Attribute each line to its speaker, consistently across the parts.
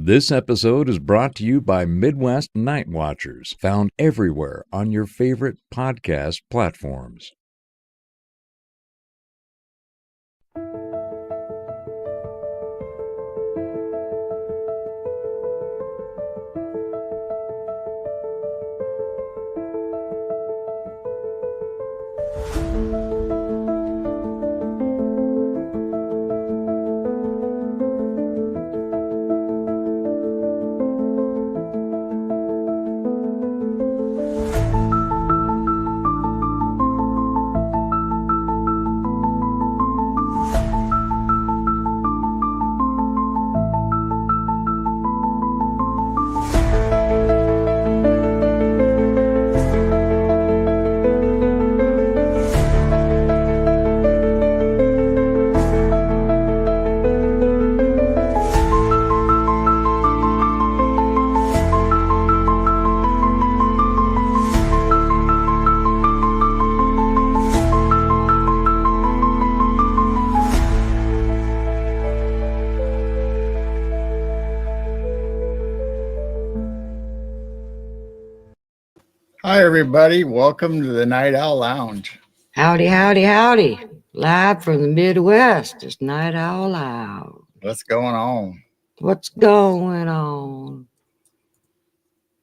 Speaker 1: This episode is brought to you by Midwest Night Watchers, found everywhere on your favorite podcast platforms.
Speaker 2: Hi, everybody. Welcome to the Night Owl Lounge.
Speaker 3: Howdy, howdy, howdy. Live from the Midwest. It's Night Owl Loud.
Speaker 2: What's going on?
Speaker 3: What's going on?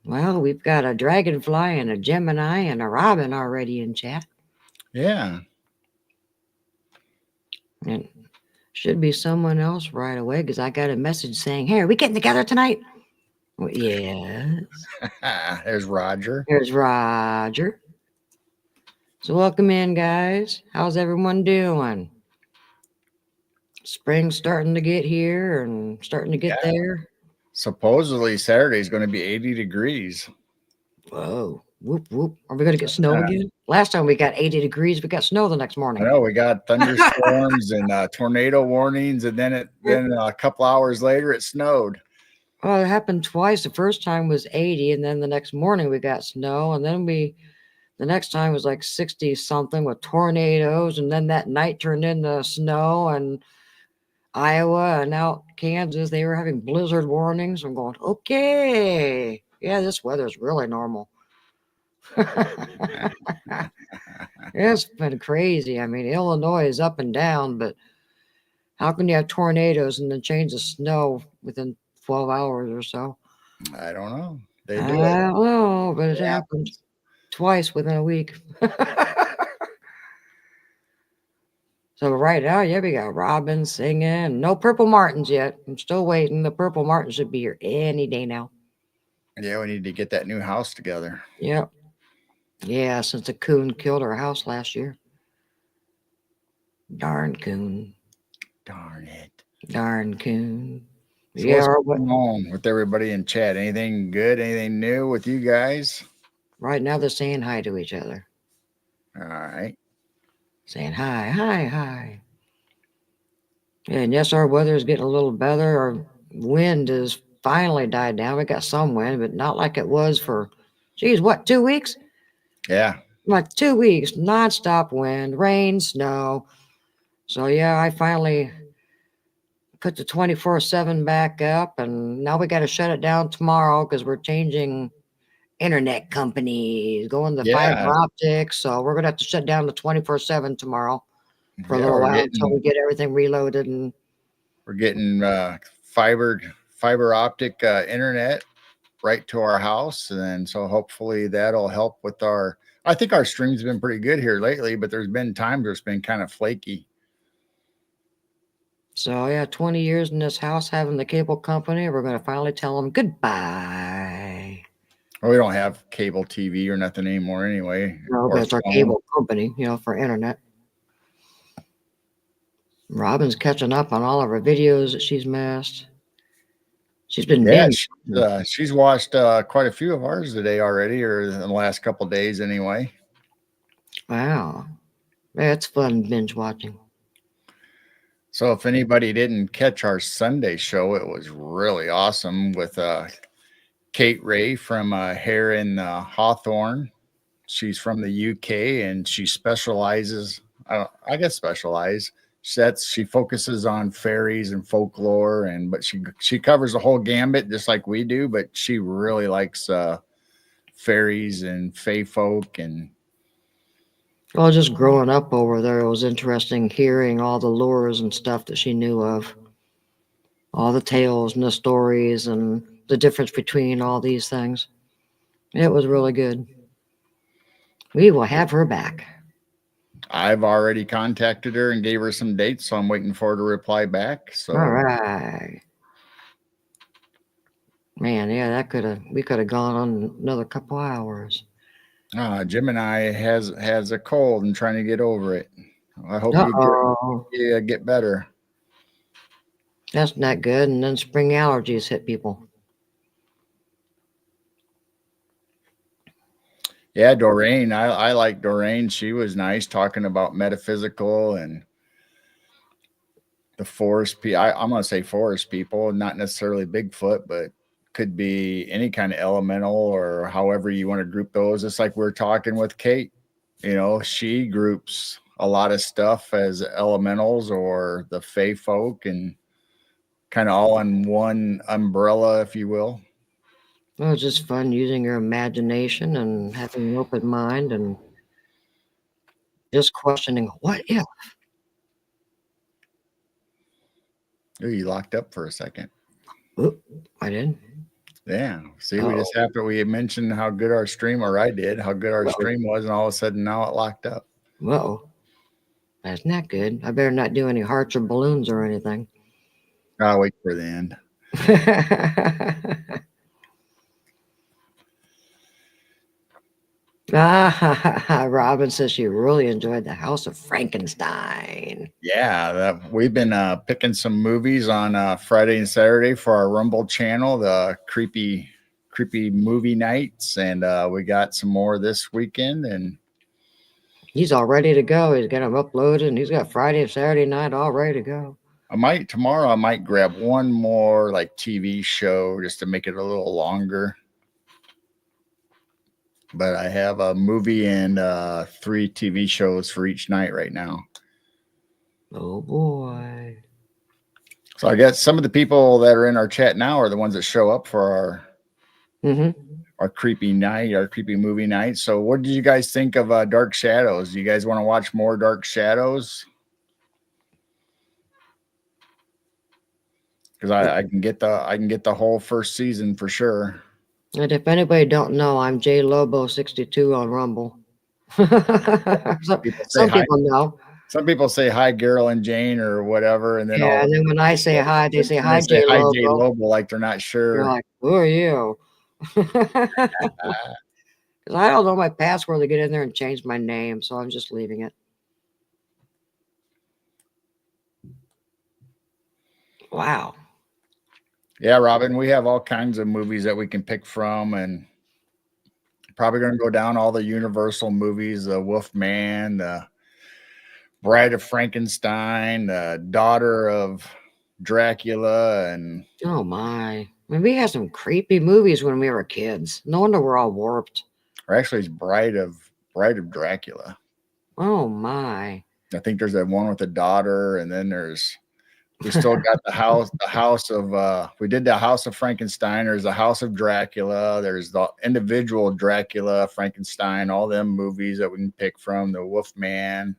Speaker 3: Well, we've got a dragonfly and a Gemini and a robin already in chat.
Speaker 2: Yeah.
Speaker 3: And should be someone else right away because I got a message saying, hey, are we getting together tonight? Well, yes.
Speaker 2: There's Roger.
Speaker 3: There's Roger. So welcome in, guys. How's everyone doing? Spring's starting to get here and starting to get there.
Speaker 2: Supposedly Saturday is going to be 80 degrees.
Speaker 3: Whoa. Whoop, whoop. Are we going to get snow again? Last time we got 80 degrees. We got snow the next morning.
Speaker 2: I know we got thunderstorms and tornado warnings. And then a couple hours later, it snowed.
Speaker 3: Oh, it happened twice. The first time was 80. And then the next morning we got snow. And then the next time was like 60 something with tornadoes. And then that night turned into snow and Iowa and out Kansas. They were having blizzard warnings. I'm going, okay. Yeah, this weather's really normal. It's been crazy. I mean, Illinois is up and down, but how can you have tornadoes and then change the snow within 12 hours or so?
Speaker 2: I don't know. They
Speaker 3: I
Speaker 2: do
Speaker 3: don't know, but it happened twice within a week. So right now, yeah, we got Robin singing. No Purple Martins yet. I'm still waiting. The Purple Martins should be here any day now.
Speaker 2: Yeah, we need to get that new house together.
Speaker 3: Yep. Yeah, since a coon killed our house last year. Darn coon.
Speaker 2: Darn it.
Speaker 3: Darn coon.
Speaker 2: So yeah, what's going on with everybody in chat? Anything good? Anything new with you guys?
Speaker 3: Right now, they're saying hi to each other.
Speaker 2: All right.
Speaker 3: Saying hi, hi, hi. And yes, our weather is getting a little better. Our wind has finally died down. We got some wind, but not like it was for, geez, what, 2 weeks?
Speaker 2: Yeah.
Speaker 3: Like 2 weeks, nonstop wind, rain, snow. So yeah, I finally put the 24/7 back up, and now we got to shut it down tomorrow because we're changing internet companies, going to fiber optics. So we're gonna have to shut down the 24/7 tomorrow for a little while until we get everything reloaded. And
Speaker 2: we're getting fiber optic internet right to our house, and so hopefully that'll help with I think our stream's been pretty good here lately, but there's been times where it's been kind of flaky.
Speaker 3: So yeah, 20 years in this house having the cable company. We're going to finally tell them goodbye.
Speaker 2: Well, we don't have cable TV or nothing anymore anyway.
Speaker 3: No, but it's our cable company, for internet. Robin's catching up on all of her videos that she's missed. She's been
Speaker 2: she's watched quite a few of ours today already, or in the last couple of days anyway.
Speaker 3: Wow. Yeah, it's fun binge watching.
Speaker 2: So if anybody didn't catch our Sunday show, it was really awesome with Kate Ray from Hair in Hawthorne. She's from the UK and she specializes she focuses on fairies and folklore, but she covers the whole gambit just like we do, but she really likes fairies and fae folk. And
Speaker 3: Well, just growing up over there, it was interesting hearing all the lures and stuff that she knew of, all the tales and the stories and the difference between all these things. It was really good. We will have her back.
Speaker 2: I've already contacted her and gave her some dates, so I'm waiting for her to reply back. So
Speaker 3: All right. Man, yeah, we could have gone on another couple hours.
Speaker 2: Gemini has a cold and trying to get over it. I hope you get better.
Speaker 3: That's not good. And then spring allergies hit people.
Speaker 2: Yeah, Doreen. I like Doreen. She was nice talking about metaphysical and the forest. I'm going to say forest people, not necessarily Bigfoot, but could be any kind of elemental or however you want to group those. It's like we're talking with Kate. She groups a lot of stuff as elementals or the fae folk and kind of all in one umbrella, if you will.
Speaker 3: It was just fun using your imagination and having an open mind and just questioning, what if?
Speaker 2: Ooh, you locked up for a second.
Speaker 3: Oop, I did.
Speaker 2: Yeah. See, we mentioned how good our stream, or I did, how good our stream was, and all of a sudden now it locked up.
Speaker 3: Whoa. That's not good. I better not do any hearts or balloons or anything.
Speaker 2: I'll wait for the end.
Speaker 3: Robin says she really enjoyed The House of Frankenstein.
Speaker 2: Yeah, we've been picking some movies on Friday and Saturday for our Rumble channel, the creepy movie nights, and we got some more this weekend. And
Speaker 3: he's all ready to go. He's got them uploaded, and he's got Friday and Saturday night all ready to go.
Speaker 2: Tomorrow I might grab one more like TV show just to make it a little longer. But I have a movie and 3 TV shows for each night right now.
Speaker 3: Oh boy.
Speaker 2: So I guess some of the people that are in our chat now are the ones that show up for our creepy night, our creepy movie night. So what did you guys think of Dark Shadows? Do you guys want to watch more Dark Shadows? Because I can get the whole first season for sure.
Speaker 3: And if anybody don't know, I'm J Lobo 62 on Rumble. Some people know.
Speaker 2: Some people say hi, Gerald and Jane, or whatever, and then
Speaker 3: and then when I say hi, they say hi, J Lobo.
Speaker 2: Like they're not sure.
Speaker 3: You're like, who are you? Because I don't know my password to get in there and change my name, so I'm just leaving it. Wow.
Speaker 2: Yeah, Robin, we have all kinds of movies that we can pick from, and probably going to go down all the Universal movies, the Wolfman, the Bride of Frankenstein, the Daughter of Dracula, and
Speaker 3: oh my. I mean, we had some creepy movies when we were kids. No wonder we're all warped.
Speaker 2: Or actually, it's Bride of Dracula.
Speaker 3: Oh my.
Speaker 2: I think there's that one with the daughter, and then we still got the house of we did the House of Frankenstein. There's the House of Dracula. There's the individual Dracula, Frankenstein, all them movies that we can pick from. The Wolfman.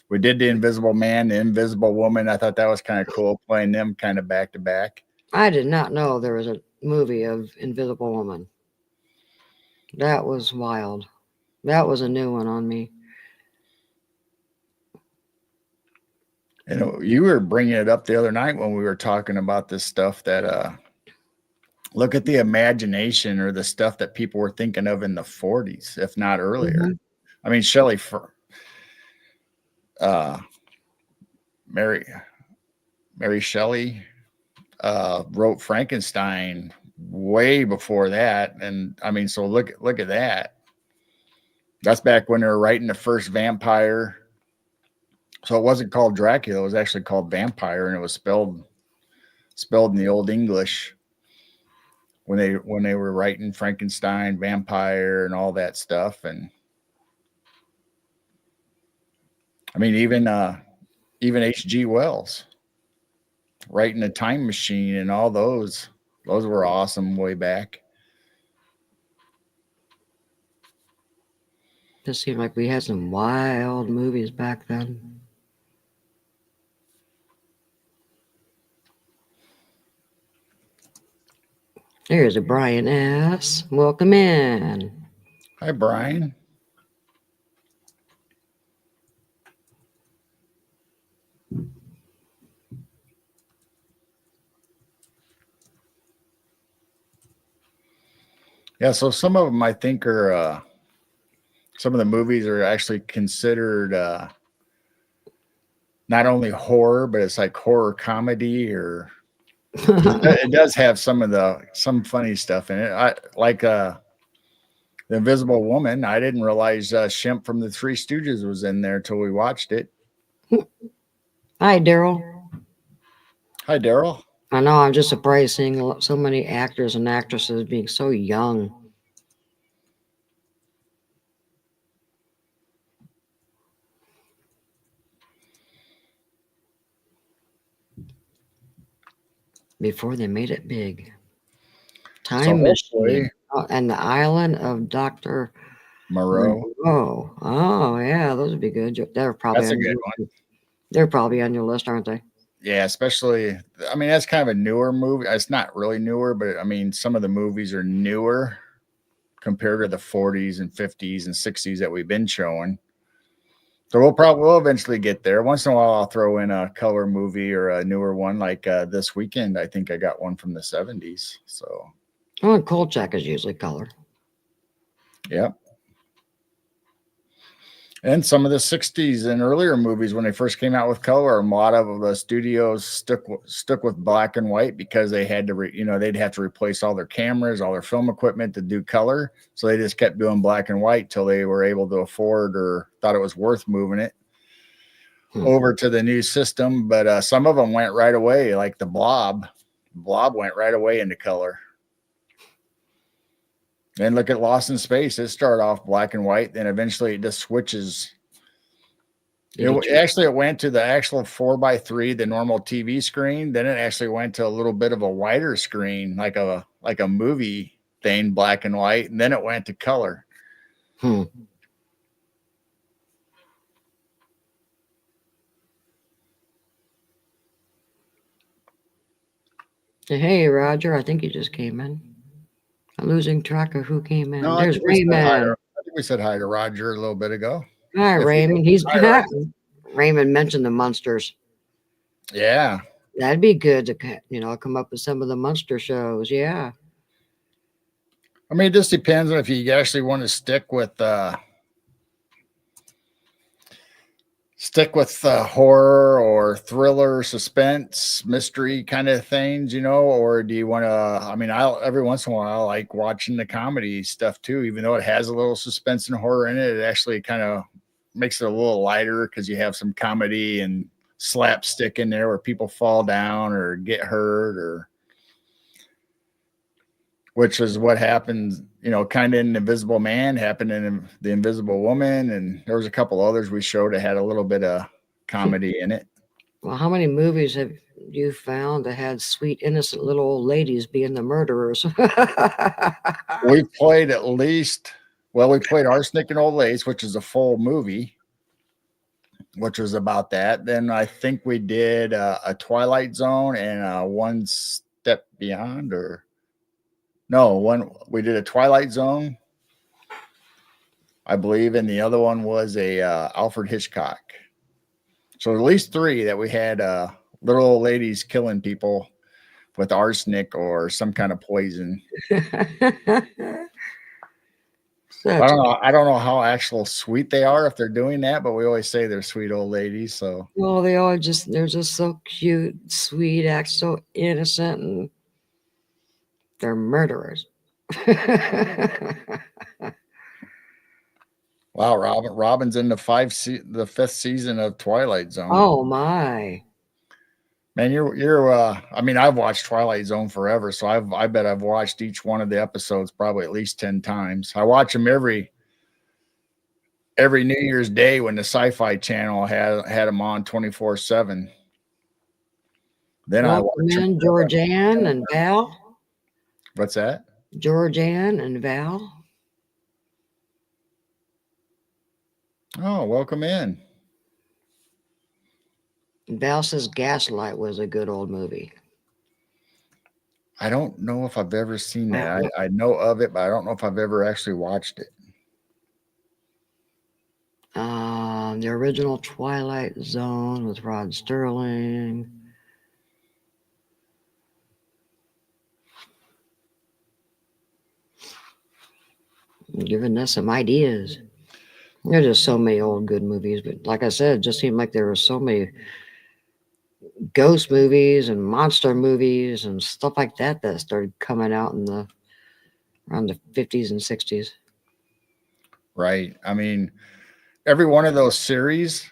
Speaker 2: We did the Invisible Man, the Invisible Woman. I thought that was kind of cool, playing them kind of back to back.
Speaker 3: I did not know there was a movie of Invisible Woman. That was wild. That was a new one on me.
Speaker 2: You were bringing it up the other night when we were talking about this stuff that look at the imagination or the stuff that people were thinking of in the 40s, if not earlier. I mean, Mary Shelley wrote Frankenstein way before that. And I mean, so look at that. That's back when they were writing the first vampire. So it wasn't called Dracula. It was actually called Vampire, and it was spelled in the Old English when they were writing Frankenstein, Vampire, and all that stuff. And I mean, even even H.G. Wells, writing a time machine and all those. Those were awesome way back.
Speaker 3: Just seemed like we had some wild movies back then. There's a Brian S. Welcome in.
Speaker 2: Hi, Brian. Yeah, so some of them I think are some of the movies are actually considered not only horror, but it's like horror comedy, or it does have some funny stuff in it. I like The Invisible Woman. I didn't realize Shemp from the Three Stooges was in there till we watched it.
Speaker 3: Hi, Daryl.
Speaker 2: Hi, Daryl.
Speaker 3: I know, I'm just surprised seeing so many actors and actresses being so young. Before they made it big. Time Machine. Oh, and the Island of Dr.
Speaker 2: Moreau.
Speaker 3: Oh, yeah, those would be good. They're probably
Speaker 2: That's a good one.
Speaker 3: They're probably on your list, aren't they?
Speaker 2: Yeah, especially, I mean, that's kind of a newer movie. It's not really newer, but I mean, some of the movies are newer compared to the 40s and 50s and 60s that we've been showing. So we'll eventually get there. Once in a while, I'll throw in a color movie or a newer one. Like this weekend, I think I got one from the 70s. So,
Speaker 3: Oh, and Kolchak is usually color.
Speaker 2: Yep. And some of the 60s and earlier movies, when they first came out with color, a lot of the studios stuck with black and white because they had to, they'd have to replace all their cameras, all their film equipment to do color. So they just kept doing black and white till they were able to afford or thought it was worth moving it over to the new system. But some of them went right away, like the Blob. Blob went right away into color. And look at Lost in Space. It started off black and white, then eventually it just switches. It went to the actual 4x3, the normal TV screen. Then it actually went to a little bit of a wider screen, like a movie thing, black and white. And then it went to color.
Speaker 3: Hey, Roger. I think you just came in. I'm losing track of who came in.
Speaker 2: No,
Speaker 3: There's Raymond.
Speaker 2: I think we said hi to Roger a little bit ago.
Speaker 3: Hi, Raymond. Raymond mentioned the Munsters.
Speaker 2: Yeah.
Speaker 3: That'd be good to, come up with some of the Munster shows. Yeah.
Speaker 2: I mean, it just depends on if you actually want to stick with horror or thriller, suspense, mystery kind of things, or do you want to, I mean, every once in a while, I like watching the comedy stuff too, even though it has a little suspense and horror in it, it actually kind of makes it a little lighter because you have some comedy and slapstick in there where people fall down or get hurt, or which is what happens, kind of in The Invisible Man, happened in The Invisible Woman. And there was a couple others we showed that had a little bit of comedy in it.
Speaker 3: Well, how many movies have you found that had sweet, innocent little old ladies being the murderers?
Speaker 2: We played we played Arsenic and Old Lace, which is a full movie, which was about that. Then I think we did a Twilight Zone and One Step Beyond, we did a Twilight Zone, I believe, and the other one was a Alfred Hitchcock. So at least 3 that we had little old ladies killing people with arsenic or some kind of poison. I don't know how actual sweet they are if they're doing that, but we always say they're sweet old ladies. So
Speaker 3: well, they're just so cute, sweet, act so innocent, and they're murderers.
Speaker 2: Wow, Robin's in the 5th season of Twilight Zone.
Speaker 3: Oh my.
Speaker 2: Man, you're I mean, I've watched Twilight Zone forever, so I bet I've watched each one of the episodes probably at least 10 times. I watch them every New Year's Day when the Sci-Fi Channel had them on 24/7. Then I
Speaker 3: Welcome
Speaker 2: watch them.
Speaker 3: in, Georgianne and Val.
Speaker 2: What's that?
Speaker 3: Georgianne and Val.
Speaker 2: Oh, welcome in.
Speaker 3: Val says Gaslight was a good old movie.
Speaker 2: I don't know if I've ever seen that. I know of it, but I don't know if I've ever actually watched it.
Speaker 3: The original Twilight Zone with Rod Sterling. Giving us some ideas. There's just so many old good movies, but like I said, it just seemed like there were so many ghost movies and monster movies and stuff like that that started coming out in around the 50s and 60s.
Speaker 2: Right. I mean, every one of those series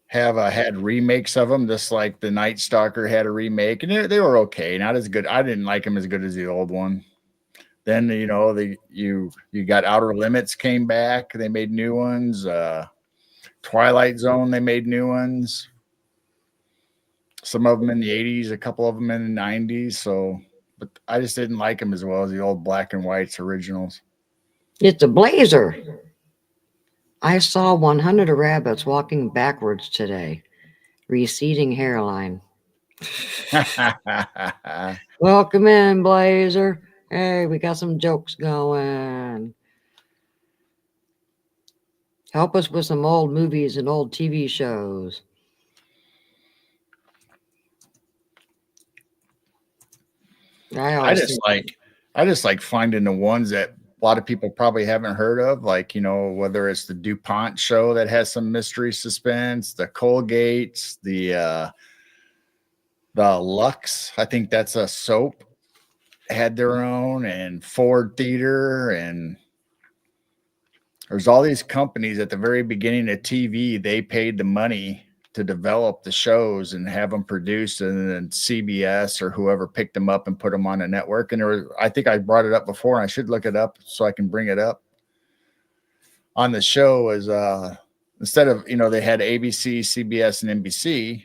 Speaker 2: have had remakes of them, just like the Night Stalker had a remake, and they were okay, not as good. I didn't like them as good as the old one. Then you got Outer Limits came back, they made new ones. Twilight Zone, they made new ones. Some of them in the 80s, a couple of them in the 90s. So, but I just didn't like them as well as the old black and whites originals.
Speaker 3: It's a blazer. I saw 100 rabbits walking backwards today, receding hairline. Welcome in, Blazer. Hey, we got some jokes going. Help us with some old movies and old TV shows.
Speaker 2: I just like finding the ones that a lot of people probably haven't heard of, like, whether it's the DuPont show that has some mystery suspense, the Colgates, the Lux, I think that's a soap, had their own, and Ford Theater, and there's all these companies at the very beginning of TV, they paid the money to develop the shows and have them produced, and then CBS or whoever picked them up and put them on a network. And I think I brought it up before, and I should look it up so I can bring it up on the show. Is instead of, they had ABC, CBS, and NBC,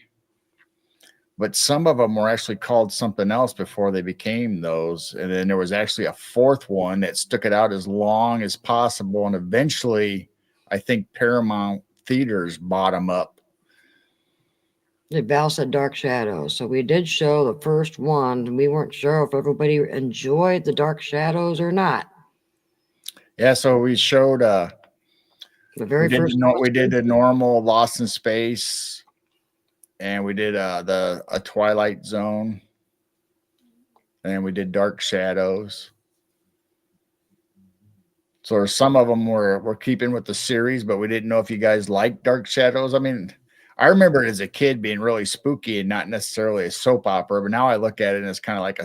Speaker 2: but some of them were actually called something else before they became those. And then there was actually a fourth one that stuck it out as long as possible. And eventually, I think Paramount Theaters bought them up.
Speaker 3: Val said Dark Shadows. So we did show the first one, and we weren't sure if everybody enjoyed the Dark Shadows or not.
Speaker 2: Yeah, so we showed
Speaker 3: the very first.
Speaker 2: We did the normal Lost in Space, and we did a Twilight Zone, and we did Dark Shadows. So some of them were keeping with the series, but we didn't know if you guys liked Dark Shadows. I mean, I remember it as a kid being really spooky and not necessarily a soap opera, but now I look at it and it's kind of like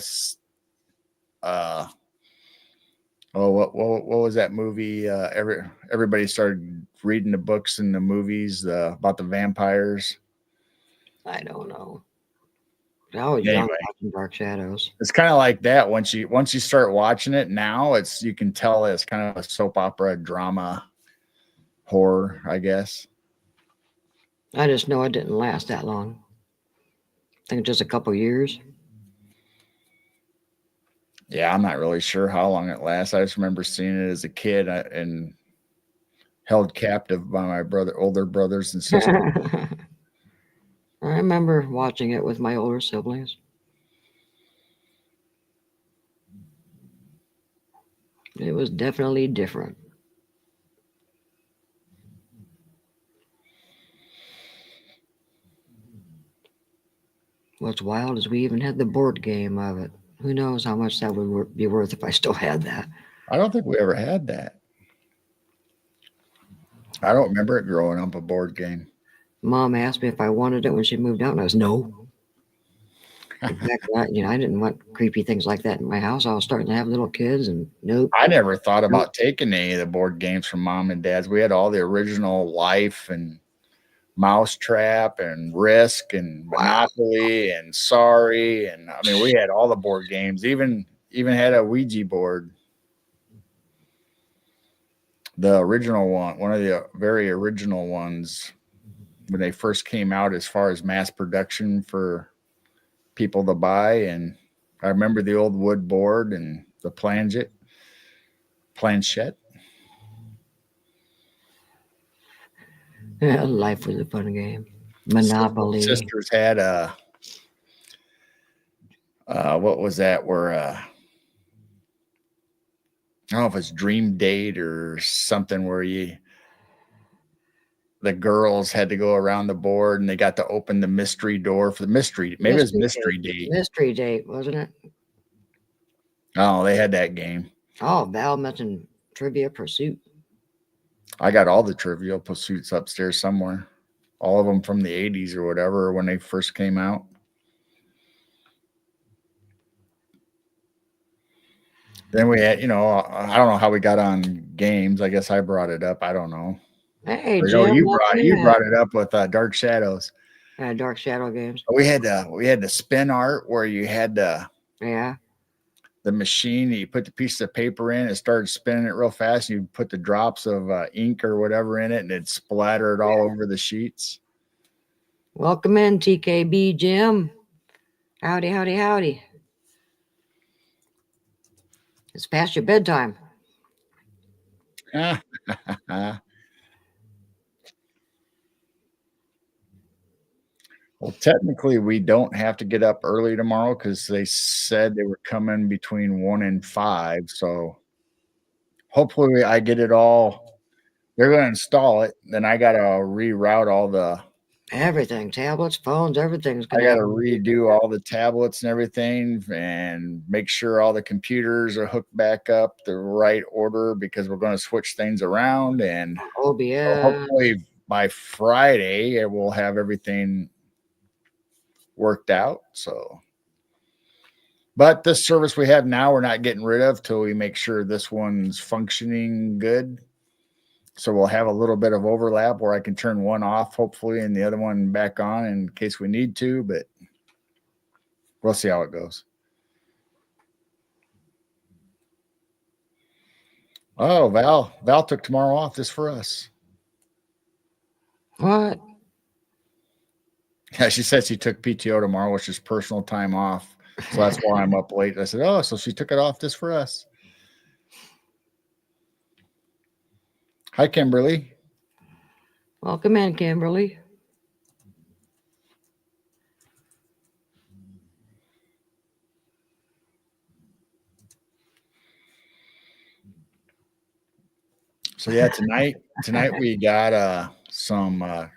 Speaker 2: what was that movie? Everybody started reading the books and the movies about the vampires.
Speaker 3: I don't know. I was young watching Dark Shadows.
Speaker 2: It's kind of like that. Once you start watching it now, you can tell it's kind of a soap opera, drama, horror, I guess.
Speaker 3: I just know it didn't last that long. I think just a couple years.
Speaker 2: Yeah, I'm not really sure how long it lasts. I just remember seeing it as a kid and held captive by my older brothers and sisters.
Speaker 3: I remember watching it with my older siblings. It was definitely different. What's wild is we even had the board game of it. Who knows how much that would be worth if I still had that.
Speaker 2: I don't think we ever had that. I don't remember it growing up, a board game.
Speaker 3: Mom asked me if I wanted it when she moved out, and I was no. In fact, I didn't want creepy things like that in my house. I was starting to have little kids, and nope.
Speaker 2: I never thought about taking any of the board games from Mom and Dad's. We had all the original Life and Mousetrap and Risk and Monopoly and Sorry, and I mean, we had all the board games. Even had a Ouija board. the original one of the very original ones when they first came out as far as mass production for people to buy. And I remember the old wood board and the planchette.
Speaker 3: Yeah, life was a fun game. Monopoly.
Speaker 2: Sisters had a what was that? Where I don't know if it's Dream Date or something where the girls had to go around the board and they got to open the mystery door for the mystery. Maybe it was Mystery Date.
Speaker 3: Mystery Date, wasn't it?
Speaker 2: Oh, they had that game.
Speaker 3: Oh, Val mentioned Trivia Pursuit.
Speaker 2: I got all the Trivial Pursuits upstairs somewhere. All of them from the 80s or whatever when they first came out. Then we had, I don't know how we got on games. I guess I brought it up. I don't know.
Speaker 3: Hey,
Speaker 2: Or,
Speaker 3: Jim,
Speaker 2: you brought it up with Dark Shadows.
Speaker 3: Dark Shadow games.
Speaker 2: We had the spin art where you had the machine. You put the piece of paper in, it started spinning it real fast. And you put the drops of ink or whatever in it, and it splattered all over the sheets.
Speaker 3: Welcome in, TKB Jim. Howdy, howdy, howdy. It's past your bedtime.
Speaker 2: Well, technically, we don't have to get up early tomorrow because they said they were coming between 1 and 5. So hopefully I get it all. They're going to install it. Then I got to reroute all the
Speaker 3: everything, tablets, phones, everything's
Speaker 2: I got to redo all the tablets and everything and make sure all the computers are hooked back up the right order because we're going to switch things around. And
Speaker 3: OBS.
Speaker 2: So hopefully by Friday, it will have everything worked out. So, but this service we have now, we're not getting rid of till we make sure this one's functioning good. So we'll have a little bit of overlap where I can turn one off, hopefully, and the other one back on in case we need to, but we'll see how it goes. Oh, Val took tomorrow off just for us.
Speaker 3: What?
Speaker 2: Yeah, she said she took PTO tomorrow, which is personal time off. So that's why I'm up late. I said, oh, so she took it off just for us. Hi, Kimberly.
Speaker 3: Welcome in, Kimberly.
Speaker 2: So yeah, tonight we got some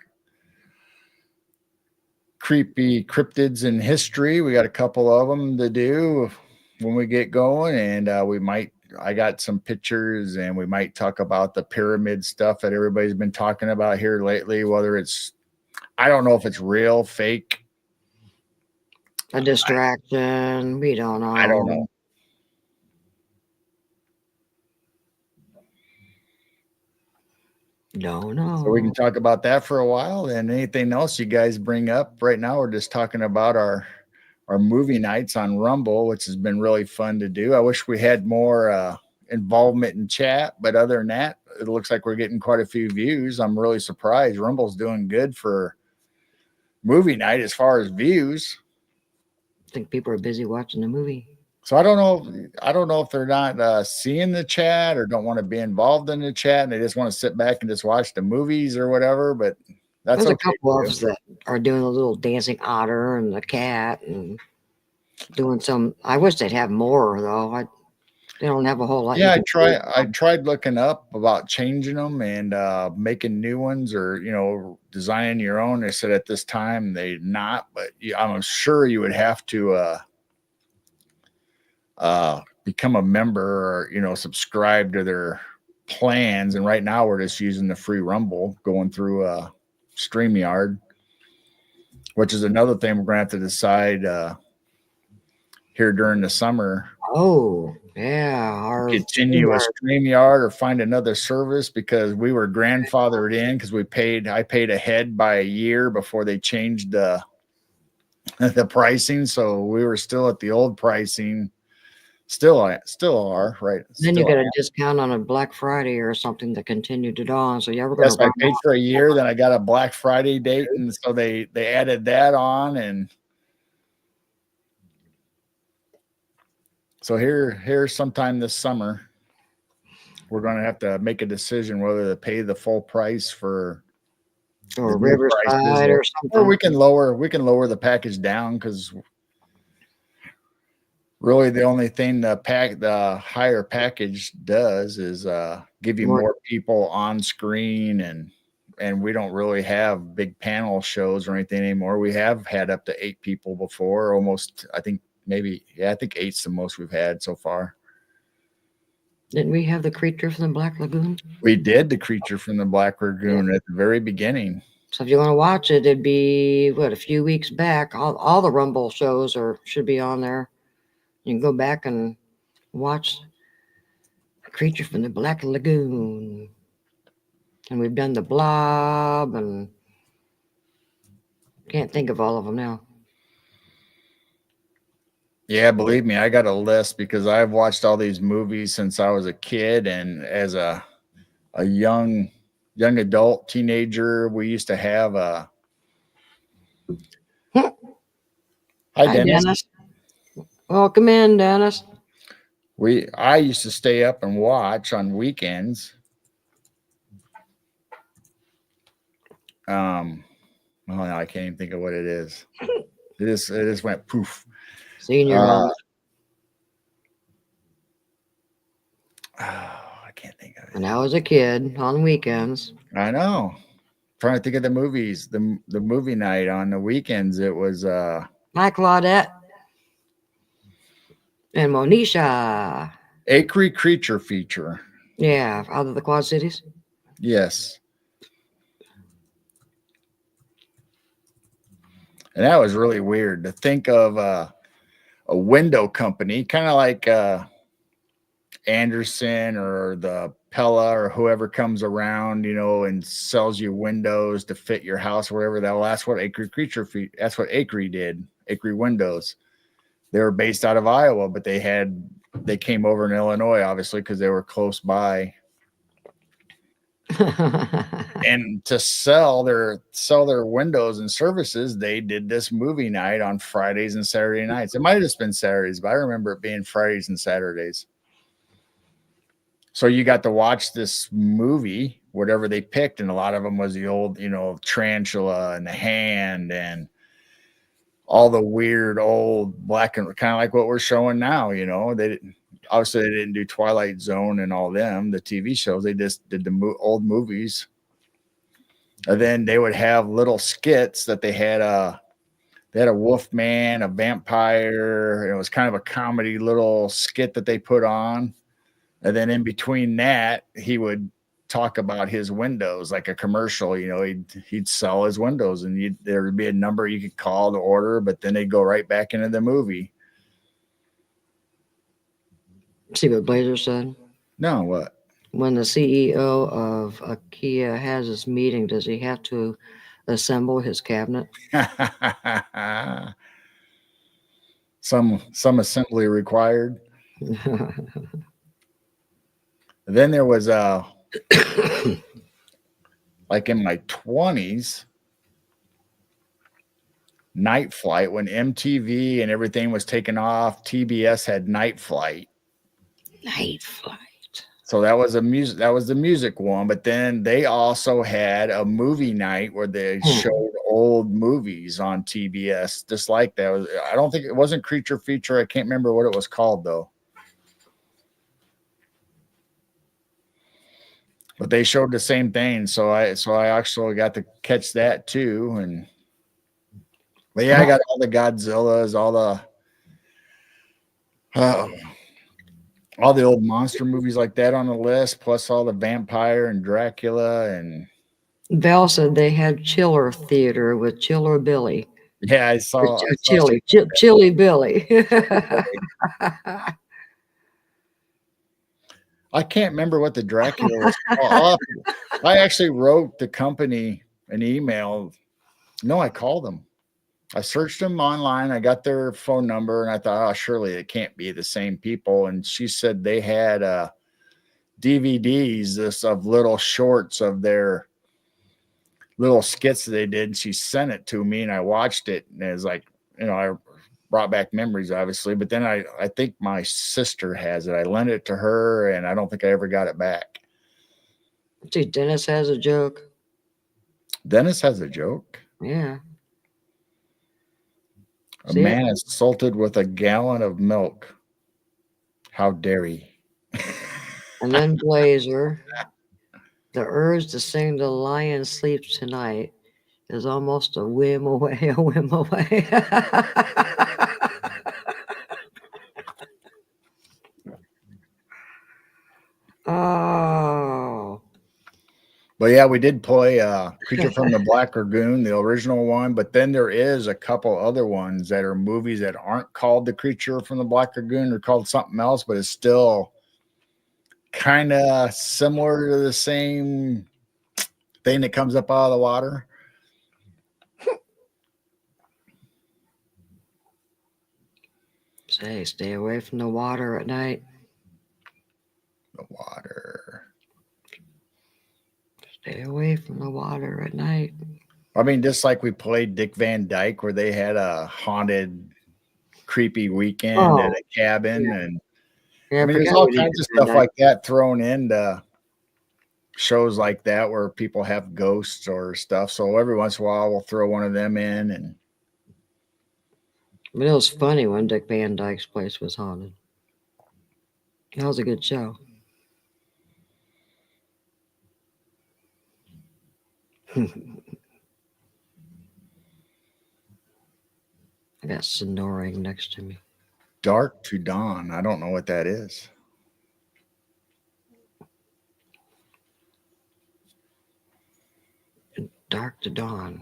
Speaker 2: creepy cryptids in history. We got a couple of them to do when we get going, and I got some pictures, and we might talk about the pyramid stuff that everybody's been talking about here lately, whether I don't know if it's real, fake.
Speaker 3: A distraction. We don't know.
Speaker 2: I don't know.
Speaker 3: Don't know.
Speaker 2: So we can talk about that for a while. And anything else you guys bring up right now, we're just talking about our movie nights on Rumble, which has been really fun to do. I wish we had more involvement in chat, but other than that, it looks like we're getting quite a few views. I'm really surprised. Rumble's doing good for movie night as far as views.
Speaker 3: I think people are busy watching the movie.
Speaker 2: So I don't know if they're not seeing the chat or don't want to be involved in the chat and they just want to sit back and just watch the movies or whatever, but that's
Speaker 3: There's
Speaker 2: okay.
Speaker 3: a couple of us that are doing a little dancing otter and the cat and doing some. I wish they'd have more though. They don't have a whole lot.
Speaker 2: Yeah, I tried looking up about changing them and making new ones or designing your own. They said at this time they not, but I'm sure you would have to become a member or subscribe to their plans. And right now we're just using the free Rumble going through StreamYard, which is another thing we're gonna have to decide here during the summer.
Speaker 3: Oh yeah,
Speaker 2: Continue a StreamYard or find another service because we were grandfathered in because I paid ahead by a year before they changed the pricing, so we were still at the old pricing. Still are, right?
Speaker 3: Then you
Speaker 2: Still
Speaker 3: get a discount on a Black Friday or something that continued it on. So yeah, we're
Speaker 2: yes,
Speaker 3: gonna
Speaker 2: I
Speaker 3: run
Speaker 2: paid
Speaker 3: out.
Speaker 2: for a year, then I got a Black Friday date, and so they added that on, and so here's sometime this summer, we're gonna have to make a decision whether to pay the full price for
Speaker 3: Or
Speaker 2: the new prices,
Speaker 3: Riverside or
Speaker 2: or
Speaker 3: something.
Speaker 2: we can lower the package down, because really the only thing the higher package does is give you
Speaker 3: More
Speaker 2: more people on screen, and we don't really have big panel shows or anything anymore. We have had up to 8 people before, almost. I think I think 8's the most we've had so far.
Speaker 3: Didn't we have the creature from the Black Lagoon?
Speaker 2: We did the creature from the Black Lagoon at the very beginning.
Speaker 3: So if you want to watch it, it'd be a few weeks back. All the Rumble shows should be on there. You can go back and watch the creature from the Black Lagoon. And we've done the Blob, and can't think of all of them now.
Speaker 2: Yeah, believe me, I got a list, because I've watched all these movies since I was a kid, and as a young adult, teenager, we used to have a Hi, Dennis.
Speaker 3: Welcome in, Dennis.
Speaker 2: I used to stay up and watch on weekends. Oh, now I can't even think of what it is. It just went poof.
Speaker 3: Senior moment.
Speaker 2: I can't think of it.
Speaker 3: When I was a kid on weekends.
Speaker 2: I know. Trying to think of the movies. The movie night on the weekends. It was
Speaker 3: My Claudette and Monisha.
Speaker 2: Acre Creature Feature.
Speaker 3: Yeah, out of the Quad Cities.
Speaker 2: Yes. And that was really weird to think of a window company, kind of like Anderson or the Pella or whoever comes around, and sells you windows to fit your house or whatever. That's what that's what Acre did. Acre Windows. They were based out of Iowa, but they came over in Illinois, obviously, because they were close by. And to sell their windows and services, they did this movie night on Fridays and Saturday nights. It might have just been Saturdays, but I remember it being Fridays and Saturdays. So you got to watch this movie, whatever they picked, and a lot of them was the old, tarantula and the hand and all the weird old black and kind of like what we're showing now. They didn't do Twilight Zone and all them, the TV shows. They just did the old movies. And then they would have little skits that they had a wolf man, a vampire. It was kind of a comedy little skit that they put on. And then in between that, he would talk about his windows like a commercial. He'd sell his windows, and there would be a number you could call to order, but then they'd go right back into the movie.
Speaker 3: See what Blazer said?
Speaker 2: No, what?
Speaker 3: When the CEO of IKEA has his meeting, does he have to assemble his cabinet?
Speaker 2: Some assembly required. Then there was like in my 20s, Night Flight, when MTV and everything was taken off. TBS had Night Flight.
Speaker 3: Night Flight.
Speaker 2: So that was the music one, but then they also had a movie night where they showed old movies on TBS, just like that. I don't think it wasn't Creature Feature. I can't remember what it was called though. But they showed the same thing, so I actually got to catch that too. But yeah, I got all the Godzillas, all the old monster movies like that on the list, plus all the vampire and Dracula. And
Speaker 3: Val said they had Chiller Theater with Chiller Billy.
Speaker 2: Yeah, I saw
Speaker 3: Chilly Billy.
Speaker 2: I can't remember what the Dracula was called. I actually wrote the company an email. No, I called them. I searched them online. I got their phone number, and I thought, oh, surely it can't be the same people. And she said they had DVDs of little shorts of their little skits that they did. And she sent it to me, and I watched it, and it was like, I brought back memories, obviously. But then I think my sister has it. I lent it to her, and I don't think I ever got it back.
Speaker 3: See, Dennis has a joke.
Speaker 2: Dennis has a joke.
Speaker 3: Yeah.
Speaker 2: A man assaulted with a gallon of milk. How dare he?
Speaker 3: And then Blazer, the urge to sing "The Lion Sleeps Tonight" is almost a whim away, a whim away. Oh.
Speaker 2: But yeah, we did play Creature from the Black Lagoon, the original one. But then there is a couple other ones that are movies that aren't called The Creature from the Black Lagoon. They're called something else, but it's still kind of similar to the same thing that comes up out of the water.
Speaker 3: Say, stay away from the water at night.
Speaker 2: The water.
Speaker 3: Stay away from the water at night.
Speaker 2: I mean, just like we played Dick Van Dyke, where they had a haunted, creepy weekend at a cabin.
Speaker 3: Yeah.
Speaker 2: And
Speaker 3: Yeah,
Speaker 2: I mean, there's all kinds of stuff like that thrown into shows like that where people have ghosts or stuff. So every once in a while, we'll throw one of them in. And
Speaker 3: but it was funny when Dick Van Dyke's place was haunted. That was a good show. I got snoring next to me.
Speaker 2: Dark to Dawn. I don't know what that is.
Speaker 3: Dark to Dawn.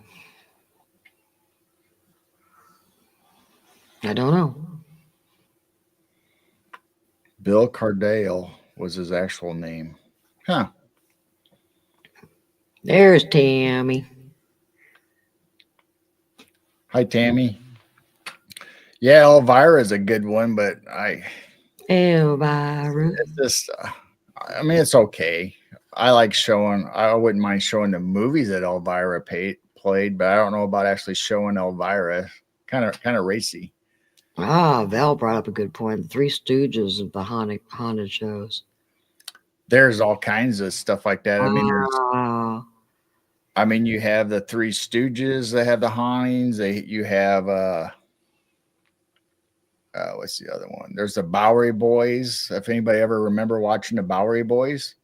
Speaker 3: I don't know.
Speaker 2: Bill Cardale was his actual name. Huh.
Speaker 3: There's Tammy.
Speaker 2: Hi, Tammy. Yeah, Elvira is a good one, but
Speaker 3: Elvira.
Speaker 2: It's just, I mean, it's okay. I wouldn't mind showing the movies that Elvira played, but I don't know about actually showing Elvira. Kind of racy.
Speaker 3: Ah, Val brought up a good point. The Three Stooges of the haunted shows.
Speaker 2: There's all kinds of stuff like that. I mean, you have the Three Stooges that have the hauntings. You have what's the other one? There's the Bowery Boys. If anybody ever remember watching the Bowery Boys,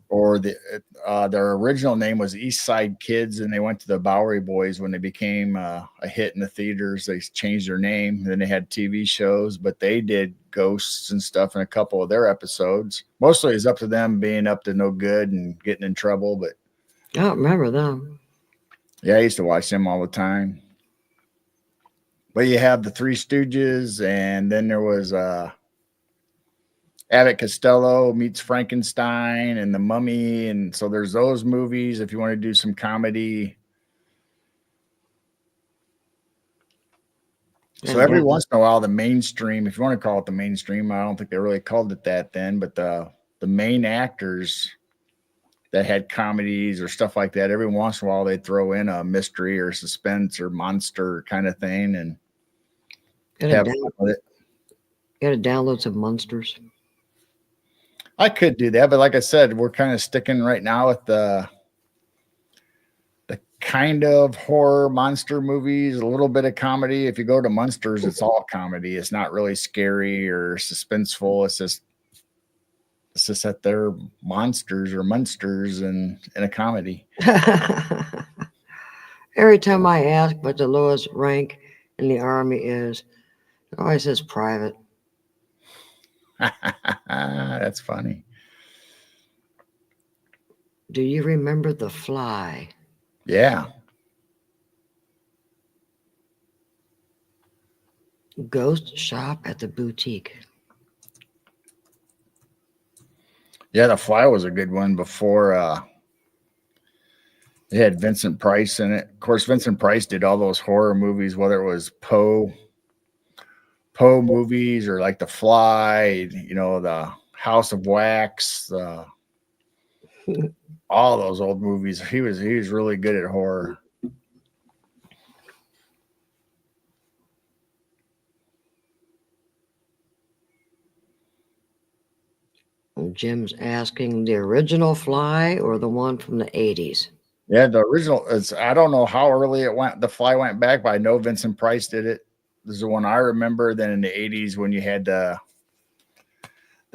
Speaker 2: or their original name was East Side Kids, and they went to the Bowery Boys when they became a hit in the theaters. They changed their name. Then they had TV shows, but they did ghosts and stuff in a couple of their episodes. Mostly it's up to them being up to no good and getting in trouble. But
Speaker 3: I don't remember them.
Speaker 2: Yeah, I used to watch them all the time. But you have the Three Stooges, and then there was Abbott Costello meets Frankenstein and The Mummy. And so there's those movies if you want to do some comedy. So every once in a while, the mainstream, if you want to call it the mainstream, I don't think they really called it that then, but the main actors that had comedies or stuff like that, every once in a while they'd throw in a mystery or suspense or monster kind of thing and have fun with it.
Speaker 3: You gotta download some monsters.
Speaker 2: I could do that, but like I said, we're kind of sticking right now with the kind of horror monster movies, a little bit of comedy. If you go to Monsters, it's all comedy. It's not really scary or suspenseful. It's just that they're monsters or monsters in a comedy.
Speaker 3: Every time I ask what the lowest rank in the Army is, it always says private.
Speaker 2: That's funny.
Speaker 3: Do you remember The Fly?
Speaker 2: Yeah.
Speaker 3: Ghost Shop at the Boutique.
Speaker 2: Yeah, The Fly was a good one before It had Vincent Price in it. Of course, Vincent Price did all those horror movies, whether it was Poe movies or like The Fly, the House of Wax, all those old movies. He was really good at horror.
Speaker 3: Jim's asking the original Fly or the one from the 80s.
Speaker 2: Yeah, the original. I don't know how early it went. The Fly went back, but I know Vincent Price did it. This is the one I remember. Then in the 80s, when you had the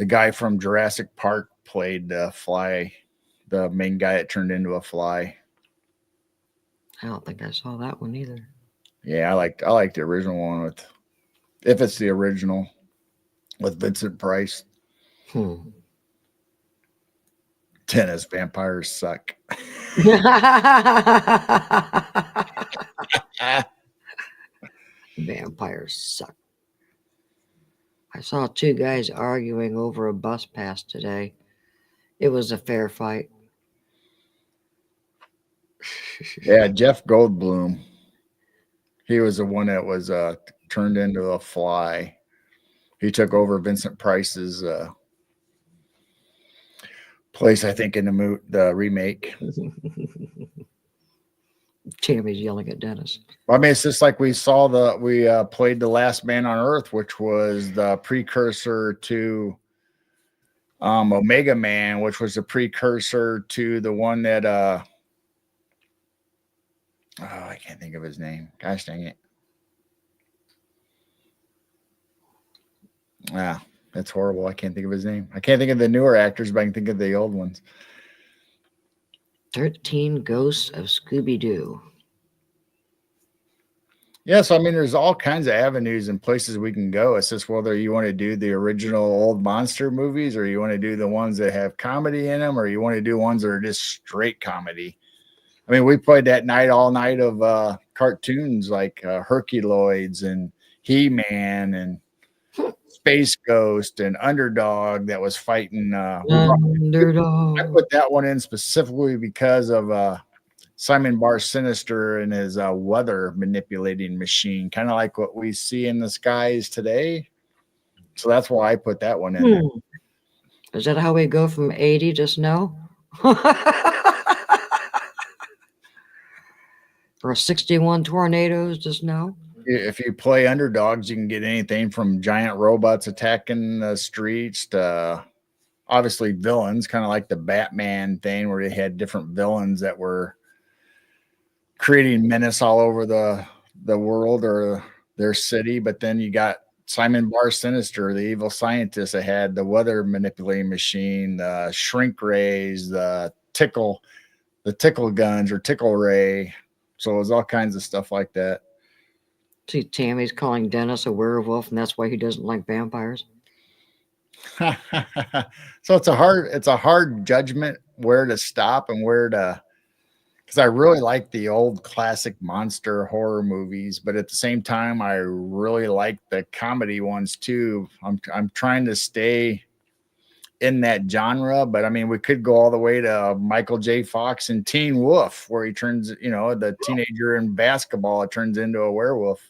Speaker 2: guy from Jurassic Park played the Fly, the main guy that turned into a fly.
Speaker 3: I don't think I saw that one either.
Speaker 2: Yeah, I like the original one with, if it's the original, with Vincent Price. Tennis vampires suck.
Speaker 3: Vampires suck. I saw two guys arguing over a bus pass today. It was a fair fight.
Speaker 2: Yeah, Jeff Goldblum. He was the one that was turned into a fly. He took over Vincent Price's place, I think, in the remake.
Speaker 3: Tammy's yelling at Dennis.
Speaker 2: I mean, it's just like we played The Last Man on Earth, which was the precursor to Omega Man, which was the precursor to the one that I can't think of his name. Gosh dang it. That's horrible. I can't think of his name. I can't think of the newer actors, but I can think of the old ones.
Speaker 3: 13 Ghosts of Scooby-Doo.
Speaker 2: Yeah, so I mean, there's all kinds of avenues and places we can go. It's just whether you want to do the original old monster movies, or you want to do the ones that have comedy in them, or you want to do ones that are just straight comedy. I mean, we played that night all night of cartoons like Herculoids and He-Man and Space Ghost and Underdog that was fighting.
Speaker 3: Underdog.
Speaker 2: I put that one in specifically because of Simon Bar Sinister and his weather manipulating machine, kind of like what we see in the skies today. So that's why I put that one in there.
Speaker 3: Is that how we go from 80 to snow? Or 61 tornadoes to snow?
Speaker 2: If you play Underdogs, you can get anything from giant robots attacking the streets to obviously villains, kind of like the Batman thing where they had different villains that were creating menace all over the world or their city. But then you got Simon Bar Sinister, the evil scientist that had the weather manipulating machine, the shrink rays, the tickle guns or tickle ray. So it was all kinds of stuff like that.
Speaker 3: See, Tammy's calling Dennis a werewolf, and that's why he doesn't like vampires.
Speaker 2: So it's a hard judgment where to stop and where to, because I really like the old classic monster horror movies, but at the same time, I really like the comedy ones too. I'm trying to stay in that genre, but I mean, we could go all the way to Michael J. Fox and Teen Wolf, where he turns, the teenager in basketball, it turns into a werewolf.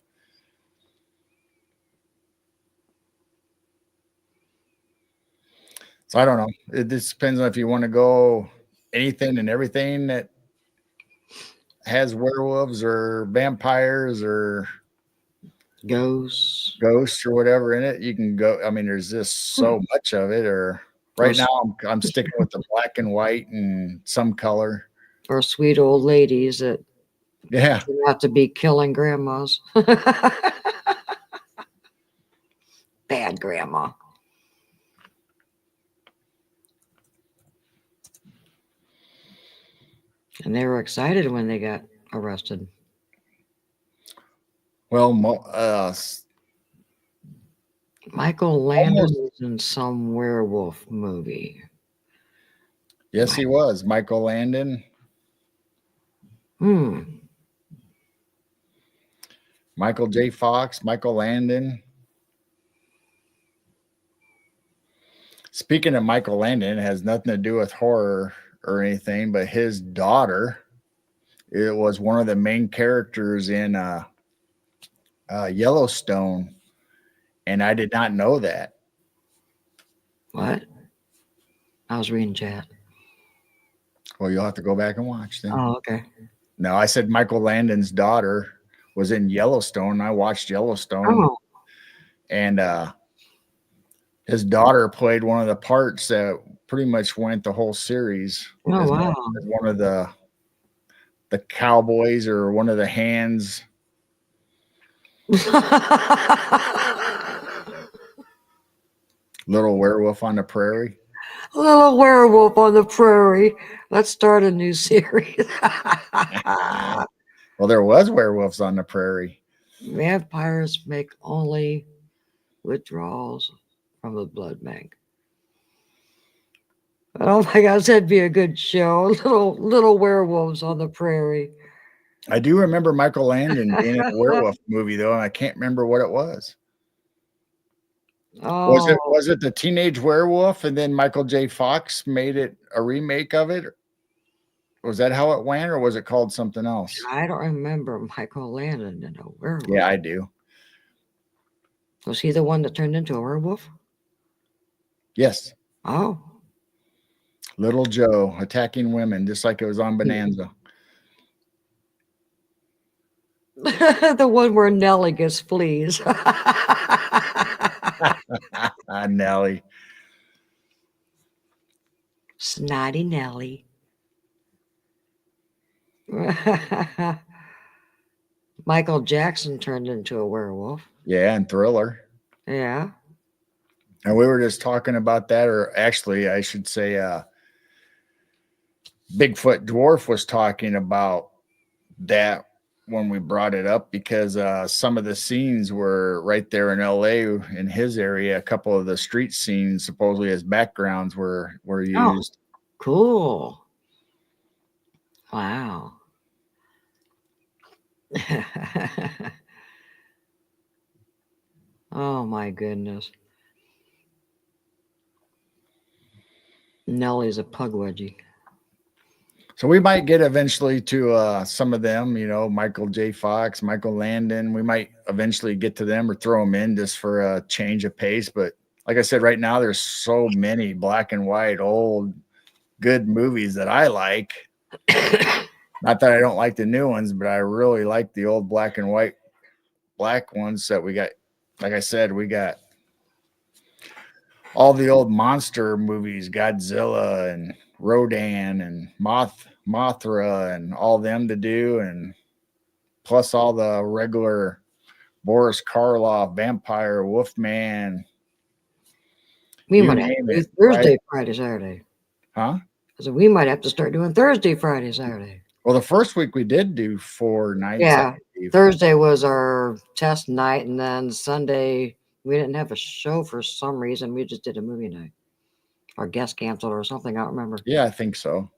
Speaker 2: So I don't know. It just depends on if you want to go anything and everything that has werewolves or vampires or
Speaker 3: ghosts
Speaker 2: or whatever in it. You can go. I mean, there's just so much of it. Or right now, I'm sticking with the black and white and some color.
Speaker 3: Or sweet old ladies that have to be killing grandmas. Bad grandma. And they were excited when they got arrested.
Speaker 2: Well,
Speaker 3: Michael Landon was in some werewolf movie.
Speaker 2: Yes, he was. Michael Landon. Michael J. Fox, Michael Landon. Speaking of Michael Landon, it has nothing to do with horror or anything, but his daughter It was one of the main characters in Yellowstone, and I did not know that.
Speaker 3: What? I was reading chat.
Speaker 2: Well, you'll have to go back and watch then.
Speaker 3: Oh, okay.
Speaker 2: No, I said Michael Landon's daughter was in Yellowstone. I watched Yellowstone,
Speaker 3: Oh,
Speaker 2: and his daughter played one of the parts that pretty much went the whole series.
Speaker 3: oh
Speaker 2: as
Speaker 3: wow.
Speaker 2: as one of the cowboys or one of the hands. Little Werewolf on the Prairie.
Speaker 3: Little Werewolf on the Prairie. Let's start a new series.
Speaker 2: Well, there was werewolves on the prairie.
Speaker 3: Vampires make only withdrawals from the blood bank. Oh my gosh, that'd be a good show. Little werewolves on the prairie.
Speaker 2: I do remember Michael Landon being in a werewolf movie though, and I can't remember what it was.
Speaker 3: Oh,
Speaker 2: Was it the Teenage Werewolf, and then Michael J. Fox made it a remake of it? Was that how it went, or was it called something else?
Speaker 3: I don't remember Michael Landon in a werewolf.
Speaker 2: Yeah, I do.
Speaker 3: Was he the one that turned into a werewolf?
Speaker 2: Yes.
Speaker 3: Oh.
Speaker 2: Little Joe attacking women, just like it was on Bonanza.
Speaker 3: The one where Nellie gets fleas.
Speaker 2: Nellie.
Speaker 3: Snotty Nellie. Michael Jackson turned into a werewolf.
Speaker 2: Yeah, and Thriller.
Speaker 3: Yeah.
Speaker 2: And we were just talking about that, or actually, I should say, Bigfoot Dwarf was talking about that when we brought it up, because some of the scenes were right there in LA in his area. A couple of the street scenes, supposedly as backgrounds, were used.
Speaker 3: Oh, cool. Wow. Oh my goodness. Nellie's a pug wedgie.
Speaker 2: So we might get eventually to some of them, Michael J. Fox, Michael Landon. We might eventually get to them or throw them in just for a change of pace. But like I said, right now there's so many black and white, old, good movies that I like. Not that I don't like the new ones, but I really like the old black and white black ones that we got. Like I said, we got all the old monster movies, Godzilla and Rodan and Mothra and all them to do, and plus all the regular Boris Karloff, Vampire, Wolfman.
Speaker 3: We might have to do Thursday, right? Friday, Saturday.
Speaker 2: Huh?
Speaker 3: So we might have to start doing Thursday, Friday, Saturday.
Speaker 2: Well, the first week we did do 4 nights.
Speaker 3: Yeah. Thursday was our test night, and then Sunday we didn't have a show for some reason. We just did a movie night. Our guest canceled or something. I don't remember.
Speaker 2: Yeah, I think so.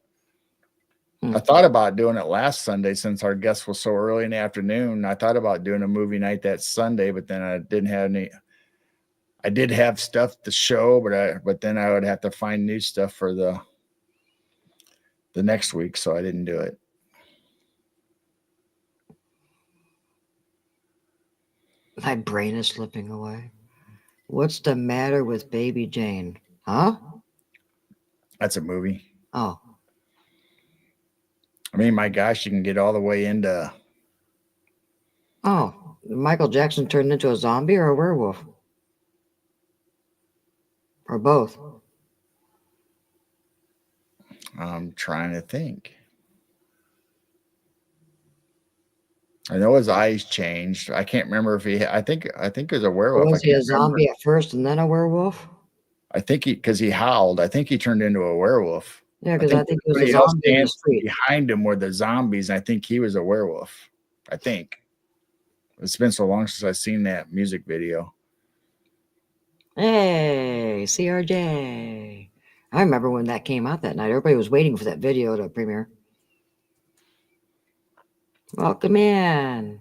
Speaker 2: I thought about doing it last Sunday since our guest was so early in the afternoon. I thought about doing a movie night that Sunday, but then I didn't have any. I did have stuff to show, but then I would have to find new stuff for the next week, so I didn't do it.
Speaker 3: My brain is slipping away. What's the matter with Baby Jane? Huh?
Speaker 2: That's a movie.
Speaker 3: Oh.
Speaker 2: I mean, my gosh, you can get all the way into.
Speaker 3: Oh, Michael Jackson turned into a zombie or a werewolf? Or both?
Speaker 2: I'm trying to think. I know his eyes changed. I can't remember if I think it was a werewolf.
Speaker 3: Was he a zombie at first and then a werewolf?
Speaker 2: I think because he howled. I think he turned into a werewolf.
Speaker 3: Yeah, because I think he was a zombie in the street.
Speaker 2: Behind him were the zombies, and I think he was a werewolf. I think. It's been so long since I've seen that music video.
Speaker 3: Hey, CRJ. I remember when that came out that night. Everybody was waiting for that video to premiere. Welcome in.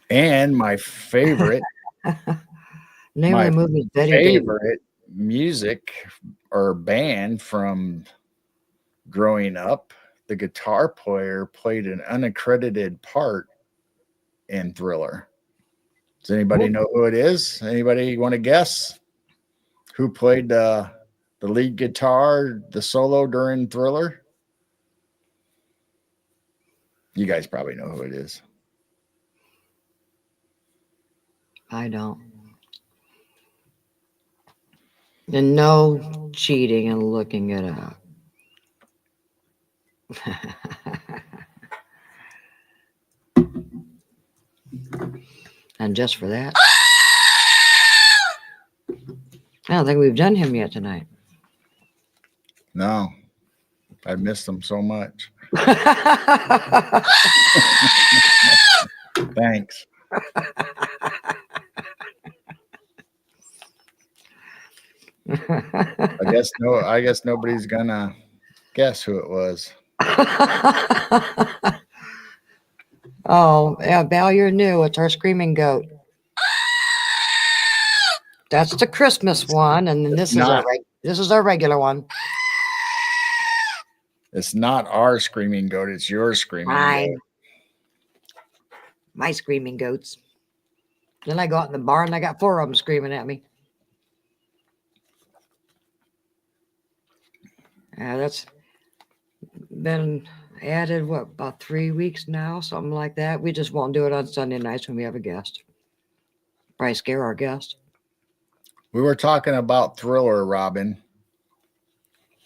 Speaker 2: And my favorite,
Speaker 3: name of the movie is Betty
Speaker 2: favorite music or band from growing up the guitar player played an unaccredited part in Thriller. Does anybody know who it is? Anybody want to guess who played the lead guitar, the solo during Thriller? You guys probably know who it is.
Speaker 3: I don't. And no cheating and looking it up. And just for that, I don't think we've done him yet tonight.
Speaker 2: No, I missed them so much. Thanks. I guess nobody's gonna guess who it was.
Speaker 3: Oh, yeah, Val, you're new. It's our screaming goat. That's the Christmas one, and then this is our regular one.
Speaker 2: It's not our screaming goat, it's your screaming
Speaker 3: Mine.
Speaker 2: goat.
Speaker 3: My screaming goats. Then I go out in the barn and I got 4 of them screaming at me. Yeah, that's been added, what, about 3 weeks now, something like that. We just won't do it on Sunday nights when we have a guest. Probably scare our guest.
Speaker 2: We were talking about Thriller, Robin,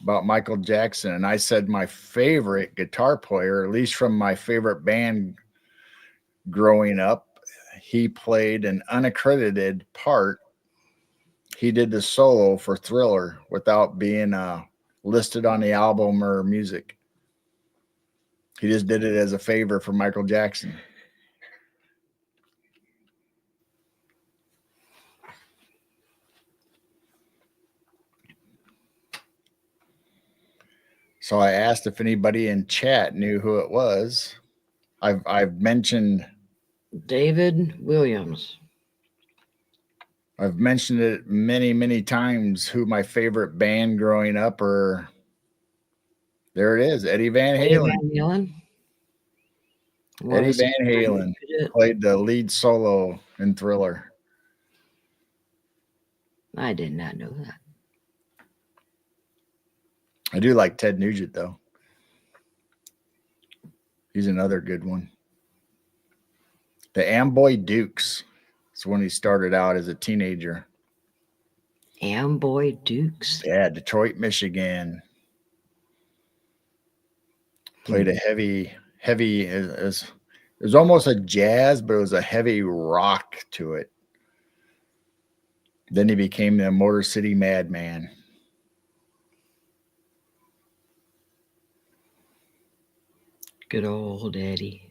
Speaker 2: about Michael Jackson, and I said my favorite guitar player, at least from my favorite band growing up, he played an unaccredited part. He did the solo for Thriller without being listed on the album or music. He just did it as a favor for Michael Jackson. So I asked if anybody in chat knew who it was. I've mentioned
Speaker 3: David Williams.
Speaker 2: I've mentioned it many times who my favorite band growing up are. There it is, Eddie Van Halen. Eddie Van Halen played the lead solo in Thriller.
Speaker 3: I did not know that.
Speaker 2: I do like Ted Nugent, though. He's another good one. The Amboy Dukes. It's when he started out as a teenager.
Speaker 3: Amboy Dukes?
Speaker 2: Yeah, Detroit, Michigan. Played a heavy, it was almost a jazz, but it was a heavy rock to it. Then he became the Motor City Madman.
Speaker 3: Good old Eddie.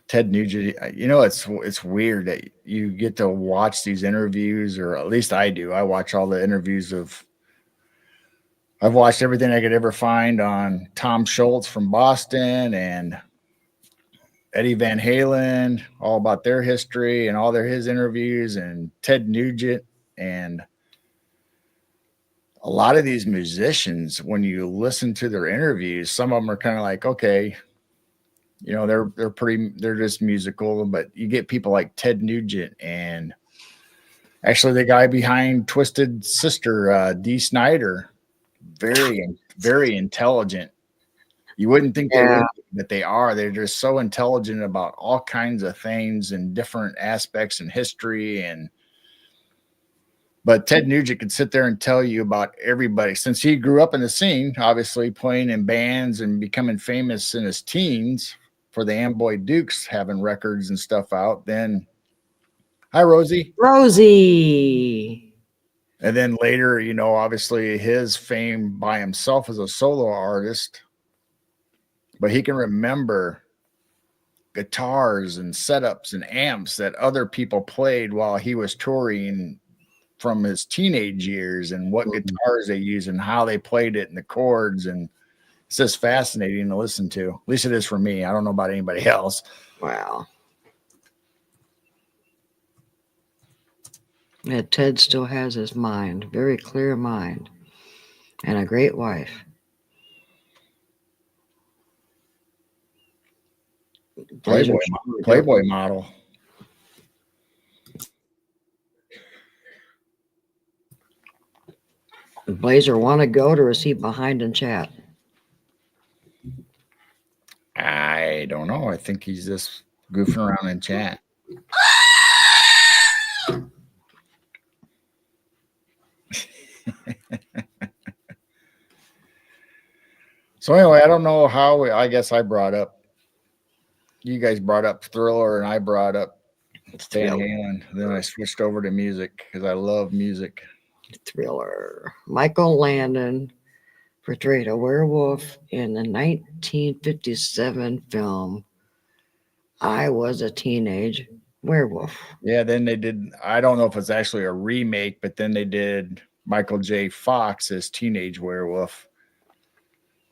Speaker 2: Ted Nugent, you know, it's weird that you get to watch these interviews, or at least I do. I watch all the interviews I've watched everything I could ever find on Tom Schultz from Boston and Eddie Van Halen, all about their history and all his interviews, and Ted Nugent. And a lot of these musicians, when you listen to their interviews, some of them are kind of like, okay, you know, they're just musical, but you get people like Ted Nugent and actually the guy behind Twisted Sister, Dee Snider, very intelligent. You wouldn't think they would, but they are. They're just so intelligent about all kinds of things and different aspects in history. But Ted Nugent could sit there and tell you about everybody, since he grew up in the scene, obviously playing in bands and becoming famous in his teens for the Amboy Dukes, having records and stuff out. Then, hi, Rosie.
Speaker 3: Rosie.
Speaker 2: And then later, you know, obviously his fame by himself as a solo artist, but he can remember guitars and setups and amps that other people played while he was touring from his teenage years, and what guitars they used and how they played it and the chords. And it's just fascinating to listen to. At least it is for me. I don't know about anybody else.
Speaker 3: Wow. Yeah, Ted still has his mind, very clear mind, and a great wife. Blazer
Speaker 2: Playboy model.
Speaker 3: Blazer want to go to receive behind in chat.
Speaker 2: I don't know. I think he's just goofing around in chat. So anyway, I don't know how. I guess I brought up. You guys brought up Thriller, and I brought up Van Halen. Then I switched over to music because I love music.
Speaker 3: Thriller. Michael Landon portrayed a werewolf in the 1957 film I Was a Teenage Werewolf.
Speaker 2: Yeah, then they did. I don't know if it's actually a remake, but then they did Michael J. Fox as Teenage Werewolf.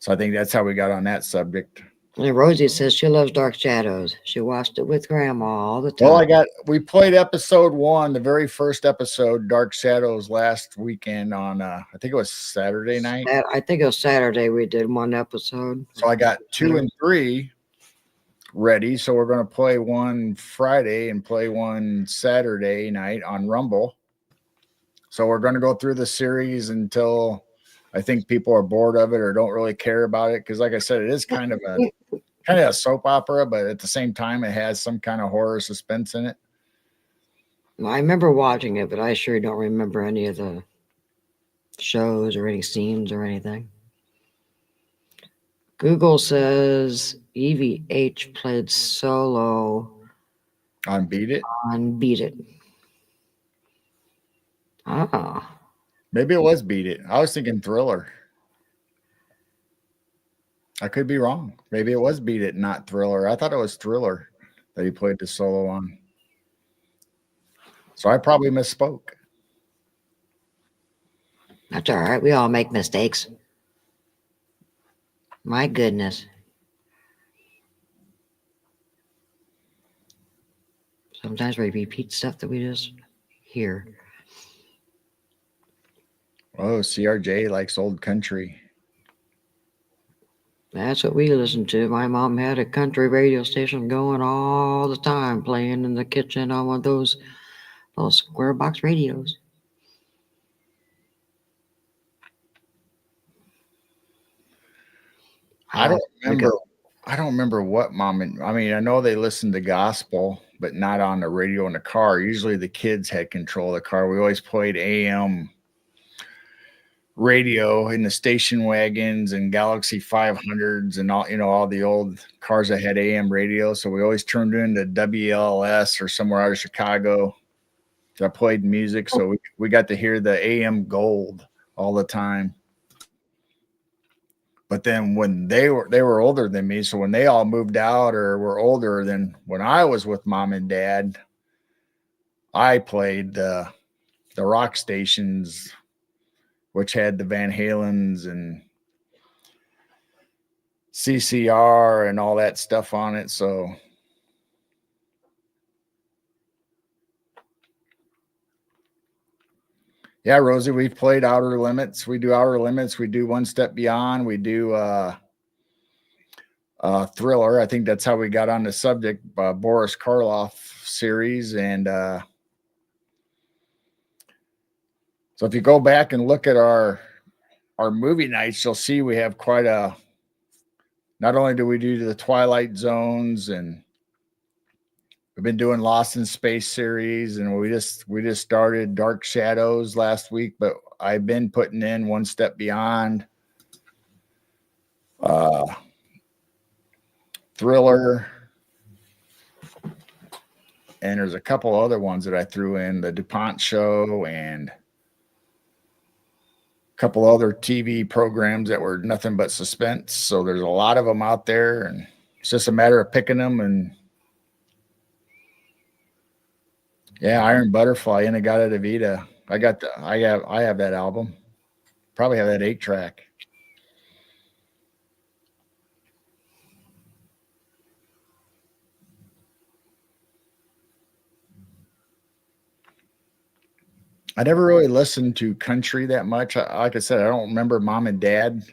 Speaker 2: So I think that's how we got on that subject.
Speaker 3: And Rosie says she loves Dark Shadows. She watched it with Grandma all the time.
Speaker 2: Well, we played episode 1, the very first episode, Dark Shadows, last weekend on I think it was Saturday night.
Speaker 3: I think it was Saturday we did one episode.
Speaker 2: So I got 2 and 3 ready. So we're going to play one Friday and play one Saturday night on Rumble. So we're going to go through the series until I think people are bored of it or don't really care about it. Because like I said, it is kind of a soap opera, but at the same time, it has some kind of horror suspense in it.
Speaker 3: I remember watching it, but I sure don't remember any of the shows or any scenes or anything. Google says Evie H played solo
Speaker 2: On Beat It?
Speaker 3: on Beat It. Ah.
Speaker 2: Maybe it was Beat It. I was thinking Thriller. I could be wrong. Maybe it was Beat It, not Thriller. I thought it was Thriller that he played the solo on. So I probably misspoke.
Speaker 3: That's all right. We all make mistakes. My goodness. Sometimes we repeat stuff that we just hear.
Speaker 2: Oh, CRJ likes old country.
Speaker 3: That's what we listened to. My mom had a country radio station going all the time, playing in the kitchen on one of those square box radios.
Speaker 2: I don't remember what mom and I mean, I know they listened to gospel, but not on the radio in the car. Usually the kids had control of the car. We always played AM radio in the station wagons and Galaxy 500s and all the old cars that had AM radio. So we always turned into WLS or somewhere out of Chicago that played music. So we got to hear the AM gold all the time. But then when they were older than me, so when they all moved out or were older than when I was with mom and dad, I played the rock stations, which had the Van Halens and CCR and all that stuff on it. So yeah, Rosie, we've played Outer Limits. We do Outer Limits. We do One Step Beyond. We do Thriller. I think that's how we got on the subject, Boris Karloff series. And so if you go back and look at our movie nights, you'll see we have quite a, not only do we do the Twilight Zones, and we've been doing Lost in Space series, and we just started Dark Shadows last week, but I've been putting in One Step Beyond, Thriller, and there's a couple other ones that I threw in, the DuPont Show and a couple other TV programs that were nothing but suspense. So there's a lot of them out there, and it's just a matter of picking them. And yeah, Iron Butterfly, In-A-Gadda-Da-Vida. I have that album. Probably have that 8-track. I never really listened to country that much. Like I said, I don't remember mom and dad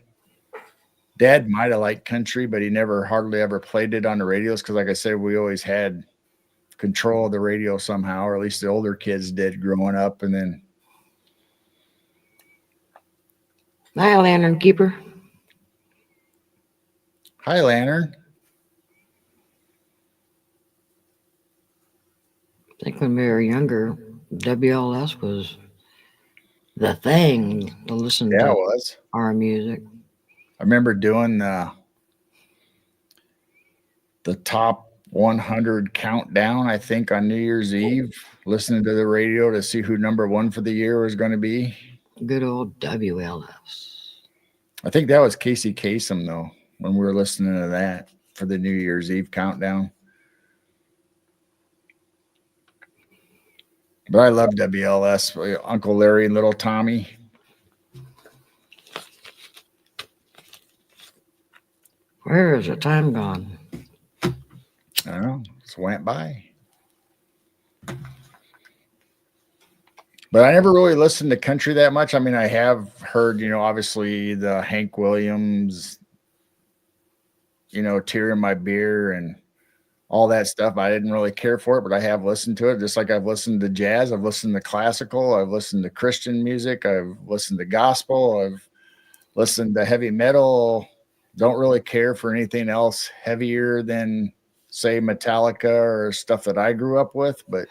Speaker 2: Dad might have liked country, but he never hardly ever played it on the radios because, like I said, we always had control of the radio somehow, or at least the older kids did growing up. And then,
Speaker 3: Hi, Lantern Keeper.
Speaker 2: hi, Lantern.
Speaker 3: I think when we were younger, WLS was the thing to listen
Speaker 2: Yeah, it
Speaker 3: to
Speaker 2: was.
Speaker 3: our music.
Speaker 2: I remember doing the top 100 countdown, I think, on New Year's Eve, listening to the radio to see who number one for the year was going to be.
Speaker 3: Good old WLS.
Speaker 2: I think that was Casey Kasem, though, when we were listening to that for the New Year's Eve countdown. But I love WLS, Uncle Larry and Little Tommy.
Speaker 3: Where is the time gone?
Speaker 2: I don't know. Just went by. But I never really listened to country that much. I mean, I have heard, obviously the Hank Williams, Tear in My Beer and all that stuff. I didn't really care for it, but I have listened to it. Just like I've listened to jazz, I've listened to classical, I've listened to Christian music, I've listened to gospel, I've listened to heavy metal. Don't really care for anything else heavier than, say, Metallica or stuff that I grew up with, but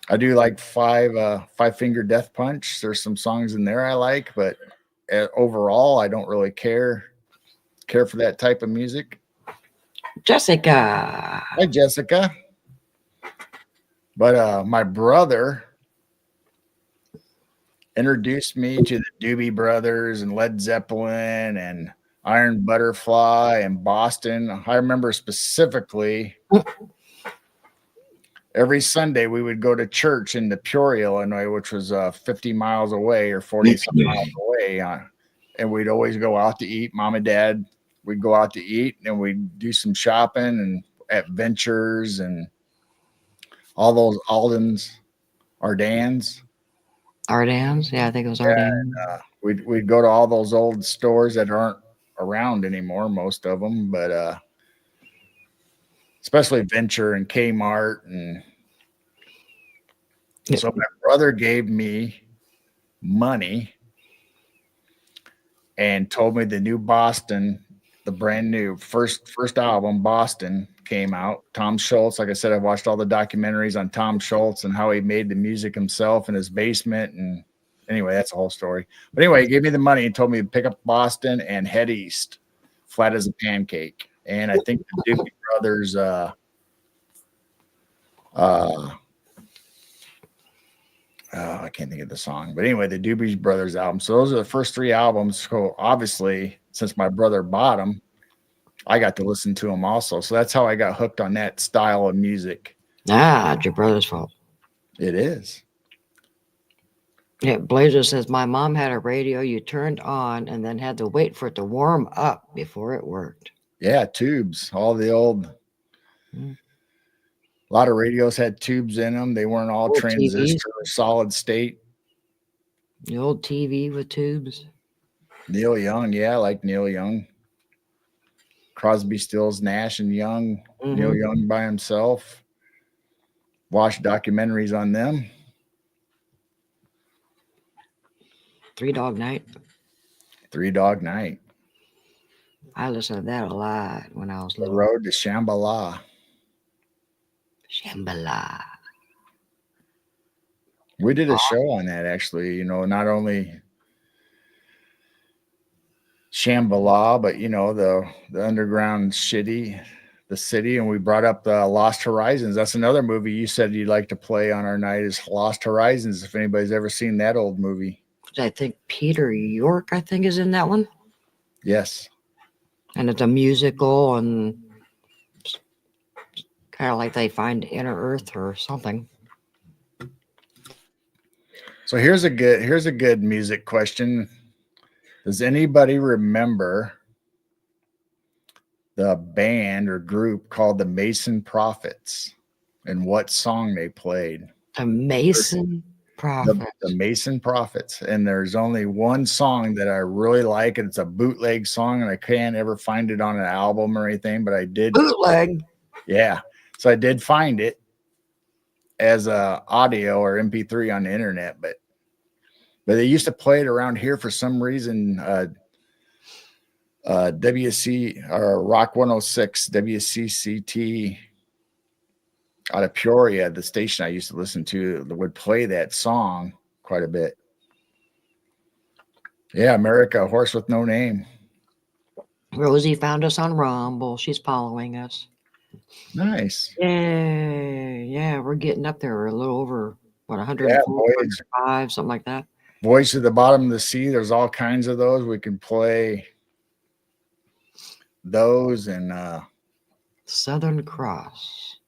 Speaker 2: I do like Five Finger Death Punch. There's some songs in there I like, but overall, I don't really care for that type of music.
Speaker 3: Jessica.
Speaker 2: Hi, Jessica. But my brother introduced me to the Doobie Brothers and Led Zeppelin and Iron Butterfly and Boston. I remember specifically every Sunday we would go to church in Peoria, Illinois, which was 50 miles away or 40 some miles away. And we'd always go out to eat. Mom and Dad, we'd go out to eat and we'd do some shopping and at Ventures and all those Aldens, Ardans.
Speaker 3: Ardans? Yeah, I think it was Ardans.
Speaker 2: We'd go to all those old stores that aren't around anymore, most of them, but especially Venture and Kmart. And so my brother gave me money and told me the new Boston, the brand new first album, Boston, came out. Tom Schultz, like I said, I've watched all the documentaries on Tom Schultz and how he made the music himself in his basement. And anyway, that's a whole story. But anyway, he gave me the money and told me to pick up Boston and head east, flat as a pancake. And I think the Doobie Brothers, I can't think of the song, but anyway, the Doobie Brothers album. So those are the first three albums. So obviously, since my brother bought them, I got to listen to them also. So that's how I got hooked on that style of music.
Speaker 3: It's your brother's fault.
Speaker 2: It is.
Speaker 3: Yeah, Blazer says, my mom had a radio you turned on and then had to wait for it to warm up before it worked.
Speaker 2: Yeah, tubes. All the old... A lot of radios had tubes in them. They weren't all transistor or solid state.
Speaker 3: The old TV with tubes.
Speaker 2: Neil Young, yeah, I like Neil Young. Crosby, Stills, Nash and Young. Neil Young by himself. Watched documentaries on them.
Speaker 3: Three Dog Night.
Speaker 2: Three Dog Night.
Speaker 3: I listened to that a lot when I was
Speaker 2: The
Speaker 3: little.
Speaker 2: Road to Shambhala.
Speaker 3: Shambhala.
Speaker 2: We did a show on that, actually. Not only Shambhala, but the underground the city, and we brought up the Lost Horizons. That's another movie you said you'd like to play on our night is Lost Horizons. If anybody's ever seen that old movie,
Speaker 3: I think Peter York, is in that one.
Speaker 2: Yes,
Speaker 3: and it's a musical and kind of like they find inner Earth or something.
Speaker 2: So here's a good music question. Does anybody remember the band or group called the Mason Prophets and what song they played?
Speaker 3: The Mason Prophets.
Speaker 2: Mason Prophets. And there's only one song that I really like, and it's a bootleg song, and I can't ever find it on an album or anything, but I did.
Speaker 3: Bootleg.
Speaker 2: Yeah. So I did find it as a audio or MP3 on the internet, but they used to play it around here for some reason. WC or Rock 106 WCCT out of Peoria, the station I used to listen to, would play that song quite a bit. Yeah, America, Horse with No Name.
Speaker 3: Rosie found us on Rumble. She's following us.
Speaker 2: Nice.
Speaker 3: Yay. Yeah, we're getting up there. We're a little over, what, 104,
Speaker 2: Yeah,
Speaker 3: 105, something like that.
Speaker 2: Voice of the Bottom of the Sea. There's all kinds of those. We can play those and
Speaker 3: Southern Cross.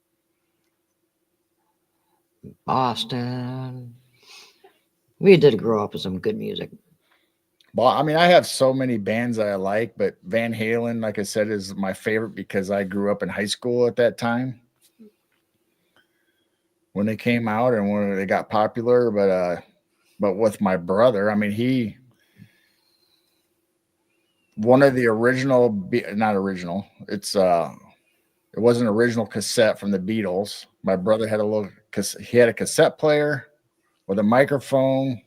Speaker 3: Boston. We did grow up with some good music.
Speaker 2: Well, I mean, I have so many bands that I like, but Van Halen, like I said, is my favorite because I grew up in high school at that time when they came out and when they got popular. But with my brother, I mean, one of the original, not original, it was an original cassette from the Beatles. My brother had he had a cassette player with a microphone,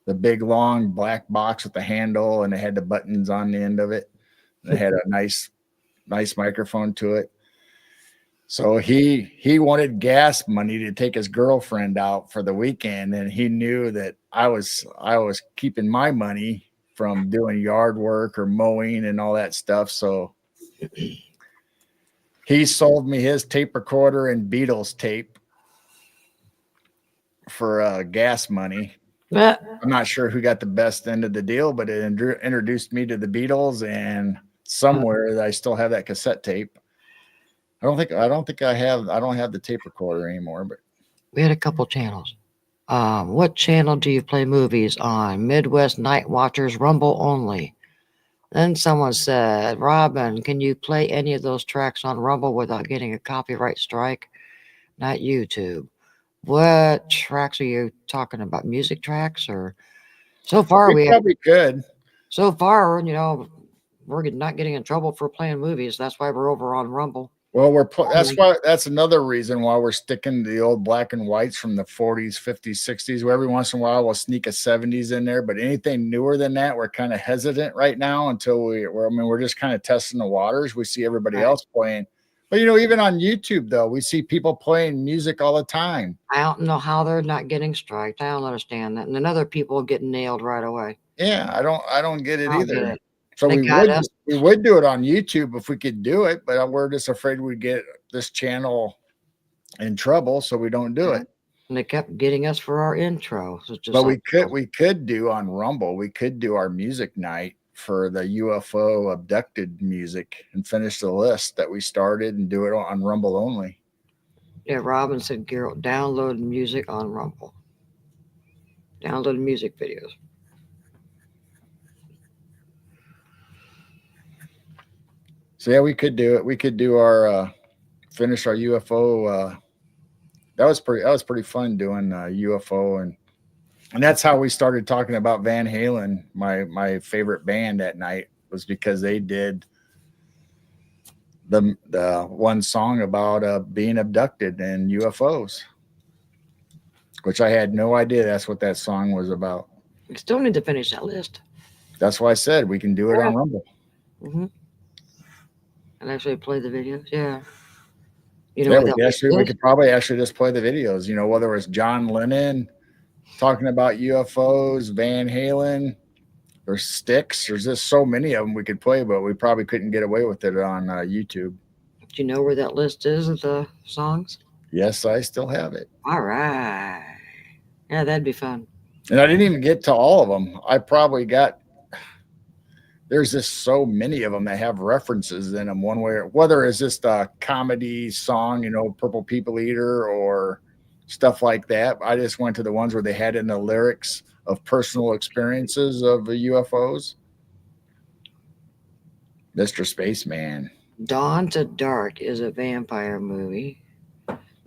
Speaker 2: the big long black box with the handle, and it had the buttons on the end of it. It had a nice microphone to it. So he wanted gas money to take his girlfriend out for the weekend, and he knew that I was keeping my money from doing yard work or mowing and all that stuff. So he sold me his tape recorder and Beatles tape for gas money. I'm not sure who got the best end of the deal, but it introduced me to the Beatles, and somewhere I still have that cassette tape. I don't have the tape recorder anymore, but
Speaker 3: We had a couple channels. What channel do you play movies on? Midwest Night Watchers, Rumble only. Then someone said, Robin, can you play any of those tracks on Rumble without getting a copyright strike? Not YouTube. What tracks are you talking about? Music tracks or so far
Speaker 2: we probably could.
Speaker 3: So far, we're not getting in trouble for playing movies. That's why we're over on Rumble.
Speaker 2: Well, that's another reason why we're sticking to the old black and whites from the 40s, 50s, 60s. Where every once in a while we'll sneak a 70s in there, but anything newer than that, we're kind of hesitant right now until we're just kind of testing the waters. We see everybody else playing, but even on YouTube though, we see people playing music all the time.
Speaker 3: I don't know how they're not getting striked. I don't understand that, and then other people get nailed right away.
Speaker 2: Yeah, I don't get it either.
Speaker 3: Get it.
Speaker 2: So we would do it on YouTube if we could do it, but we're just afraid we'd get this channel in trouble, so we don't do it.
Speaker 3: And they kept getting us for our intro. So
Speaker 2: but we could do on Rumble. We could do our music night for the UFO abducted music and finish the list that we started and do it on Rumble only.
Speaker 3: Yeah, Robin said, Gerald, download music on Rumble. Download music videos.
Speaker 2: So yeah, we could do it. We could do our finish our UFO. That was pretty fun doing UFO, and that's how we started talking about Van Halen. My favorite band that night was because they did the one song about being abducted and UFOs, which I had no idea that's what that song was about.
Speaker 3: We still need to finish that list.
Speaker 2: That's why I said we can do it on Rumble.
Speaker 3: Mm-hmm. And actually play the videos. Yeah.
Speaker 2: We could probably actually just play the videos, whether it's John Lennon talking about UFOs, Van Halen, or Styx. There's just so many of them we could play, but we probably couldn't get away with it on YouTube.
Speaker 3: Do you know where that list is of the songs?
Speaker 2: Yes, I still have it.
Speaker 3: All right. Yeah, that'd be fun.
Speaker 2: And I didn't even get to all of them. I probably there's just so many of them that have references in them one way or whether it's just a comedy song, Purple People Eater or stuff like that. I just went to the ones where they had in the lyrics of personal experiences of the UFOs. Mr. Spaceman.
Speaker 3: Dawn to Dark is a vampire movie.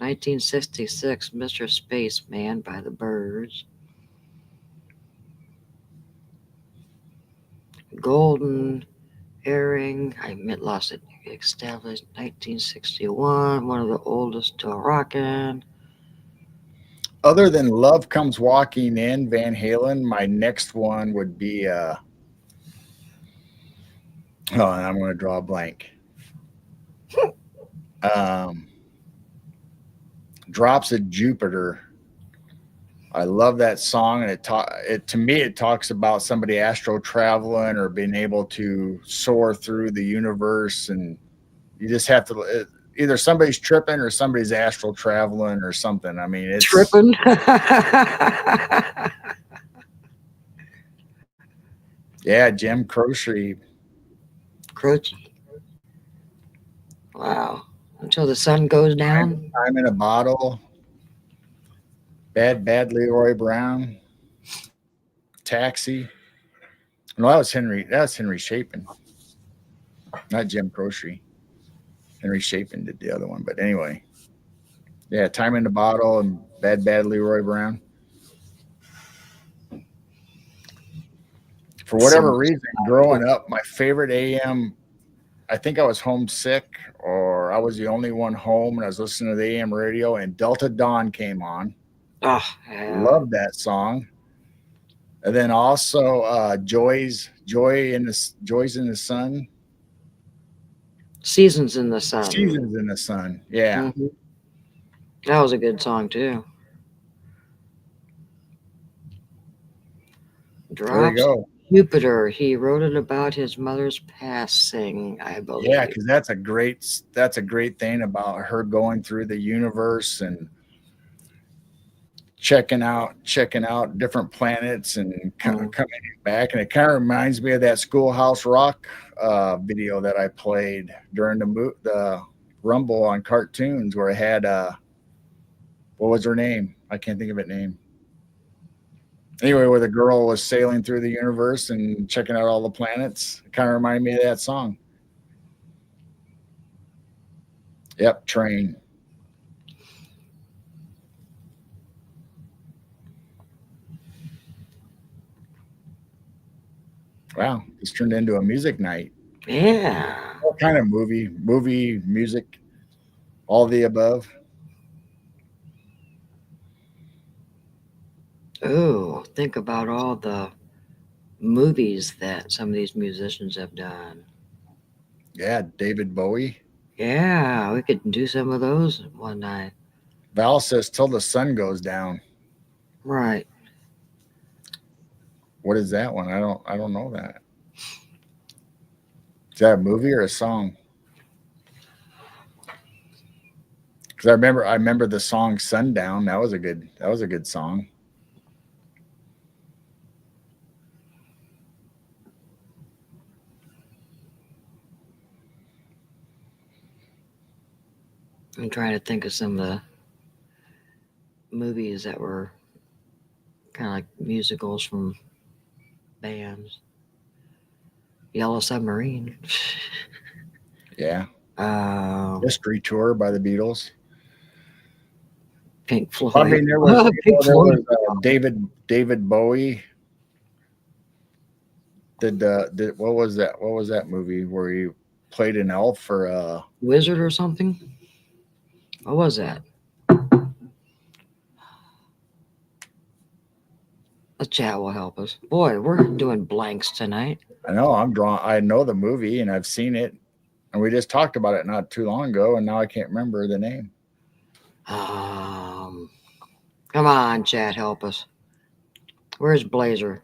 Speaker 3: 1966, Mr. Spaceman by the Byrds. Golden Earring, lost it. Established 1961, one of the oldest still rocking.
Speaker 2: Other than Love Comes Walking In, Van Halen, my next one would be oh, and I'm going to draw a blank. Drops of Jupiter. I love that song, and it to me it talks about somebody astral traveling or being able to soar through the universe, and you just have to either somebody's tripping or somebody's astral traveling or something. I mean, it's
Speaker 3: Tripping.
Speaker 2: Yeah, Jim Croce.
Speaker 3: Croce. Wow. Until the sun goes down.
Speaker 2: Time in a Bottle. Bad Leroy Brown. Taxi. No, that was Henry Chapin, not Jim Croce. Henry Chapin did the other one, but anyway, yeah, Time in the Bottle and Bad Leroy Brown. For whatever reason, growing up, my favorite AM, I think I was homesick or I was the only one home and I was listening to the AM radio and Delta Dawn came on.
Speaker 3: Oh, yeah.
Speaker 2: Love that song. And then also Joy's in the Sun.
Speaker 3: Seasons in the Sun.
Speaker 2: Seasons in the Sun. Yeah.
Speaker 3: Mm-hmm. That was a good song too.
Speaker 2: There you
Speaker 3: Drops
Speaker 2: go.
Speaker 3: Jupiter. He wrote it about his mother's passing, I believe.
Speaker 2: Yeah, because that's a great thing about her going through the universe and checking out different planets and kind of coming back. And it kind of reminds me of that Schoolhouse Rock video that I played during the Rumble on Cartoons, where it had what was her name? I can't think of it name. Anyway, where the girl was sailing through the universe and checking out all the planets. It kind of reminded me of that song. Yep, Train. Wow, this turned into a music night.
Speaker 3: Yeah.
Speaker 2: What kind of movie, music, all the above?
Speaker 3: Oh, think about all the movies that some of these musicians have done.
Speaker 2: Yeah, David Bowie.
Speaker 3: Yeah, we could do some of those one night.
Speaker 2: Val says Till the Sun Goes Down.
Speaker 3: Right.
Speaker 2: What is that one? I don't know that. Is that a movie or a song? Because I remember the song Sundown. That was a good song.
Speaker 3: I'm trying to think of some of the movies that were kind of like musicals from bands. Yellow Submarine.
Speaker 2: Yeah. Mystery Tour by the Beatles.
Speaker 3: Pink Floyd.
Speaker 2: I mean, there was David Bowie. What was that? What was that movie where he played an elf or
Speaker 3: Wizard or something? What was that? The chat will help us. Boy, we're doing blanks tonight.
Speaker 2: I know I know the movie and I've seen it, and we just talked about it not too long ago, and now I can't remember the name.
Speaker 3: Come on, chat, help us. Where's Blazer?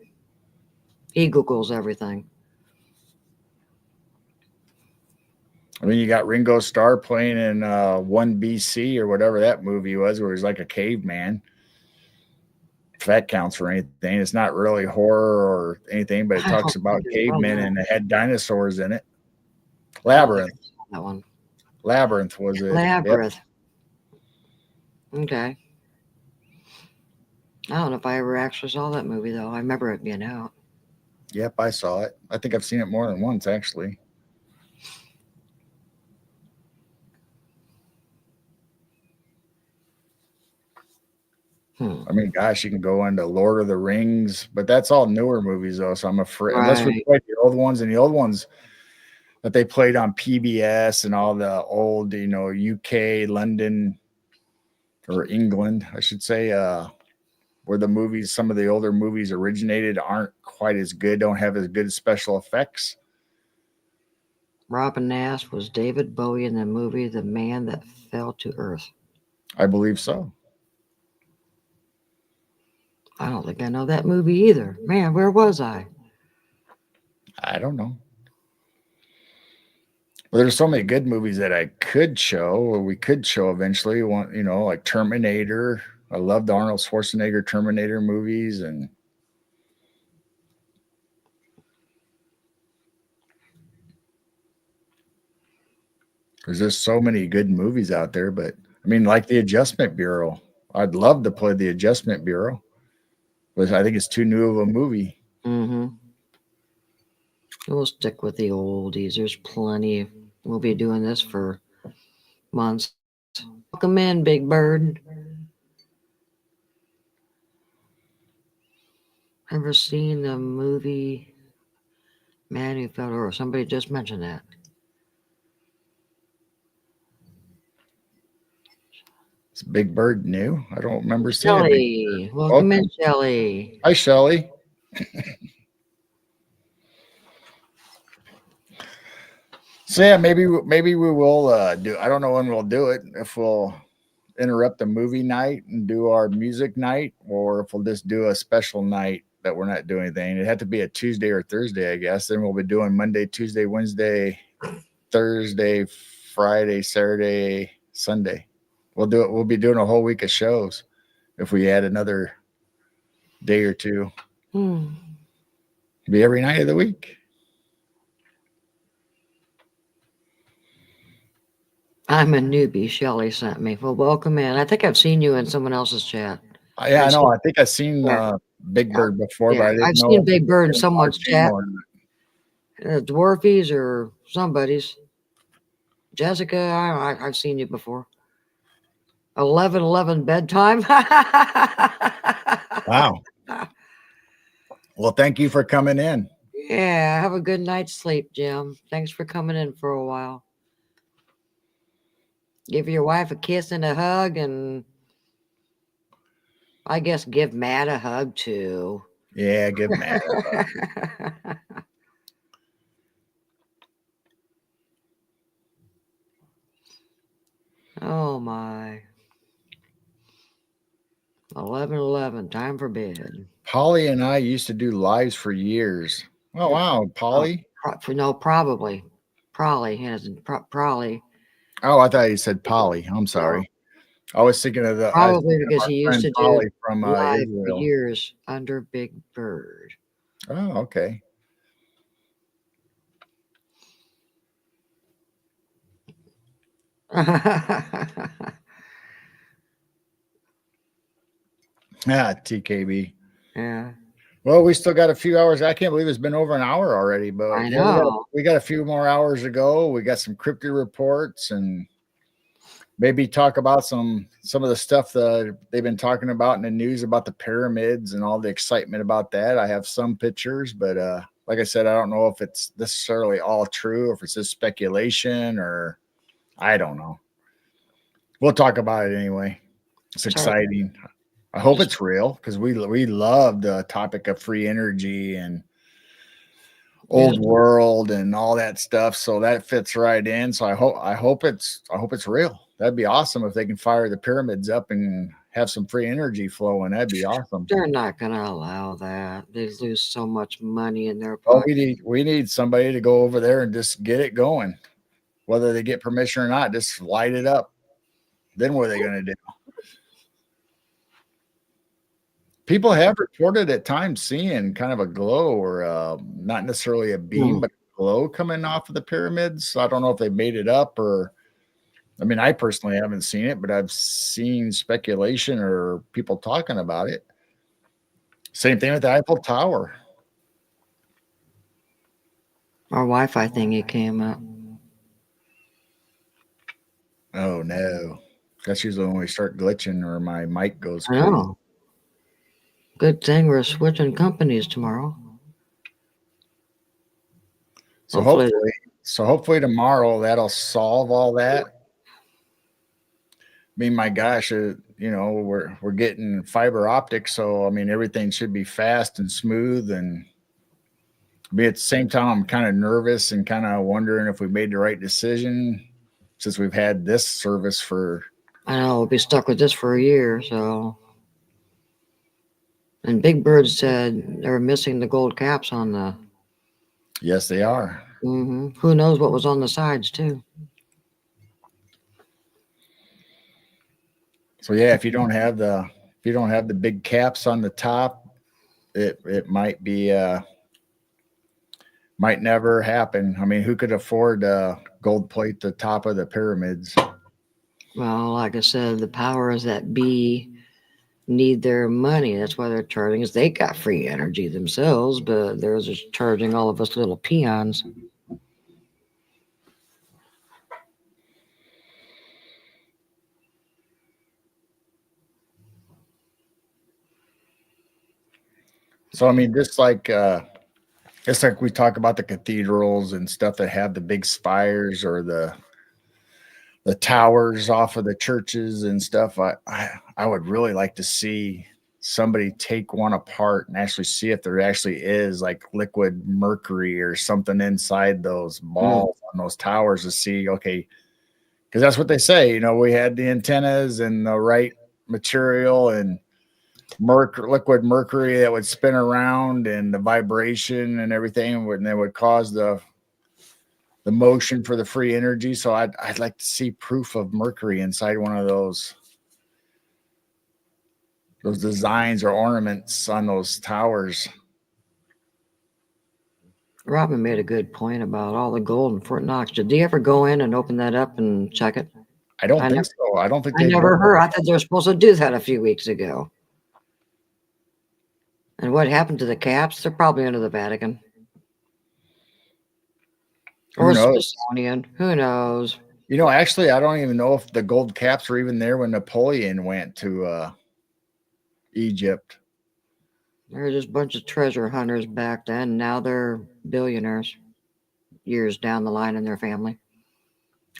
Speaker 3: He Googles everything.
Speaker 2: I mean, you got Ringo Starr playing in 1 BC or whatever that movie was, where he's like a caveman. If that counts for anything, it's not really horror or anything, but it talks about cavemen and it had dinosaurs in it. Labyrinth.
Speaker 3: That one.
Speaker 2: Labyrinth was it?
Speaker 3: Labyrinth. Yep. Okay. I don't know if I ever actually saw that movie, though. I remember it being out.
Speaker 2: Yep, I saw it. I think I've seen it more than once, actually. I mean, gosh, you can go into Lord of the Rings, but that's all newer movies though. So I'm afraid unless we
Speaker 3: Right.
Speaker 2: play the old ones, and the old ones that they played on PBS and all the old, UK, London, or England, I should say, where some of the older movies originated aren't quite as good, don't have as good special effects.
Speaker 3: Robin Nash was David Bowie in the movie The Man That Fell to Earth.
Speaker 2: I believe so.
Speaker 3: I don't think I know that movie either. Man, where was I?
Speaker 2: I don't know. Well, there's so many good movies that I could show, or we could show eventually. One, like Terminator. I love the Arnold Schwarzenegger Terminator movies, and there's just so many good movies out there. But I mean, like the Adjustment Bureau. I'd love to play the Adjustment Bureau, but I think it's too new of a movie.
Speaker 3: Mm-hmm. We'll stick with the oldies. There's plenty. We'll be doing this for months. Welcome in, Big Bird. Ever seen the movie Man Who Fell to Earth? Somebody just mentioned that.
Speaker 2: Is Big Bird new? I don't remember seeing it.
Speaker 3: Shelly. Welcome in, Shelly.
Speaker 2: Hi, Shelly. So yeah, maybe we will do. I don't know when we'll do it. If we'll interrupt the movie night and do our music night, or if we'll just do a special night that we're not doing anything. It had to be a Tuesday or Thursday, I guess. Then we'll be doing Monday, Tuesday, Wednesday, Thursday, Friday, Saturday, Sunday. We'll do it. We'll be doing a whole week of shows if we add another day or two. Be every night of the week.
Speaker 3: I'm a newbie, Shelly sent me. Well, welcome in. I think I've seen you in someone else's chat.
Speaker 2: Yeah, I know. I think I've seen Big Bird before, but I didn't know.
Speaker 3: I've seen Big Bird in someone's chat. Dwarfies or somebody's. Jessica, I've seen you before. 11:11 bedtime.
Speaker 2: Wow. Well, thank you for coming in.
Speaker 3: Yeah, have a good night's sleep, Jim. Thanks for coming in for a while. Give your wife a kiss and a hug, and I guess give Matt a hug too.
Speaker 2: Yeah, give Matt a hug.
Speaker 3: Oh my. 11:11, time for bed.
Speaker 2: Polly and I used to do lives for years. Oh wow, Polly.
Speaker 3: No, probably. Probably.
Speaker 2: Oh, I thought you said Polly. I'm sorry. I was thinking of the
Speaker 3: probably because he used to
Speaker 2: Polly
Speaker 3: do
Speaker 2: from
Speaker 3: live
Speaker 2: Israel.
Speaker 3: for years under Big Bird.
Speaker 2: Oh, okay. TKB.
Speaker 3: Yeah.
Speaker 2: Well, we still got a few hours. I can't believe it's been over an hour already, but
Speaker 3: I know.
Speaker 2: we got a few more hours to go. We got some cryptid reports and maybe talk about some of the stuff that they've been talking about in the news about the pyramids and all the excitement about that. I have some pictures, but like I said, I don't know if it's necessarily all true or if it's just speculation or I don't know. We'll talk about it anyway. It's exciting. I hope it's real because we love the topic of free energy and old world and all that stuff. So that fits right in. So I hope it's real. That'd be awesome if they can fire the pyramids up and have some free energy flowing. That'd be awesome.
Speaker 3: They're not going to allow that. They lose so much money in their pocket.
Speaker 2: Well, we need somebody to go over there and just get it going, whether they get permission or not. Just light it up. Then what are they going to do? People have reported at times seeing kind of a glow or not necessarily a beam, but a glow coming off of the pyramids. I don't know if they made it up or, I mean, I personally haven't seen it, but I've seen speculation or people talking about it. Same thing with the Eiffel Tower.
Speaker 3: Our Wi-Fi thingy came up.
Speaker 2: Oh, no. That's usually when we start glitching or my mic goes
Speaker 3: crazy. Good thing we're switching companies tomorrow.
Speaker 2: So
Speaker 3: Hopefully-
Speaker 2: hopefully tomorrow that'll solve all that. I mean, my gosh, we're getting fiber optic, so I mean everything should be fast and smooth. And but at the same time, I'm kind of nervous and kind of wondering if we made the right decision since we've had this service for.
Speaker 3: I know we'll be stuck with this for a year, so. And Big Bird said they were missing the gold caps on the.
Speaker 2: Yes, they are.
Speaker 3: Who knows what was on the sides too?
Speaker 2: So yeah, if you don't have the big caps on the top, it might be might never happen. I mean, who could afford gold plate the top of the pyramids?
Speaker 3: Well, like I said, the powers that be need their money. That's why they're charging us. They got free energy themselves, but they're just charging all of us little peons.
Speaker 2: So I mean, just like it's like we talk about the cathedrals and stuff that have the big spires or the towers off of the churches and stuff. I would really like to see somebody take one apart and actually see if there actually is like liquid mercury or something inside those balls on those towers to see, okay, because that's what they say. You know, we had the antennas and the right material and liquid mercury that would spin around and the vibration and everything, and that would cause the motion for the free energy. So I'd like to see proof of mercury inside one of those designs or ornaments on those towers.
Speaker 3: Robin made a good point about all the gold in Fort Knox. Did you ever go in and open that up and check it?
Speaker 2: I don't think so. I don't think
Speaker 3: I never heard. I thought they were supposed to do that a few weeks ago. And what happened to the caps? They're probably under the Vatican. Or Smithsonian. Who knows?
Speaker 2: You know, actually, I don't even know if the gold caps were even there when Napoleon went to Egypt.
Speaker 3: They were just a bunch of treasure hunters back then. Now they're billionaires years down the line in their family.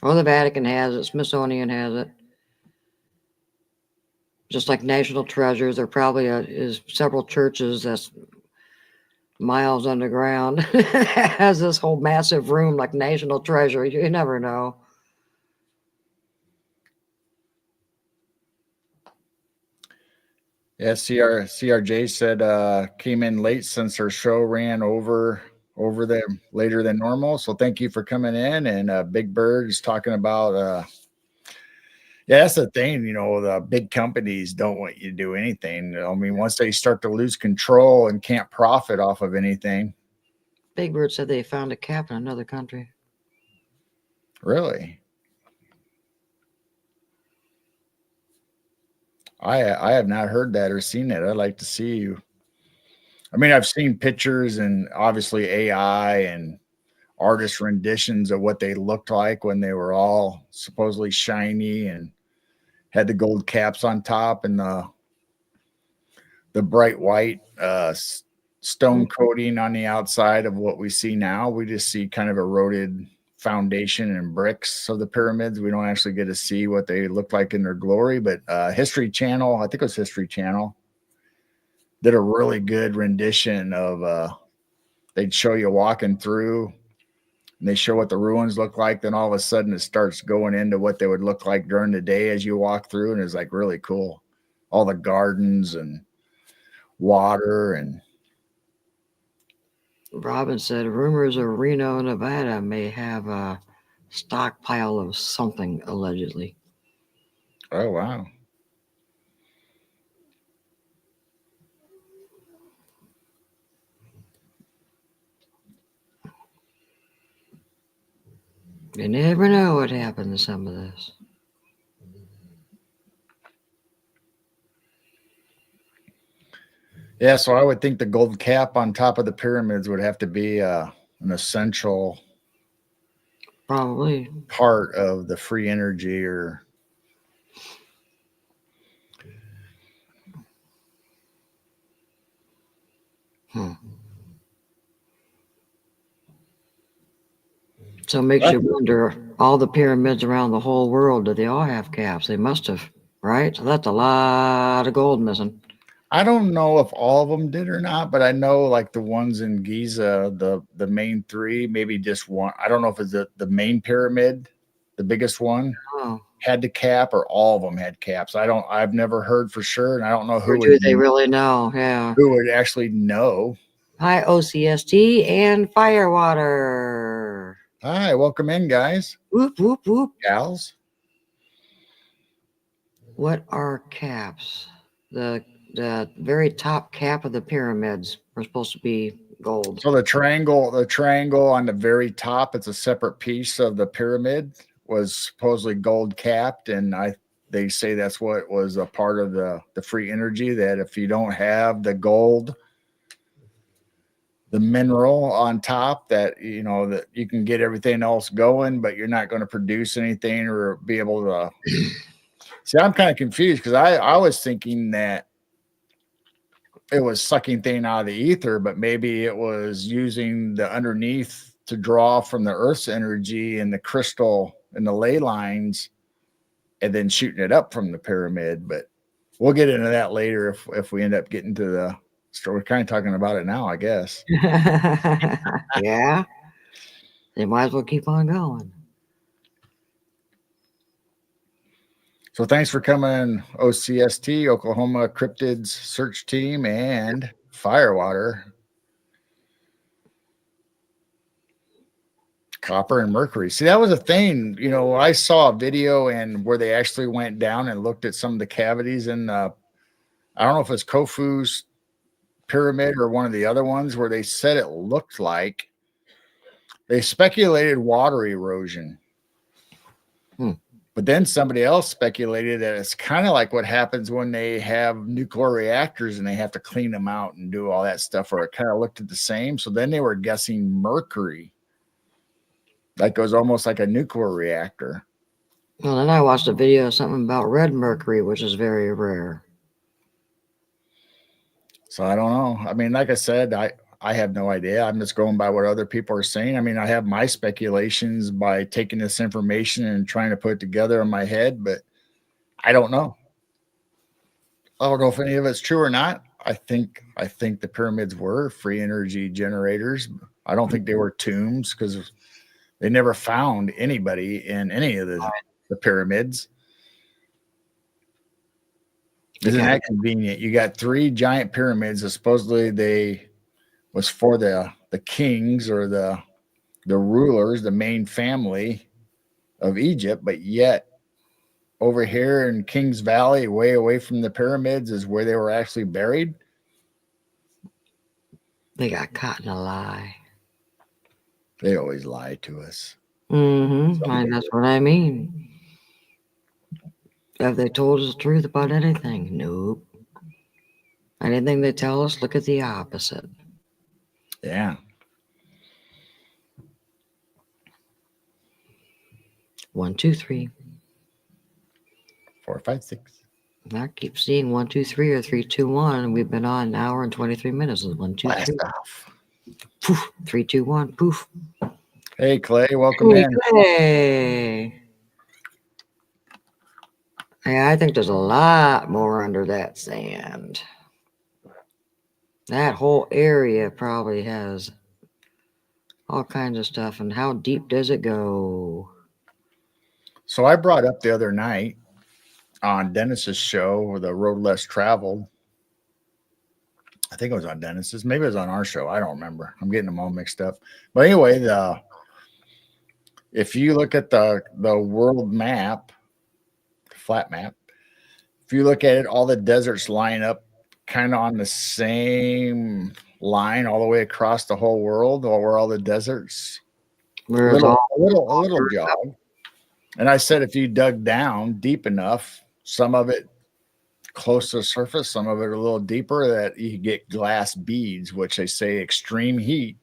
Speaker 3: Well, the Vatican has it. Smithsonian has it. Just like national treasures, there probably is several churches that's miles underground. Has this whole massive room like national treasure. You never know.
Speaker 2: Yeah, CRJ said came in late since her show ran over them later than normal. So thank you for coming in. And Big Bird is talking about yeah, that's the thing, you know, the big companies don't want you to do anything. I mean, once they start to lose control and can't profit off of anything.
Speaker 3: Big Bird said they found a cap in another country.
Speaker 2: Really? I have not heard that or seen it. I'd like to see you. I mean, I've seen pictures and obviously AI and artist renditions of what they looked like when they were all supposedly shiny and had the gold caps on top and the bright white stone coating on the outside of what we see now. We just see kind of eroded foundation and bricks of the pyramids. We don't actually get to see what they look like in their glory. But History Channel, I think it was History Channel, did a really good rendition of they'd show you walking through and they show what the ruins look like. Then all of a sudden it starts going into what they would look like during the day as you walk through. And it's like really cool. All the gardens and water. And
Speaker 3: Robin said rumors of Reno, Nevada may have a stockpile of something allegedly.
Speaker 2: Oh, wow.
Speaker 3: You never know what happened to some of this.
Speaker 2: Yeah, so I would think the gold cap on top of the pyramids would have to be an essential
Speaker 3: probably
Speaker 2: part of the free energy. Or
Speaker 3: Hmm. So it makes you wonder, all the pyramids around the whole world, do they all have caps? They must have, right? So that's a lot of gold missing.
Speaker 2: I don't know if all of them did or not, but I know like the ones in Giza, the main three, maybe just one. I don't know if it's the main pyramid, the biggest one,
Speaker 3: Oh,
Speaker 2: had the cap, or all of them had caps. I've never heard for sure, and I don't know
Speaker 3: or do they really know? Yeah.
Speaker 2: who would actually know.
Speaker 3: Hi, OCST and Firewater.
Speaker 2: Hi, welcome in, guys,
Speaker 3: Whoop, whoop, whoop.
Speaker 2: gals.
Speaker 3: What are caps? The very top cap of the pyramids were supposed to be gold.
Speaker 2: So the triangle on the very top, it's a separate piece of the pyramid, was supposedly gold capped, and they say that's what was a part of the free energy, that if you don't have the gold, the mineral on top, that that you can get everything else going, but you're not going to produce anything or be able to. See, I'm kind of confused, because I was thinking that it was sucking thing out of the ether, but maybe it was using the underneath to draw from the Earth's energy and the crystal and the ley lines, and then shooting it up from the pyramid. But we'll get into that later if we end up getting to the story. We're kind of talking about it now, I guess.
Speaker 3: Yeah. They might as well keep on going.
Speaker 2: So thanks for coming, OCST, Oklahoma Cryptids Search Team, and Firewater. Copper and mercury. See, that was a thing. I saw a video and where they actually went down and looked at some of the cavities in I don't know if it's Khufu's pyramid or one of the other ones, where they said it looked like, they speculated water erosion. But then somebody else speculated that it's kind of like what happens when they have nuclear reactors and they have to clean them out and do all that stuff, or it kind of looked at the same. So then they were guessing mercury. That goes almost like a nuclear reactor.
Speaker 3: Well, then I watched a video of something about red mercury, which is very rare.
Speaker 2: So I don't know. I mean, like I said, I have no idea. I'm just going by what other people are saying. I mean, I have my speculations by taking this information and trying to put it together in my head, but I don't know. I don't know if any of it's true or not. I think the pyramids were free energy generators. I don't think they were tombs, because they never found anybody in any of the pyramids. Isn't that convenient? You got 3 giant pyramids that supposedly they was for the kings or the rulers, the main family of Egypt, but yet over here in Kings Valley, way away from the pyramids, is where they were actually buried.
Speaker 3: They got caught in a lie.
Speaker 2: They always lie to us.
Speaker 3: And that's what I mean. Have they told us the truth about anything? Nope. Anything they tell us, look at the opposite.
Speaker 2: Yeah.
Speaker 3: 1, 2, 3.
Speaker 2: 4, 5, 6.
Speaker 3: I keep seeing 1, 2, 3 or 3, 2, 1. And we've been on an hour and 23 minutes. 1, 2, 3.
Speaker 2: Blast off.
Speaker 3: Poof. 3, 2, 1. Poof.
Speaker 2: Hey, Clay, welcome in.
Speaker 3: Hey. Yeah, I think there's a lot more under that sand. That whole area probably has all kinds of stuff. And how deep does it go?
Speaker 2: So I brought up the other night on Dennis's show, The Road Less Traveled. I think it was on Dennis's. Maybe it was on our show. I don't remember. I'm getting them all mixed up. But anyway, if you look at the world map, flat map, if you look at it, all the deserts line up kind of on the same line all the way across the whole world, where all the deserts, a little jog. And I said, if you dug down deep enough, some of it close to the surface, some of it a little deeper, that you get glass beads, which they say extreme heat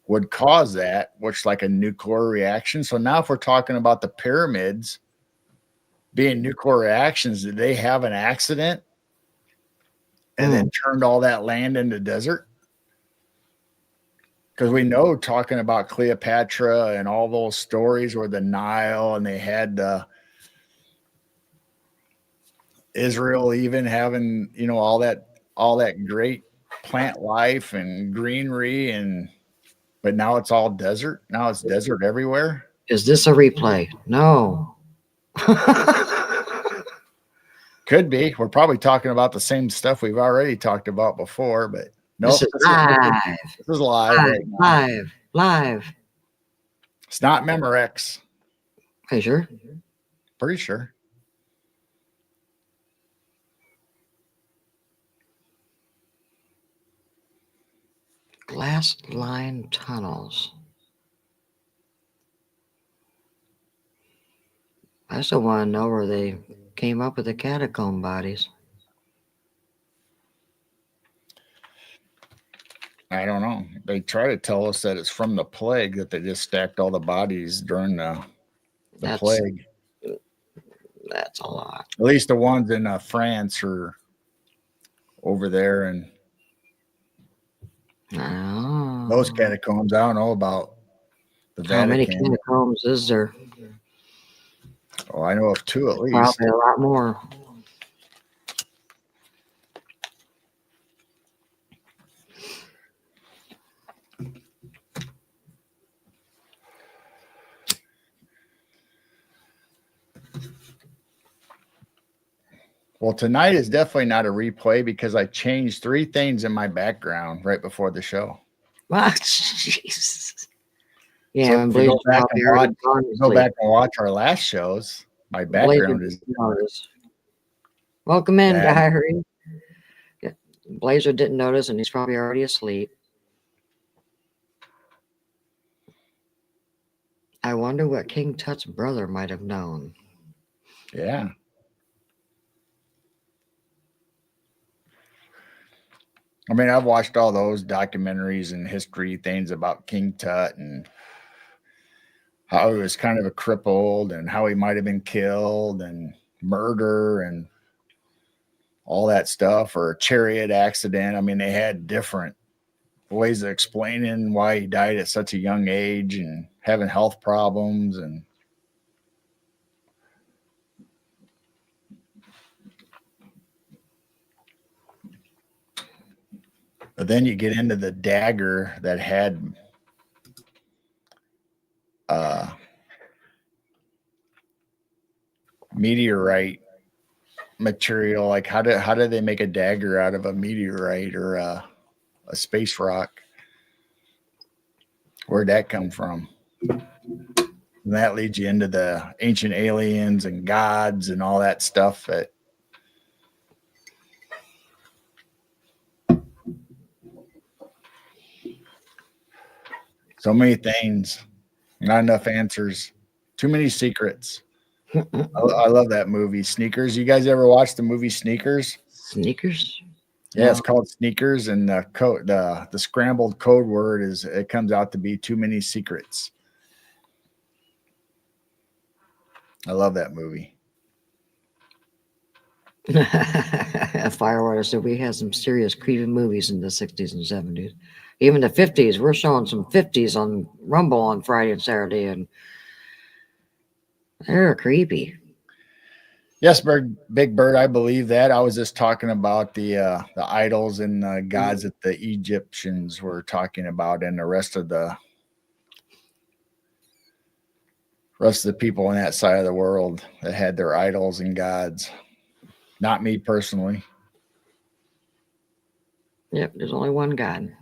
Speaker 2: would cause that, which like a nuclear reaction. So now if we're talking about the pyramids being nuclear reactions, did they have an accident and then turned all that land into desert? Because we know, talking about Cleopatra and all those stories where the Nile, and they had Israel even having, you know, all that great plant life and greenery, but now it's all desert. Now it's desert everywhere.
Speaker 3: Is this a replay? No.
Speaker 2: Could be. We're probably talking about the same stuff we've already talked about before, but no,
Speaker 3: This is live.
Speaker 2: This is live. Right now.
Speaker 3: Live.
Speaker 2: It's not Memorex.
Speaker 3: Are you sure?
Speaker 2: Pretty sure.
Speaker 3: Glass line tunnels. I still want to know where they came up with the catacomb bodies.
Speaker 2: I don't know. They try to tell us that it's from the plague, that they just stacked all the bodies during the plague.
Speaker 3: That's a lot.
Speaker 2: At least the ones in France or over there, and those catacombs. I don't know about the Vatican.
Speaker 3: How many catacombs is there?
Speaker 2: Oh, I know of 2 at least.
Speaker 3: Probably a lot more.
Speaker 2: Well, tonight is definitely not a replay because I changed 3 things in my background right before the show.
Speaker 3: Wow, Jesus. Yeah,
Speaker 2: So
Speaker 3: and
Speaker 2: if you go back
Speaker 3: Blazer
Speaker 2: and watch our last shows, my background is.
Speaker 3: Welcome in,
Speaker 2: bad.
Speaker 3: diary. Yeah, Blazer didn't notice, and he's probably already asleep. I wonder what King Tut's brother might have known.
Speaker 2: Yeah. I mean, I've watched all those documentaries and history things about King Tut and how he was kind of a crippled and how he might have been killed and murder and all that stuff, or a chariot accident. I mean, they had different ways of explaining why he died at such a young age and having health problems. And but then you get into the dagger that had meteorite material. Like how did they make a dagger out of a meteorite or a space rock? Where'd that come from? And that leads you into the ancient aliens and gods and all that stuff. That so many things, not enough answers, too many secrets. I love that movie, Sneakers. You guys ever watch the movie Sneakers?
Speaker 3: Sneakers?
Speaker 2: Yeah,
Speaker 3: No.
Speaker 2: it's called Sneakers, and the scrambled code word is, it comes out to be too many secrets. I love that movie.
Speaker 3: Firewater said we had some serious creepy movies in the 60s and 70s. Even the 50s. We're showing some 50s on Rumble on Friday and Saturday, and they're creepy.
Speaker 2: Yes, Big Bird, I believe that. I was just talking about the idols and gods that the Egyptians were talking about, and the rest of the people in that side of the world that had their idols and gods. Not me personally.
Speaker 3: Yep, there's only one God.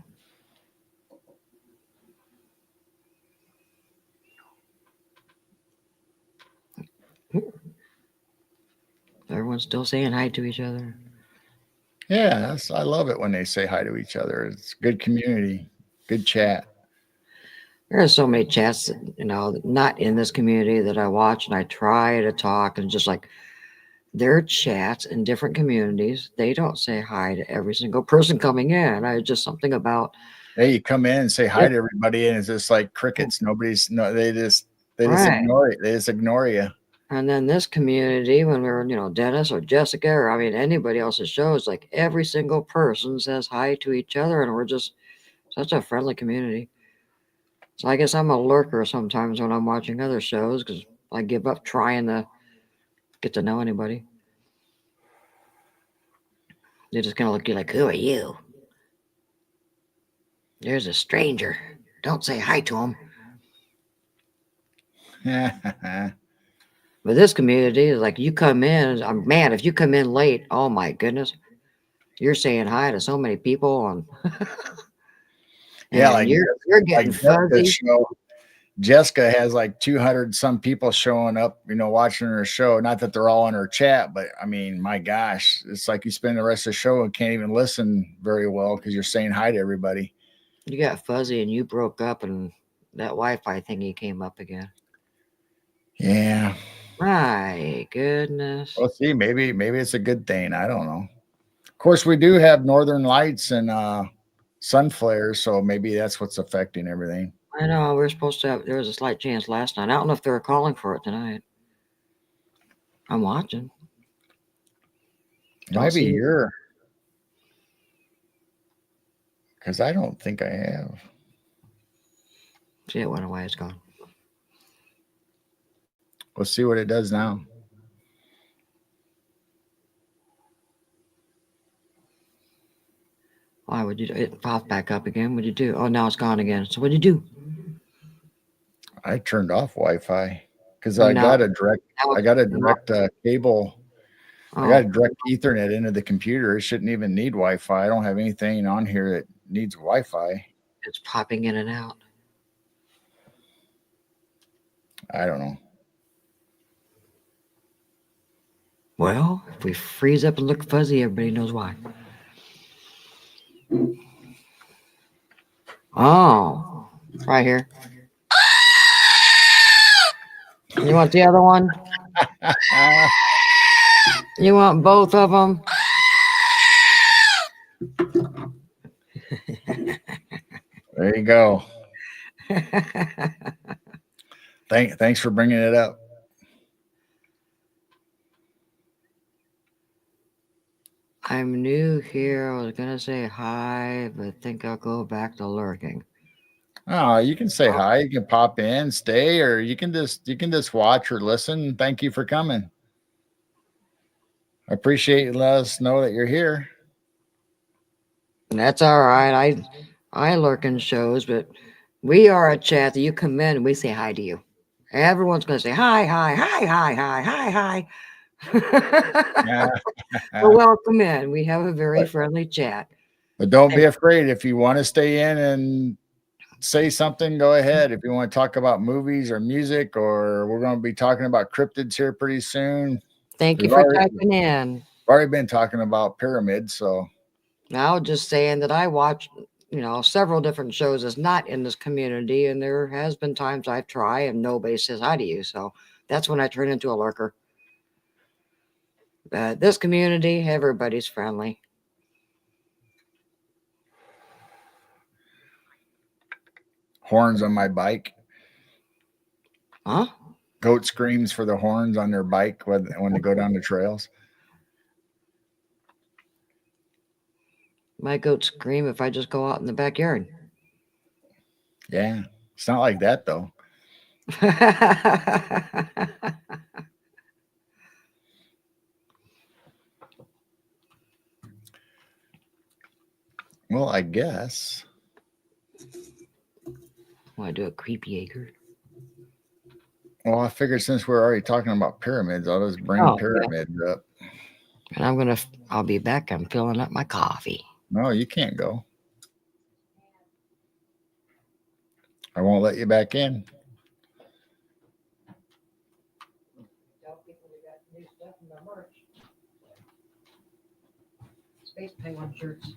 Speaker 3: Everyone's still saying hi to each other.
Speaker 2: Yeah, I love it when they say hi to each other. It's good community, good chat.
Speaker 3: There are so many chats that, not in this community that I watch, and I try to talk, and just like their chats in different communities, they don't say hi to every single person coming in. Just something about,
Speaker 2: hey, you come in and say hi to everybody, and it's just like crickets. They just
Speaker 3: Right.
Speaker 2: ignore it. They just ignore you.
Speaker 3: And then this community, when we were, Dennis or Jessica, or I mean, anybody else's shows, like every single person says hi to each other, and we're just such a friendly community. So I guess I'm a lurker sometimes when I'm watching other shows because I give up trying to get to know anybody. They just kind of look at you like, who are you? There's a stranger. Don't say hi to him. But this community is like you come in, man, if you come in late, oh my goodness, you're saying hi to so many people and
Speaker 2: Yeah,
Speaker 3: and
Speaker 2: like
Speaker 3: you're getting
Speaker 2: Jessica's
Speaker 3: fuzzy.
Speaker 2: show. Jessica has like 200 some people showing up, watching her show. Not that they're all in her chat, but I mean, my gosh, it's like you spend the rest of the show and can't even listen very well because you're saying hi to everybody.
Speaker 3: You got fuzzy and you broke up and that Wi-Fi thingy came up again.
Speaker 2: Yeah.
Speaker 3: My goodness.
Speaker 2: Well, see, maybe it's a good thing. I don't know. Of course, we do have northern lights and sun flares, so maybe that's what's affecting everything.
Speaker 3: I know we're supposed to have. There was a slight chance last night. I don't know if they were calling for it tonight. I'm watching. Don't
Speaker 2: Might be
Speaker 3: see.
Speaker 2: your, because I don't think I have.
Speaker 3: See, it went away. It's gone.
Speaker 2: We'll see what it does now.
Speaker 3: Why would you? It popped back up again. What'd you do? Oh, now it's gone again. So what'd you do?
Speaker 2: I turned off Wi-Fi because
Speaker 3: Oh,
Speaker 2: I
Speaker 3: now,
Speaker 2: got a direct.
Speaker 3: now
Speaker 2: I
Speaker 3: it's
Speaker 2: got a
Speaker 3: not.
Speaker 2: direct cable. I
Speaker 3: Oh,
Speaker 2: got a direct Ethernet into the computer. It shouldn't even need Wi-Fi. I don't have anything on here that needs Wi-Fi.
Speaker 3: it's popping in and out.
Speaker 2: I don't know.
Speaker 3: Well, if we freeze up and look fuzzy, everybody knows why. Oh, right here. You want the other one? You want both of them?
Speaker 2: There you go. Thanks for bringing it up.
Speaker 3: I'm new here. I was gonna say hi, but I think I'll go back to lurking.
Speaker 2: Oh, you can say hi. You can pop in, stay, or you can just watch or listen. Thank you for coming. I appreciate you let us know that you're here.
Speaker 3: That's all right. I lurk in shows, but we are a chat that you come in and we say hi to you. Everyone's gonna say hi, hi, hi, hi, hi, hi, hi.
Speaker 2: Yeah.
Speaker 3: So welcome in. We have a very friendly chat.
Speaker 2: But don't be afraid. If you want to stay in and say something, go ahead. If you want to talk about movies or music, or we're going to be talking about cryptids here pretty soon.
Speaker 3: Thank you
Speaker 2: We've
Speaker 3: for
Speaker 2: already,
Speaker 3: typing in.
Speaker 2: already been talking about pyramids. So
Speaker 3: Now, just saying that I watch, several different shows that's not in this community, and there has been times I've tried and nobody says hi to you. So that's when I turn into a lurker. But this community, everybody's friendly.
Speaker 2: horns on my bike.
Speaker 3: Huh?
Speaker 2: Goat screams for the horns on their bike when they go down the trails.
Speaker 3: My goats scream if I just go out in the backyard.
Speaker 2: Yeah. It's not like that though. Well, I guess.
Speaker 3: Want to do a creepy acre?
Speaker 2: Well, I figured since we're already talking about pyramids, I'll just bring pyramids up.
Speaker 3: And I'll be back. I'm filling up my coffee.
Speaker 2: No, you can't go. I won't let you back in.
Speaker 3: Space Penguin shirts.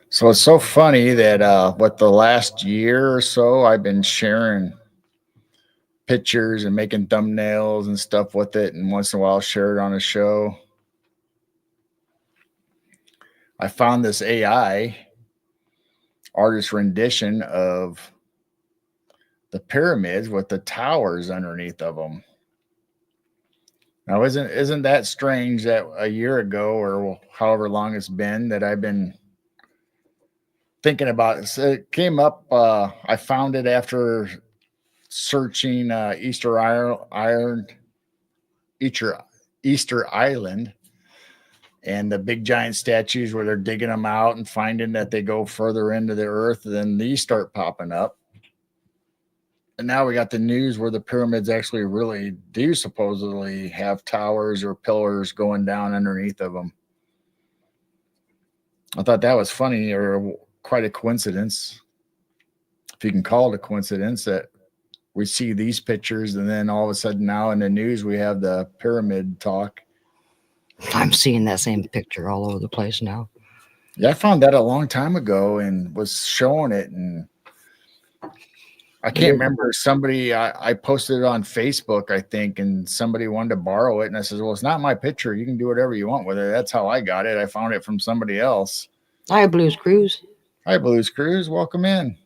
Speaker 2: So it's so funny that what the last year or so I've been sharing pictures and making thumbnails and stuff with it, and once in a while I'll share it on a show. I found this AI artist rendition of pyramids with the towers underneath of them. Now, isn't that strange that a year ago or however long it's been that I've been thinking about it? So it came up. I found it after searching Easter Island, and the big giant statues where they're digging them out and finding that they go further into the earth. Then these start popping up. And now we got the news where the pyramids actually really do supposedly have towers or pillars going down underneath of them. I thought that was funny, or quite a coincidence, if you can call it a coincidence, that we see these pictures and then all of a sudden now in the news we have the pyramid talk.
Speaker 3: I'm seeing that same picture all over the place now.
Speaker 2: Yeah, I found that a long time ago and was showing it, and I can't remember, somebody, I posted it on Facebook, I think, and somebody wanted to borrow it. And I said, well, it's not my picture. You can do whatever you want with it. That's how I got it. I found it from somebody else.
Speaker 3: Hi, Blues Cruise.
Speaker 2: Hi, Blues Cruise. Welcome in.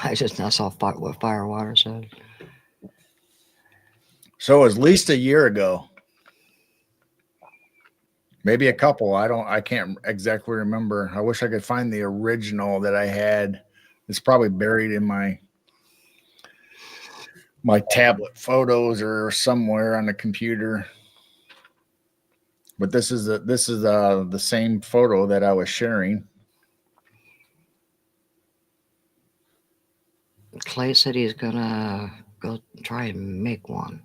Speaker 3: I just now saw what Firewater said.
Speaker 2: So it was at least a year ago. Maybe a couple. I can't exactly remember. I wish I could find the original that I had. It's probably buried in my tablet photos or somewhere on the computer. But this is the same photo that I was sharing.
Speaker 3: Clay said he's gonna go try and make one.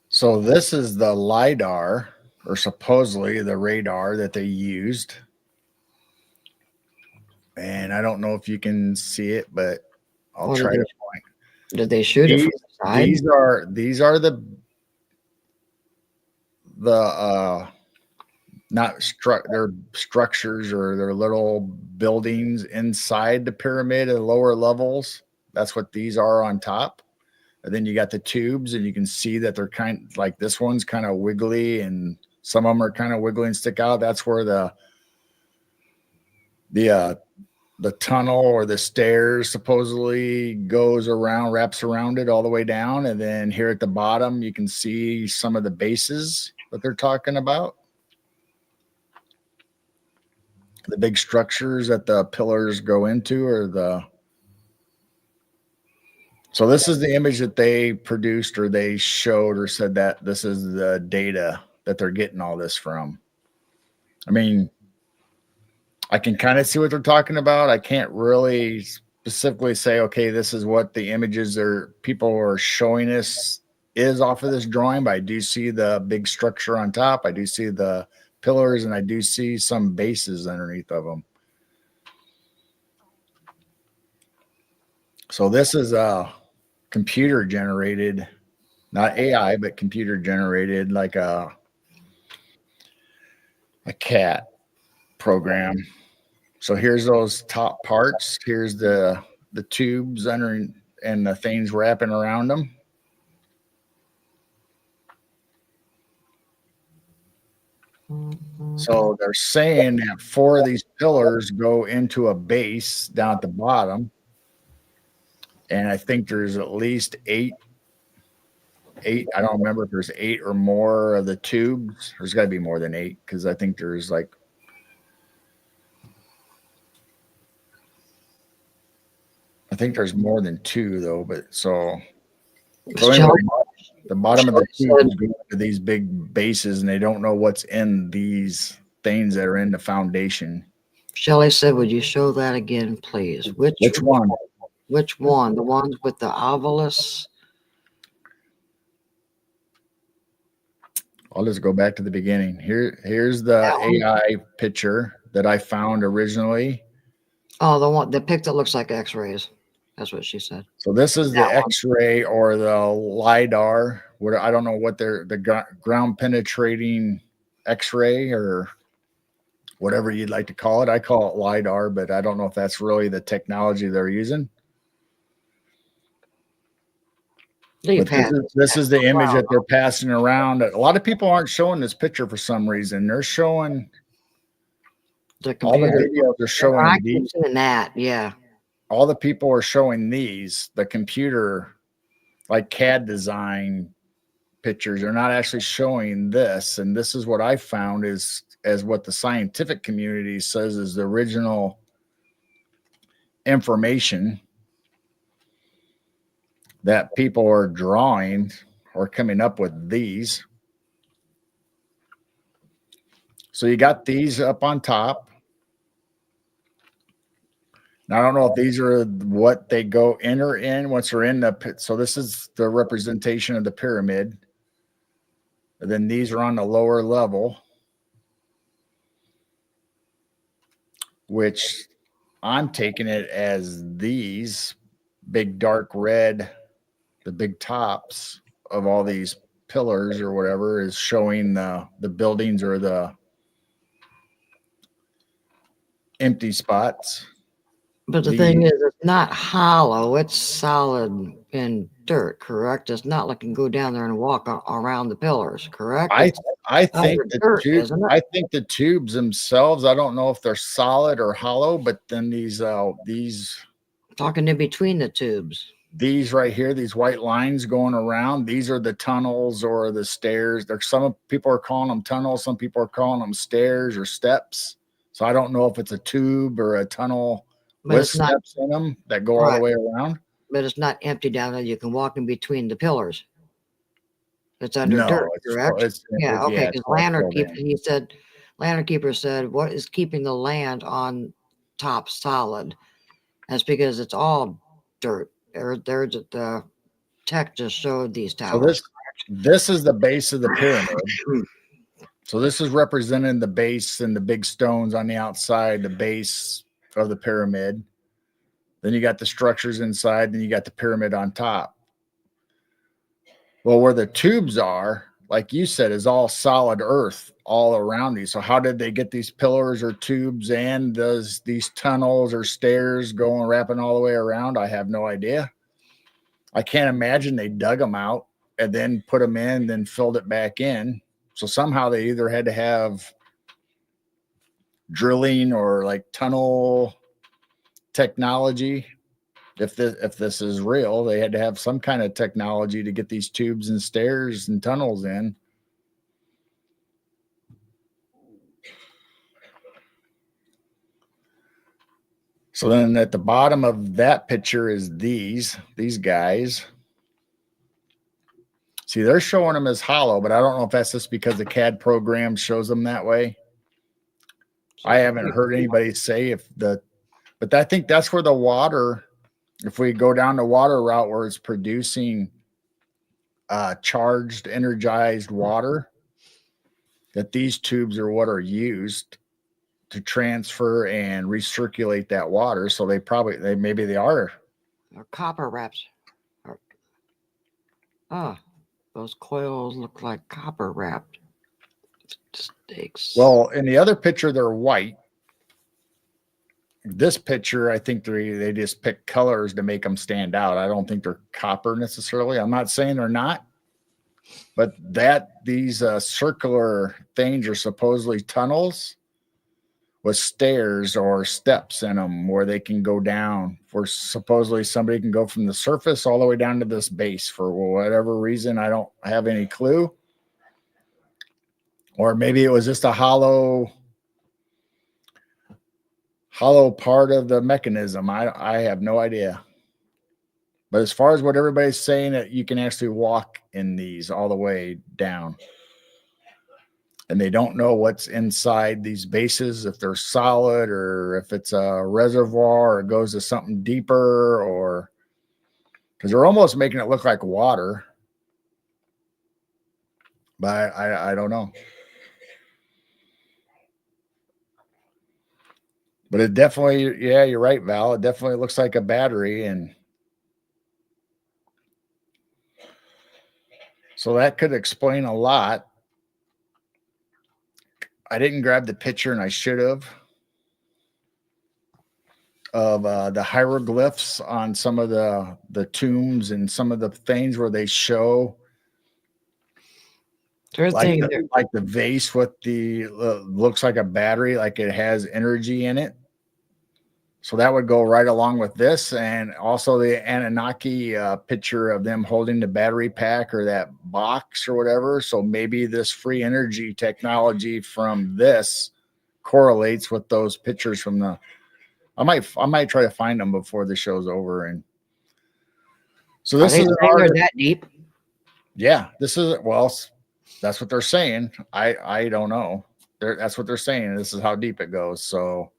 Speaker 2: So this is the LiDAR, or supposedly the radar that they used. And I don't know if you can see it, but I'll try to point.
Speaker 3: Did they shoot it from the side?
Speaker 2: These are the they're structures, or they're little buildings inside the pyramid at the lower levels. That's what these are on top. And then you got the tubes, and you can see that they're kind of like, this one's kind of wiggly, and some of them are kind of wiggly and stick out. That's where the tunnel or the stairs supposedly wraps around it all the way down. And then here at the bottom, you can see some of the bases that they're talking about. The big structures that the pillars go into, so this is the image that they produced, or they showed, or said that this is the data that they're getting all this from. I mean, I can kind of see what they're talking about. I can't really specifically say, okay, this is what the images people are showing us is off of this drawing, but I do see the big structure on top. I do see the pillars, and I do see some bases underneath of them. So this is computer generated, not AI, but computer generated, like a CAT program. So here's those top parts. Here's the tubes under and the things wrapping around them. So they're saying that 4 of these pillars go into a base down at the bottom. And I think there's at least 8. I don't remember if there's 8 or more of the tubes. There's got to be more than 8, because I think there's like, I think there's more than 2 though. But so anyway, the bottom of the tubes go to these big bases, and they don't know what's in these things that are in the foundation.
Speaker 3: Shelley said, would you show that again, please? Which
Speaker 2: one?
Speaker 3: Which one? The ones with the ovilus?
Speaker 2: I'll just go back to the beginning. Here's the AI picture that I found originally.
Speaker 3: Oh, the pic that looks like X-rays. That's what she said.
Speaker 2: So this is the X-ray or the LiDAR. I don't know what the ground penetrating X-ray or whatever you'd like to call it. I call it LiDAR, but I don't know if that's really the technology they're using.
Speaker 3: Leave
Speaker 2: But this is the image that they're passing around. A lot of people aren't showing this picture for some reason. They're showing
Speaker 3: the
Speaker 2: all the
Speaker 3: computer.
Speaker 2: videos are showing
Speaker 3: I
Speaker 2: these.
Speaker 3: keep seeing that. Yeah.
Speaker 2: All the people are showing these, the computer, like CAD design pictures. They're not actually showing this. And this is what I found is as what the scientific community says is the original information that people are drawing or coming up with these. So you got these up on top. Now, I don't know if these are what they go enter in once they're in the pit. So this is the representation of the pyramid. And then these are on the lower level, which I'm taking it as these big dark red, the big tops of all these pillars or whatever is showing the buildings or the empty spots.
Speaker 3: But the thing is, it's not hollow. It's solid in dirt, correct? It's not like you can go down there and walk around the pillars, correct?
Speaker 2: I think
Speaker 3: dirt, isn't it?
Speaker 2: I think the tubes themselves, I don't know if they're solid or hollow, but then these
Speaker 3: Talking in between the tubes.
Speaker 2: these right here, these white lines going around, these are the tunnels or the stairs. There's some people are calling them tunnels, some people are calling them stairs or steps. So I don't know if it's a tube or a tunnel
Speaker 3: But
Speaker 2: with
Speaker 3: it's not,
Speaker 2: steps in them that go all the
Speaker 3: Right.
Speaker 2: way around.
Speaker 3: but it's not empty down there. You can walk in between the pillars. It's under
Speaker 2: No,
Speaker 3: dirt,
Speaker 2: it's,
Speaker 3: correct?
Speaker 2: it's
Speaker 3: Yeah, okay.
Speaker 2: it's
Speaker 3: Because
Speaker 2: all
Speaker 3: Lantern
Speaker 2: filled
Speaker 3: Keeper,
Speaker 2: in.
Speaker 3: he said, Lantern Keeper said, what is keeping the land on top solid? That's because it's all dirt. There's the tech just showed these
Speaker 2: So
Speaker 3: towers.
Speaker 2: this is the base of the pyramid. So this is representing the base and the big stones on the outside, the base of the pyramid. Then you got the structures inside, then you got the pyramid on top. Well, where the tubes are, like you said, is all solid earth all around these. So how did they get these pillars or tubes and these tunnels or stairs going wrapping all the way around? I have no idea. I can't imagine they dug them out and then put them in, then filled it back in. So somehow they either had to have drilling or like tunnel technology. If this is real, they had to have some kind of technology to get these tubes and stairs and tunnels in. So then at the bottom of that picture is these guys. See, they're showing them as hollow, but I don't know if that's just because the CAD program shows them that way. I haven't heard anybody say but I think that's where the water, if we go down the water route where it's producing charged, energized water, that these tubes are what are used to transfer and recirculate that water. So maybe they are.
Speaker 3: Or copper wraps. Those coils look like copper wrapped stakes.
Speaker 2: Well, in the other picture, they're white. This picture, I think they just pick colors to make them stand out. I don't think they're copper necessarily. I'm not saying they're not, but these circular things are supposedly tunnels with stairs or steps in them where they can go down. For supposedly somebody can go from the surface all the way down to this base for whatever reason. I don't have any clue. Or maybe it was just a hollow part of the mechanism. I have no idea. But as far as what everybody's saying, that you can actually walk in these all the way down. And they don't know what's inside these bases, if they're solid or if it's a reservoir or it goes to something deeper, or because they're almost making it look like water. But I don't know. But it definitely, yeah, you're right, Val. It definitely looks like a battery. And so that could explain a lot. I didn't grab the picture and I should have. of the hieroglyphs on some of the tombs and some of the things where they show like the vase with the looks like a battery, like it has energy in it. So that would go right along with this, and also the Anunnaki picture of them holding the battery pack or that box or whatever. So maybe this free energy technology from this correlates with those pictures from the. I might try to find them before the show's over. And so this is
Speaker 3: that deep.
Speaker 2: Yeah, this is that's what they're saying. I don't know. That's what they're saying. This is how deep it goes. So.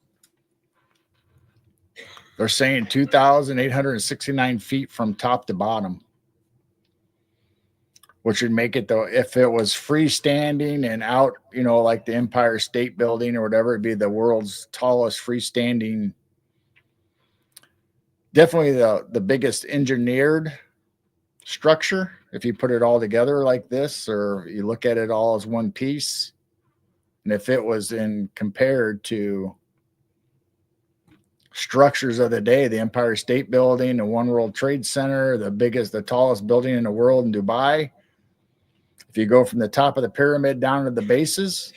Speaker 2: They're saying 2,869 feet from top to bottom, which would make it, though, if it was freestanding and out, like the Empire State Building or whatever, it'd be the world's tallest freestanding, definitely the biggest engineered structure. If you put it all together like this, or you look at it all as one piece, and if it was compared to structures of the day, the Empire State Building, the One World Trade Center, the tallest building in the world in Dubai. If you go from the top of the pyramid down to the bases,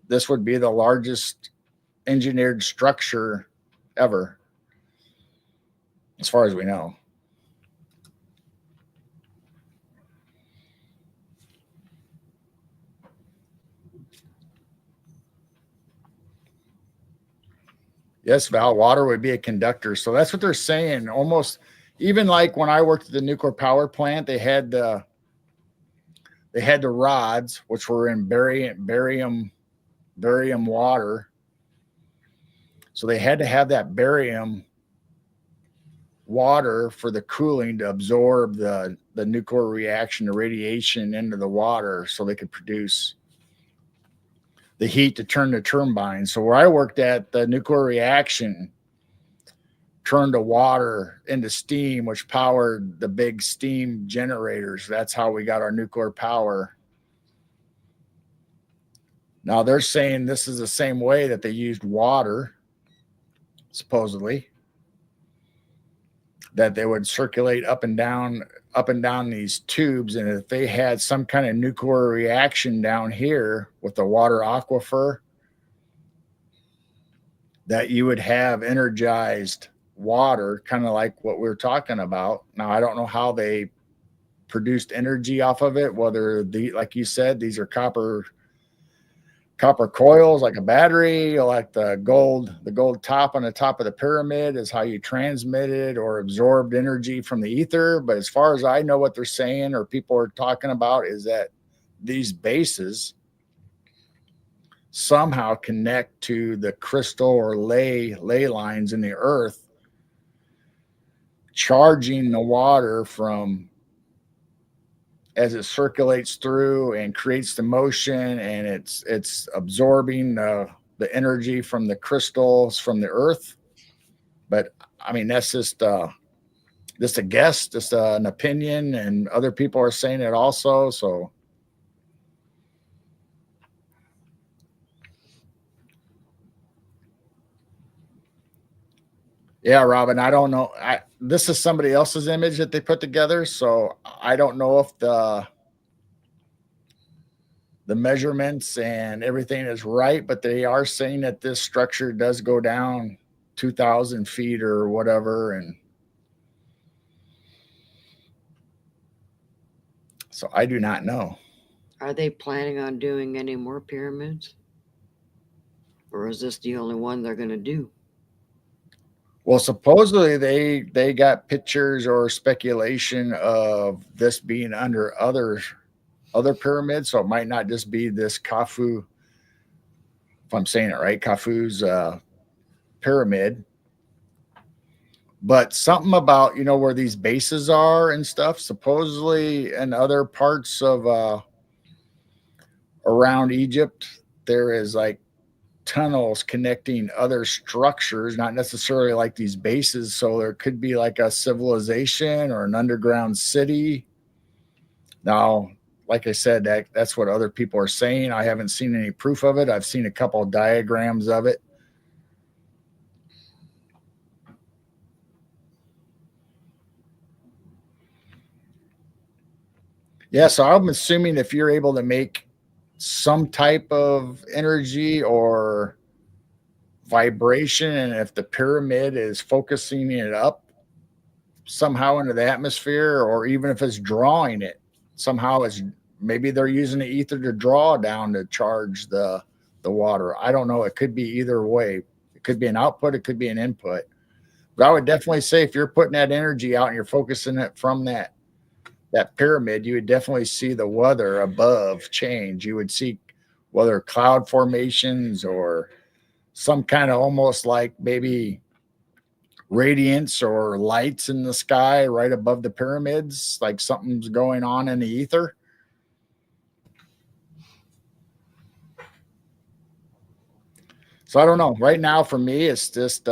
Speaker 2: this would be the largest engineered structure ever, as far as we know. Yes, Val, water would be a conductor. So that's what they're saying. Almost even like when I worked at the nuclear power plant, they had the rods, which were in barium water. So they had to have that barium water for the cooling to absorb the nuclear reaction, the radiation into the water, so they could produce the heat to turn the turbine. So where I worked at, the nuclear reaction turned the water into steam, which powered the big steam generators. That's how we got our nuclear power. Now they're saying this is the same way that they used water, supposedly, that they would circulate up and down these tubes. And if they had some kind of nuclear reaction down here with the water aquifer, that you would have energized water, kind of like what we were talking about. Now, I don't know how they produced energy off of it, whether like you said, these are copper coils, like a battery, like the gold top on the top of the pyramid is how you transmitted or absorbed energy from the ether. But as far as I know, what they're saying or people are talking about is that these bases somehow connect to the crystal or ley lines in the earth, charging the water from as it circulates through and creates the motion, and it's absorbing the energy from the crystals from the earth. But I mean, that's just a guess, just an opinion, and other people are saying it also. So yeah, Robin, I don't know. This is somebody else's image that they put together, so I don't know if the measurements and everything is right, but they are saying that this structure does go down 2,000 feet or whatever. And so I do not know.
Speaker 3: Are they planning on doing any more pyramids? Or is this the only one they're going to do?
Speaker 2: Well, supposedly they got pictures or speculation of this being under other pyramids, so it might not just be this Khufu, if I'm saying it right, Khufu's pyramid, but something about where these bases are and stuff. Supposedly in other parts of around Egypt, there is like tunnels connecting other structures, not necessarily like these bases. So there could be like a civilization or an underground city. Now, like I said, that's what other people are saying. I haven't seen any proof of it. I've seen a couple of diagrams of it. Yeah, so I'm assuming if you're able to make some type of energy or vibration, and if the pyramid is focusing it up somehow into the atmosphere, or even if it's drawing it somehow, it's maybe they're using the ether to draw down to charge the water. I don't know. It could be either way. It could be an output, it could be an input. But I would definitely say if you're putting that energy out and you're focusing it from that pyramid, you would definitely see the weather above change. You would see whether cloud formations or some kind of almost like maybe radiance or lights in the sky right above the pyramids, like something's going on in the ether. So I don't know. Right now, for me, it's just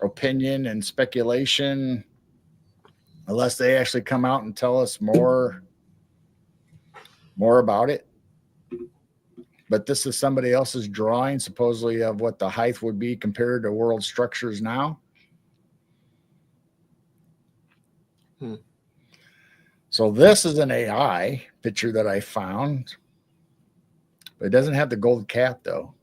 Speaker 2: opinion and speculation, unless they actually come out and tell us more about it. But this is somebody else's drawing, supposedly, of what the height would be compared to world structures now. So this is an AI picture that I found. It doesn't have the gold cap though,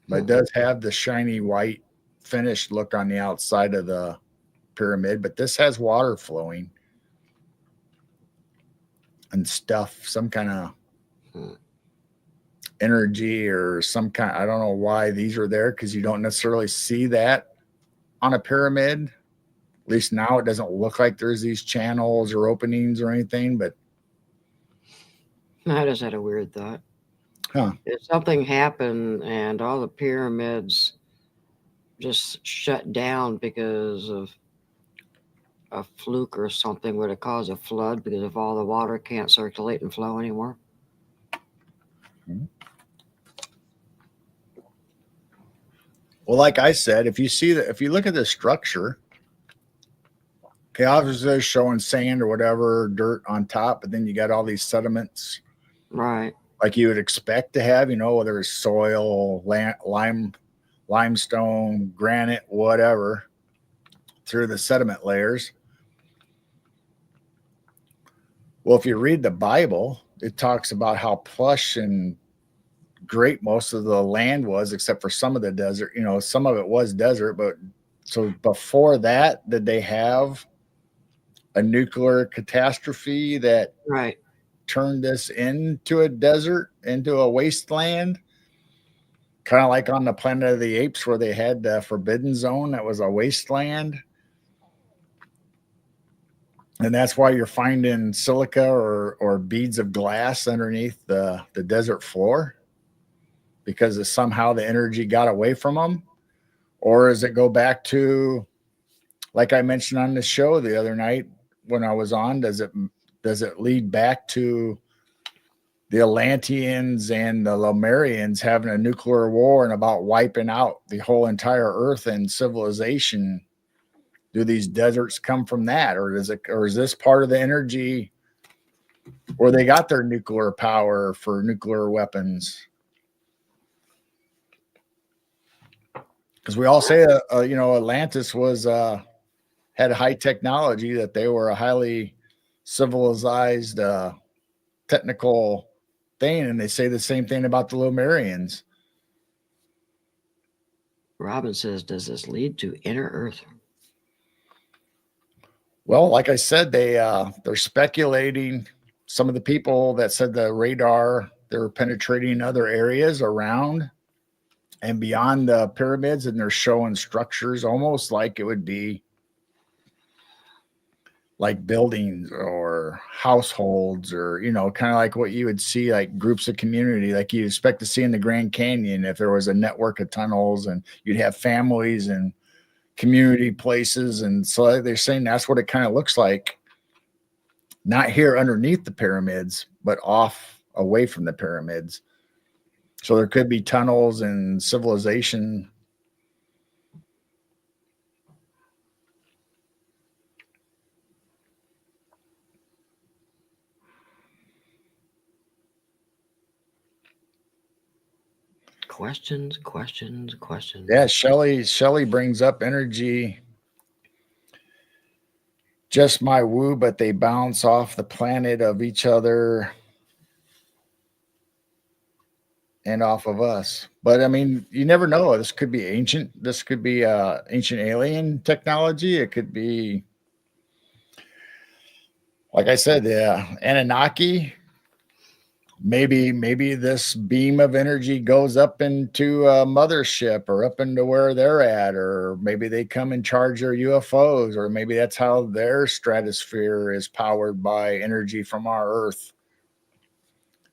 Speaker 2: but it does have the shiny white finished look on the outside of the pyramid. But this has water flowing and stuff, some kind of energy or some kind. I don't know why these are there, because you don't necessarily see that on a pyramid. At least now it doesn't look like there's these channels or openings or anything. But
Speaker 3: I just had a weird thought.
Speaker 2: huh.
Speaker 3: If something happened and all the pyramids just shut down because of a fluke or something, would it cause a flood because if all the water can't circulate and flow anymore?
Speaker 2: Well, like I said, if you look at the structure, okay, obviously they're showing sand or whatever, dirt on top, but then you got all these sediments
Speaker 3: Right.
Speaker 2: like you would expect to have, whether it's soil, limestone, granite, whatever, through the sediment layers. Well, if you read the Bible, it talks about how plush and great most of the land was, except for some of the desert. Some of it was desert, but so before that, did they have a nuclear catastrophe that
Speaker 3: Right.
Speaker 2: turned this into a desert, into a wasteland? Kind of like on the Planet of the Apes, where they had the Forbidden Zone that was a wasteland. And that's why you're finding silica or beads of glass underneath the desert floor, because somehow the energy got away from them. Or does it go back to, like I mentioned on the show the other night when I was on, does it lead back to the Atlanteans and the Lemurians having a nuclear war and about wiping out the whole entire earth and civilization? Do these deserts come from that, or is this part of the energy where they got their nuclear power for nuclear weapons? Because we all say Atlantis was had high technology, that they were a highly civilized technical thing, and they say the same thing about the Lemurians.
Speaker 3: Robin says, does this lead to inner Earth?
Speaker 2: Well, like I said, they're speculating. Some of the people that said the radar, they're penetrating other areas around and beyond the pyramids, and they're showing structures almost like it would be like buildings or households, or kind of like what you would see, like groups of community, like you'd expect to see in the Grand Canyon if there was a network of tunnels, and you'd have families and community places. And so they're saying that's what it kind of looks like, not here underneath the pyramids, but off away from the pyramids. So there could be tunnels and civilization.
Speaker 3: Questions.
Speaker 2: Yeah, Shelly brings up energy just my woo, but they bounce off the planet of each other and off of us. But I mean, you never know. This could be ancient. This could be ancient alien technology. It could be, like I said, the Anunnaki. Maybe this beam of energy goes up into a mothership or up into where they're at, or maybe they come and charge their UFOs, or maybe that's how their stratosphere is powered by energy from our Earth.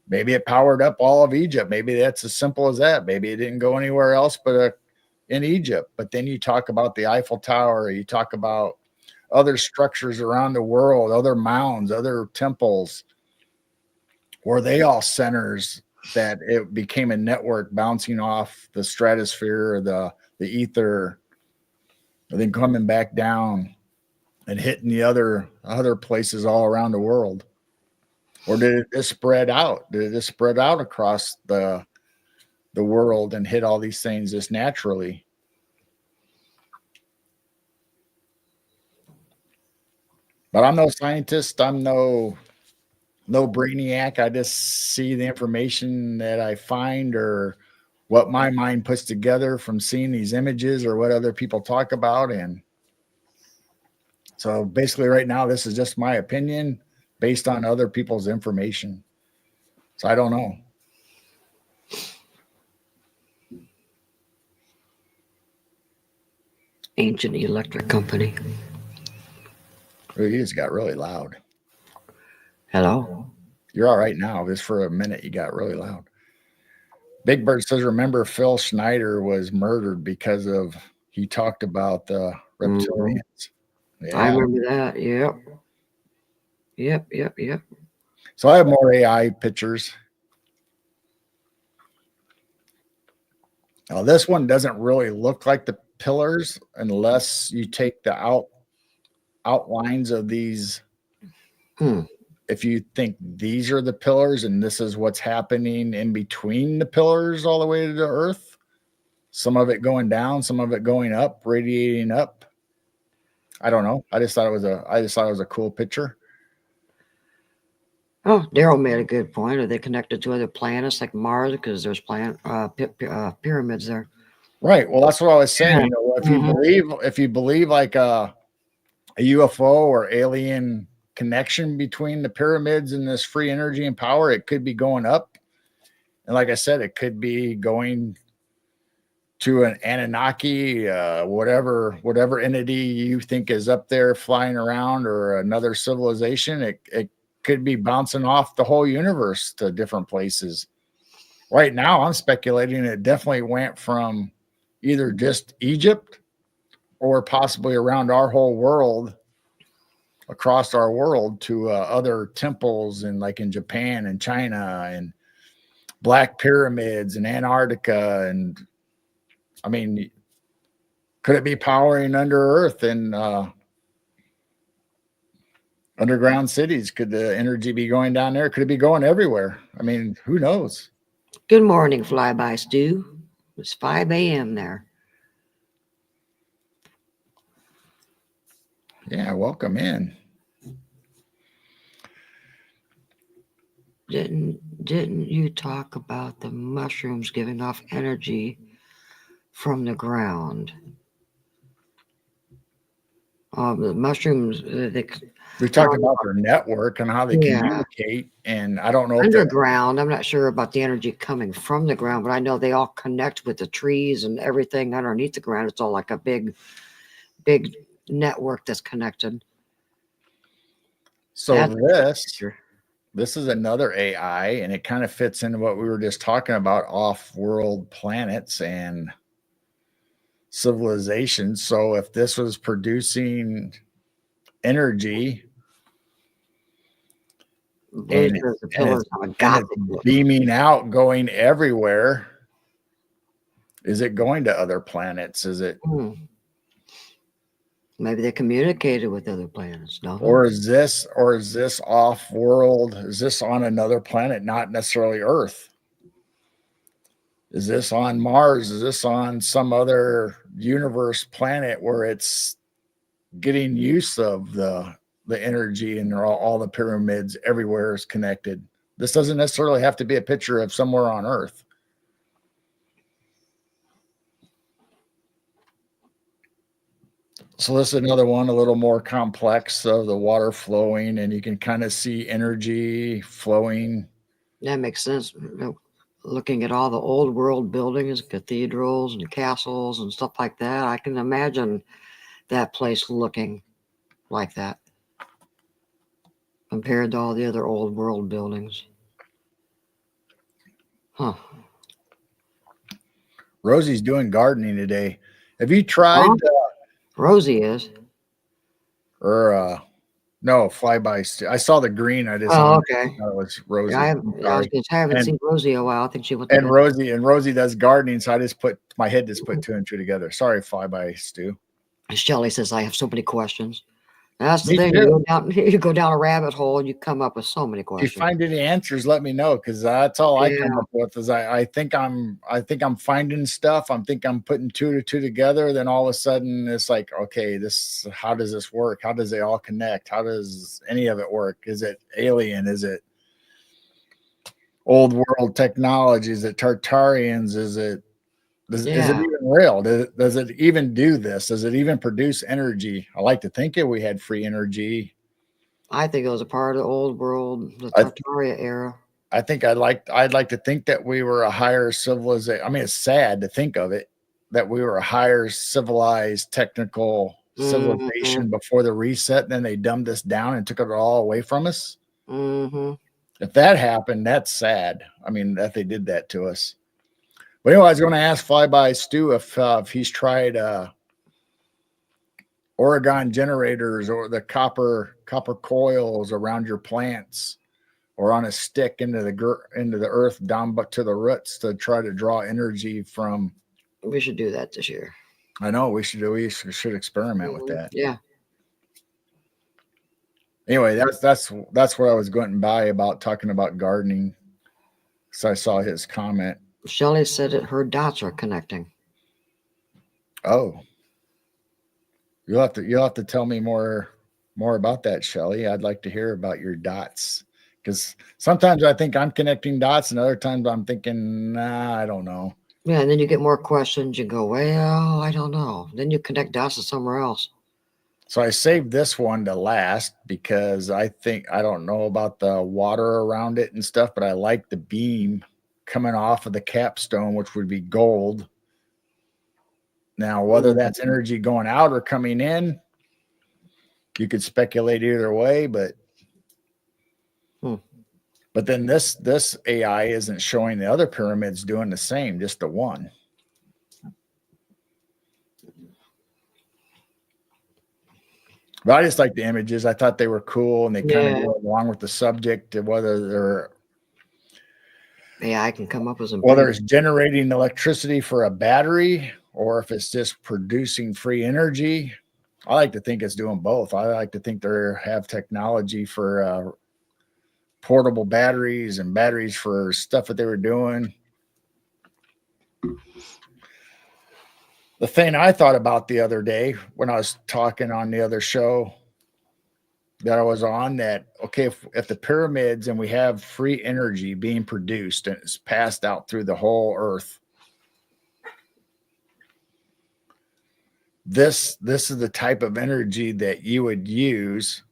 Speaker 2: Maybe it powered up all of Egypt. Maybe that's as simple as that. Maybe it didn't go anywhere else but in Egypt. But then you talk about the Eiffel Tower, you talk about other structures around the world, other mounds, other temples. Were they all centers that it became a network bouncing off the stratosphere or the ether, and then coming back down and hitting the other places all around the world? Or did it just spread out? Did it just spread out across the world and hit all these things just naturally? But I'm no scientist. I'm no brainiac. I just see the information that I find or what my mind puts together from seeing these images or what other people talk about. And so basically right now, this is just my opinion based on other people's information. So I don't know.
Speaker 3: Ancient Electric Company.
Speaker 2: You just got really loud.
Speaker 3: Hello?
Speaker 2: You're all right now. Just for a minute, you got really loud. Big Bird says, remember Phil Schneider was murdered because of, he talked about the reptilians.
Speaker 3: Yeah. I remember that. Yep.
Speaker 2: So I have more AI pictures. Now this one doesn't really look like the pillars unless you take the outlines of these. If you think these are the pillars and this is what's happening in between the pillars all the way to the earth, some of it going down, some of it going up, radiating up. I don't know. I just thought it was a cool picture.
Speaker 3: Oh, Daryl made a good point. Are they connected to other planets like Mars? Because there's pyramids there.
Speaker 2: Right. Well, that's what I was saying. You know, if you believe like a UFO or alien connection between the pyramids and this free energy and power, it could be going up. And like I said, it could be going to an Anunnaki, whatever entity you think is up there flying around, or another civilization. It could be bouncing off the whole universe to different places. Right now, I'm speculating it definitely went from either just Egypt or possibly around our whole world, across our world, to other temples and like in Japan and China and Black Pyramids and Antarctica. And I mean, could it be powering under earth and underground cities? Could the energy be going down there? Could it be going everywhere? I mean, who knows?
Speaker 3: Good morning, Flyby Stu. It's 5 a.m. there.
Speaker 2: Yeah, welcome in.
Speaker 3: Didn't you talk about the mushrooms giving off energy from the ground? The mushrooms,
Speaker 2: we talked about their network and how they communicate, and I don't know
Speaker 3: underground. I'm not sure about the energy coming from the ground, but I know they all connect with the trees and everything underneath the ground. It's all like a big network that's connected.
Speaker 2: So this is another AI, and it kind of fits into what we were just talking about, off-world planets and civilizations. So if this was producing energy and it's beaming out, going everywhere, is it going to other planets? Is it?
Speaker 3: Maybe they communicated with other planets. No.
Speaker 2: Or is this off-world? Is this on another planet, not necessarily Earth? Is this on Mars? Is this on some other universe planet where it's getting use of the the energy, and all the pyramids everywhere is connected. This doesn't necessarily have to be a picture of somewhere on Earth. So this is another one, a little more complex of the water flowing, and you can kind of see energy flowing.
Speaker 3: That makes sense. Looking at all the old world buildings, cathedrals and castles and stuff like that, I can imagine that place looking like that compared to all the other old world buildings. Huh.
Speaker 2: Rosie's doing gardening today. Have you tried
Speaker 3: Rosie is.
Speaker 2: no, flyby? I saw the green. I just
Speaker 3: Okay.
Speaker 2: it was Rosie.
Speaker 3: I haven't seen Rosie in a while. I think she went.
Speaker 2: And Rosie does gardening, so I just put 2 and 2 together. Sorry, flyby Stu.
Speaker 3: Shelley says I have so many questions. That's the
Speaker 2: Me
Speaker 3: thing.
Speaker 2: too.
Speaker 3: You go down a rabbit hole and you come up with so many
Speaker 2: If
Speaker 3: questions.
Speaker 2: you find any answers, let me know, because that's all I come up with. Is I think I'm finding stuff. I'm putting 2 to 2 together. Then all of a sudden it's like, okay, how does this work? How does they all connect? How does any of it work? Is it alien? Is it old world technology? Is it Tartarians? Is it even real? Does it even do this? Does it even produce energy? I like to think we had free energy.
Speaker 3: I think it was a part of the old world, the Tartaria era.
Speaker 2: I think I'd like to think that we were a higher civilization. I mean, it's sad to think of it, that we were a higher civilized technical civilization before the reset. And then they dumbed us down and took it all away from us.
Speaker 3: Mm-hmm.
Speaker 2: If that happened, that's sad. I mean, that they did that to us. But anyway, I was going to ask Flyby Stu if he's tried Oregon generators or the copper coils around your plants, or on a stick into the earth down but to the roots to try to draw energy from.
Speaker 3: We should do that this year.
Speaker 2: I know we should experiment with that.
Speaker 3: Yeah.
Speaker 2: Anyway, that's what I was going by about talking about gardening. So I saw his comment.
Speaker 3: Shelley said that her dots are connecting.
Speaker 2: Oh, you'll have to tell me more about that, Shelley. I'd like to hear about your dots, because sometimes I think I'm connecting dots, and other times I'm thinking, I don't know.
Speaker 3: Yeah, and then you get more questions. You go, well, I don't know. Then you connect dots to somewhere else.
Speaker 2: So I saved this one to last because I don't know about the water around it and stuff, but I like the beam coming off of the capstone, which would be gold. Now, whether that's energy going out or coming in, you could speculate either way, but then this AI isn't showing the other pyramids doing the same, just the one. But I just like the images. I thought they were cool, and they kind of go along with the subject of whether they're
Speaker 3: I can come up with some.
Speaker 2: Whether it's generating electricity for a battery or if it's just producing free energy. I like to think it's doing both. I like to think they have technology for portable batteries and batteries for stuff that they were doing. The thing I thought about the other day when I was talking on the other show that I was on, that, okay, if the pyramids and we have free energy being produced and it's passed out through the whole earth, this is the type of energy that you would use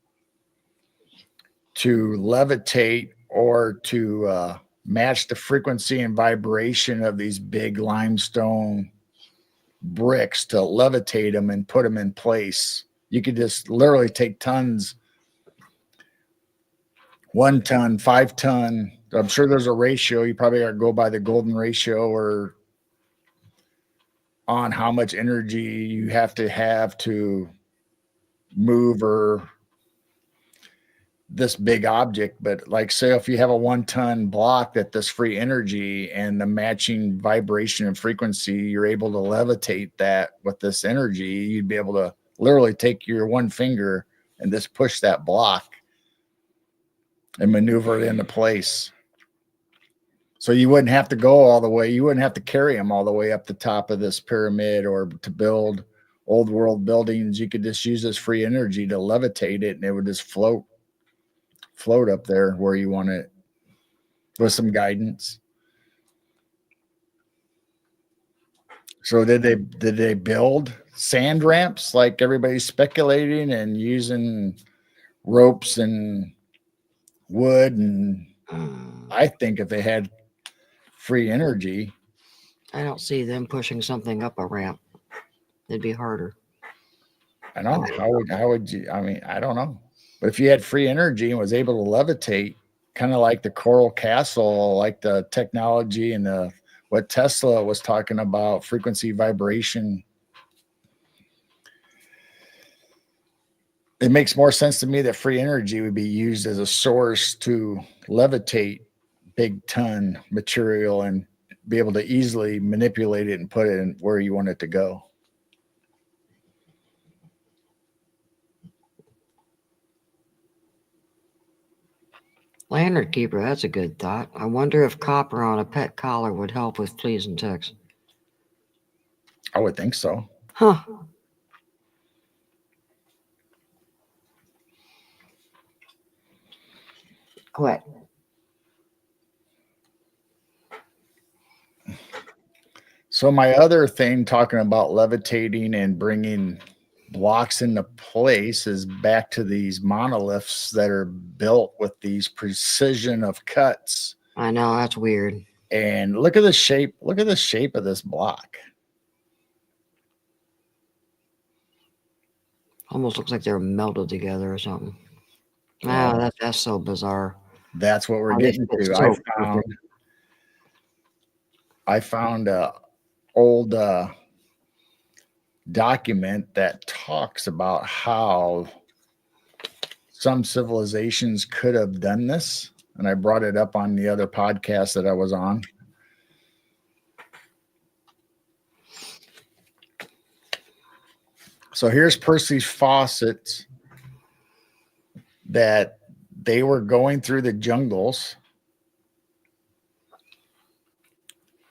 Speaker 2: to levitate or to match the frequency and vibration of these big limestone bricks, to levitate them and put them in place. You could just literally take tons, 1 ton, 5 ton. I'm sure there's a ratio. You probably got to go by the golden ratio or on how much energy you have to move or this big object. But like, say if you have a 1 ton block that this free energy and the matching vibration and frequency, you're able to levitate that with this energy. You'd be able to literally take your one finger and just push that block and maneuver it into place. So you wouldn't have to go all the way. You wouldn't have to carry them all the way up the top of this pyramid or to build old world buildings, you could just use this free energy to levitate it and it would just float up there where you want it with some guidance. So did they build sand ramps like everybody's speculating and using ropes and wood? And I think if they had free energy,
Speaker 3: I don't see them pushing something up a ramp. It'd be harder.
Speaker 2: I don't know how would you, I mean, I don't know. But if you had free energy and was able to levitate, kind of like the Coral Castle, like the technology and what Tesla was talking about, frequency vibration, it makes more sense to me that free energy would be used as a source to levitate big ton material and be able to easily manipulate it and put it in where you want it to go.
Speaker 3: Lantern keeper, that's a good thought. I wonder if copper on a pet collar would help with fleas and ticks.
Speaker 2: I would think so.
Speaker 3: Huh. Quit.
Speaker 2: So my other thing talking about levitating and bringing blocks into place is back to these monoliths that are built with these precision of cuts.
Speaker 3: I know, that's weird.
Speaker 2: And look at the shape. Look at the shape of this block.
Speaker 3: Almost looks like they're melted together or something. Wow, that's so bizarre.
Speaker 2: That's what we're getting to.
Speaker 3: So
Speaker 2: I found a old document that talks about how some civilizations could have done this, and I brought it up on the other podcast that I was on. So here's Percy's faucets that they were going through the jungles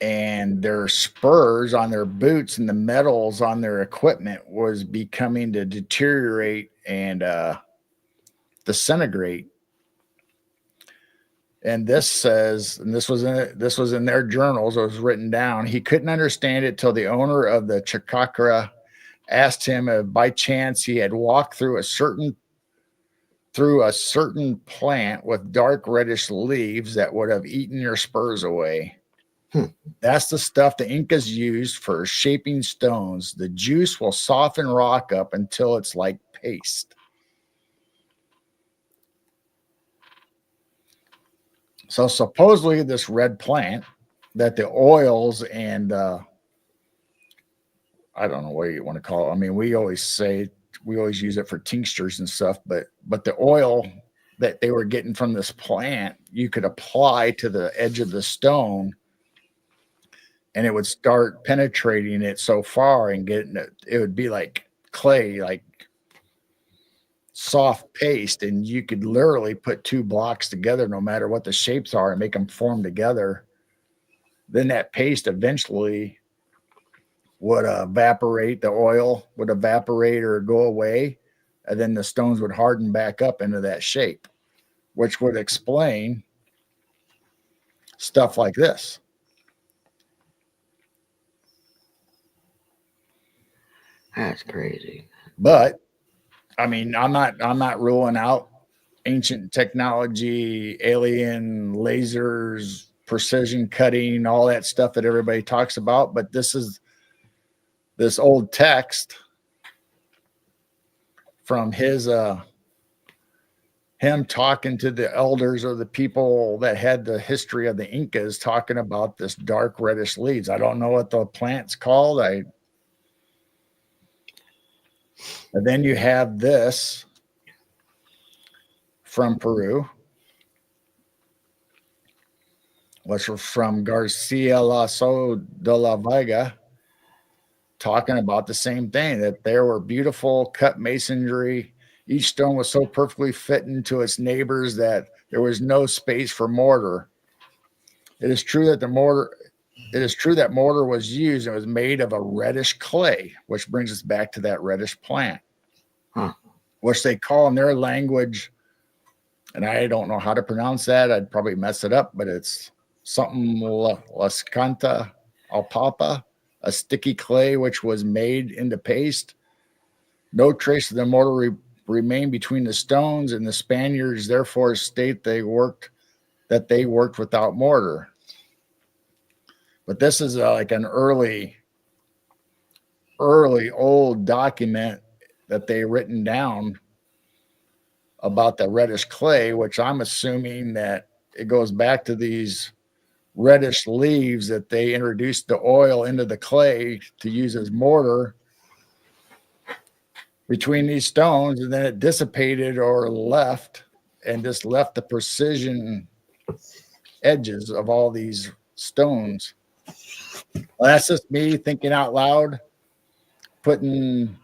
Speaker 2: and their spurs on their boots and the metals on their equipment was becoming to deteriorate and disintegrate. And this says, and this was in their journals, it was written down, he couldn't understand it till the owner of the Chakra asked him if by chance he had walked through a certain plant with dark reddish leaves that would have eaten your spurs away. That's the stuff the Incas used for shaping stones. The juice will soften rock up until it's like paste. So supposedly this red plant that the oils and I don't know what you want to call it. I mean, we always use it for tinctures and stuff, but the oil that they were getting from this plant, you could apply to the edge of the stone and it would start penetrating it so far and getting it would be like clay, like soft paste, and you could literally put two blocks together no matter what the shapes are and make them form together. Then that paste eventually would evaporate, the oil would evaporate or go away, and then the stones would harden back up into that shape, which would explain stuff like this.
Speaker 3: That's crazy.
Speaker 2: But I mean, I'm not ruling out ancient technology, alien lasers, precision cutting, all that stuff that everybody talks about. But this old text from him talking to the elders or the people that had the history of the Incas, talking about this dark reddish leaves. I don't know what the plant's called. And then you have this from Peru, which was from Garcia Lasso de la Vega, talking about the same thing, that there were beautiful cut masonry. Each stone was so perfectly fit into its neighbors that there was no space for mortar. It is true that the mortar it is true that mortar was used and was made of a reddish clay, which brings us back to that reddish plant, which they call in their language, and I don't know how to pronounce that. I'd probably mess it up, but it's something Lascanta alpapa, a sticky clay which was made into paste. No trace of the mortar remained between the stones, and the Spaniards therefore state they worked without mortar. But this is like an early old document that they written down about the reddish clay, which I'm assuming that it goes back to these reddish leaves that they introduced the oil into the clay to use as mortar between these stones, and then it dissipated or left and just left the precision edges of all these stones. Well, that's just me thinking out loud, putting,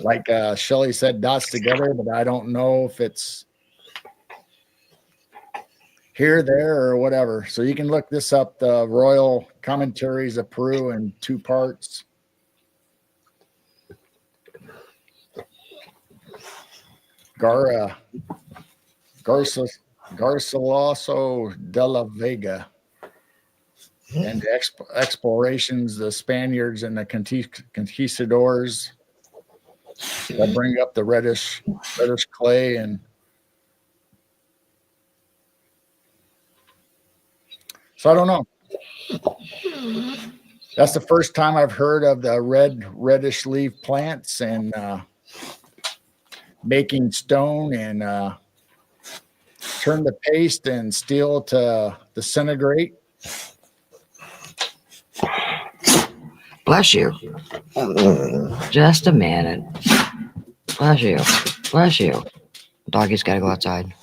Speaker 2: like Shelley said, dots together, but I don't know if it's here, there, or whatever. So you can look this up, the Royal Commentaries of Peru, in 2 parts. Garcilaso de la Vega. And the explorations, the Spaniards and the conquistadors that bring up the reddish clay. And so I don't know. That's the first time I've heard of the reddish leaf plants and making stone and turn to paste and steel to disintegrate.
Speaker 3: Bless you. Just a minute. Bless you. Bless you. Doggy's got to go outside.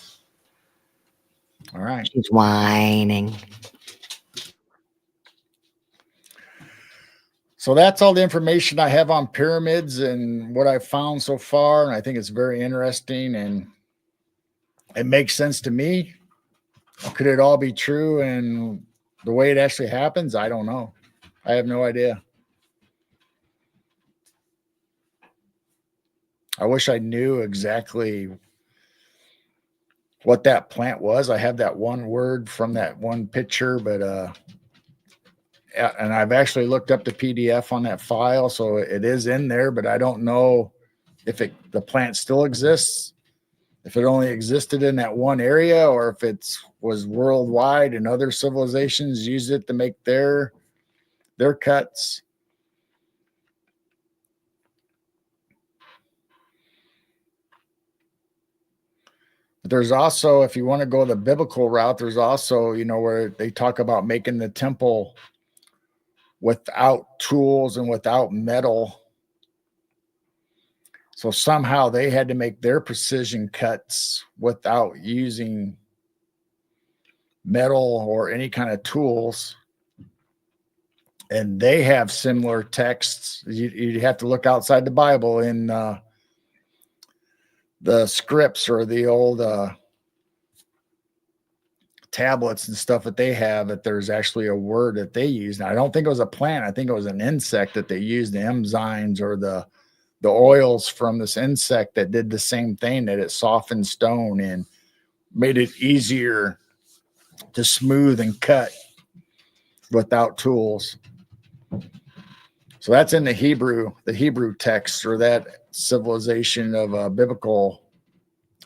Speaker 2: All right.
Speaker 3: She's whining.
Speaker 2: So that's all the information I have on pyramids and what I've found so far. And I think it's very interesting and it makes sense to me. Could it all be true and the way it actually happens? I don't know. I have no idea. I wish I knew exactly what that plant was. I have that one word from that one picture, but and I've actually looked up the PDF on that file, so it is in there, but I don't know if the plant still exists, if it only existed in that one area, or if it was worldwide and other civilizations used it to make their cuts. But there's also, if you want to go the biblical route, there's also, where they talk about making the temple without tools and without metal. So somehow they had to make their precision cuts without using metal or any kind of tools. And they have similar texts. You have to look outside the Bible in the scripts or the old tablets and stuff that they have, that there's actually a word that they use. Now, I don't think it was a plant. I think it was an insect that they used, the enzymes or the oils from this insect that did the same thing, that it softened stone and made it easier to smooth and cut without tools. So that's in the Hebrew text, or that civilization of biblical,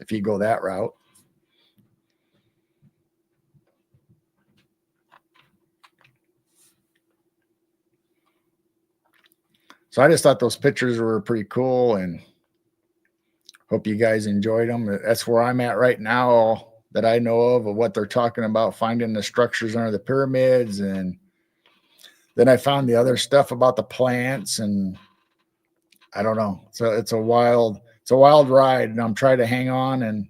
Speaker 2: if you go that route. So I just thought those pictures were pretty cool and hope you guys enjoyed them. That's where I'm at right now that I know of what they're talking about, finding the structures under the pyramids. And then I found the other stuff about the plants, and I don't know. So it's a wild ride, and I'm trying to hang on. And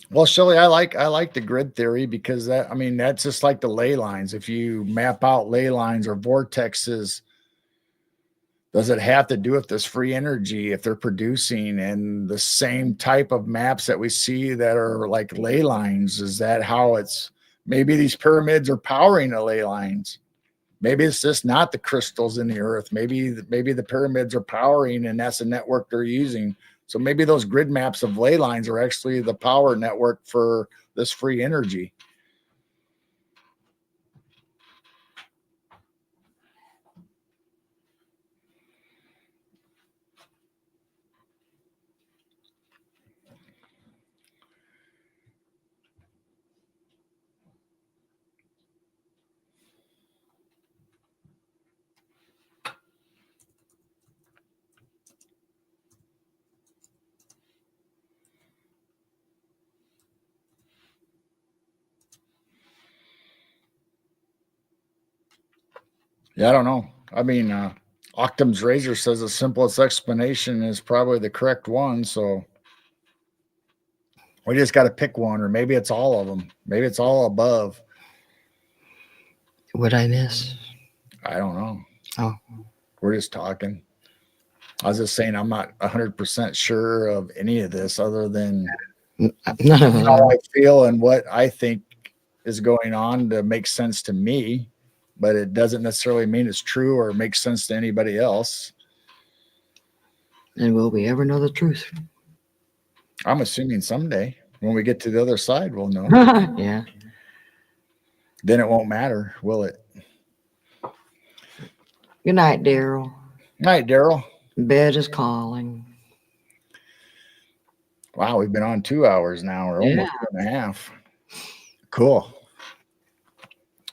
Speaker 2: well, Shelley, I like the grid theory, because that's just like the ley lines. If you map out ley lines or vortexes, Does it have to do with this free energy if they're producing and the same type of maps that we see that are like ley lines? Is that how it's maybe these pyramids are powering the ley lines? Maybe it's just not the crystals in the earth. Maybe the pyramids are powering and that's the network they're using. So maybe those grid maps of ley lines are actually the power network for this free energy. Yeah, I don't know. I mean, Octum's razor says the simplest explanation is probably the correct one. So we just got to pick one, or maybe it's all of them. Maybe it's all above.
Speaker 3: What'd I miss?
Speaker 2: I don't know.
Speaker 3: Oh.
Speaker 2: We're just talking. I was just saying I'm not 100% sure of any of this other than
Speaker 3: None of
Speaker 2: how
Speaker 3: them.
Speaker 2: I feel and what I think is going on to make sense to me, but it doesn't necessarily mean it's true or makes sense to anybody else.
Speaker 3: And will we ever know the truth?
Speaker 2: I'm assuming someday when we get to the other side, we'll know.
Speaker 3: Yeah.
Speaker 2: Then it won't matter, will it?
Speaker 3: Good night, Daryl.
Speaker 2: Night, Daryl.
Speaker 3: Bed is calling.
Speaker 2: Wow, we've been on 2 hours now, or
Speaker 3: Yeah.
Speaker 2: almost 2.5. Cool.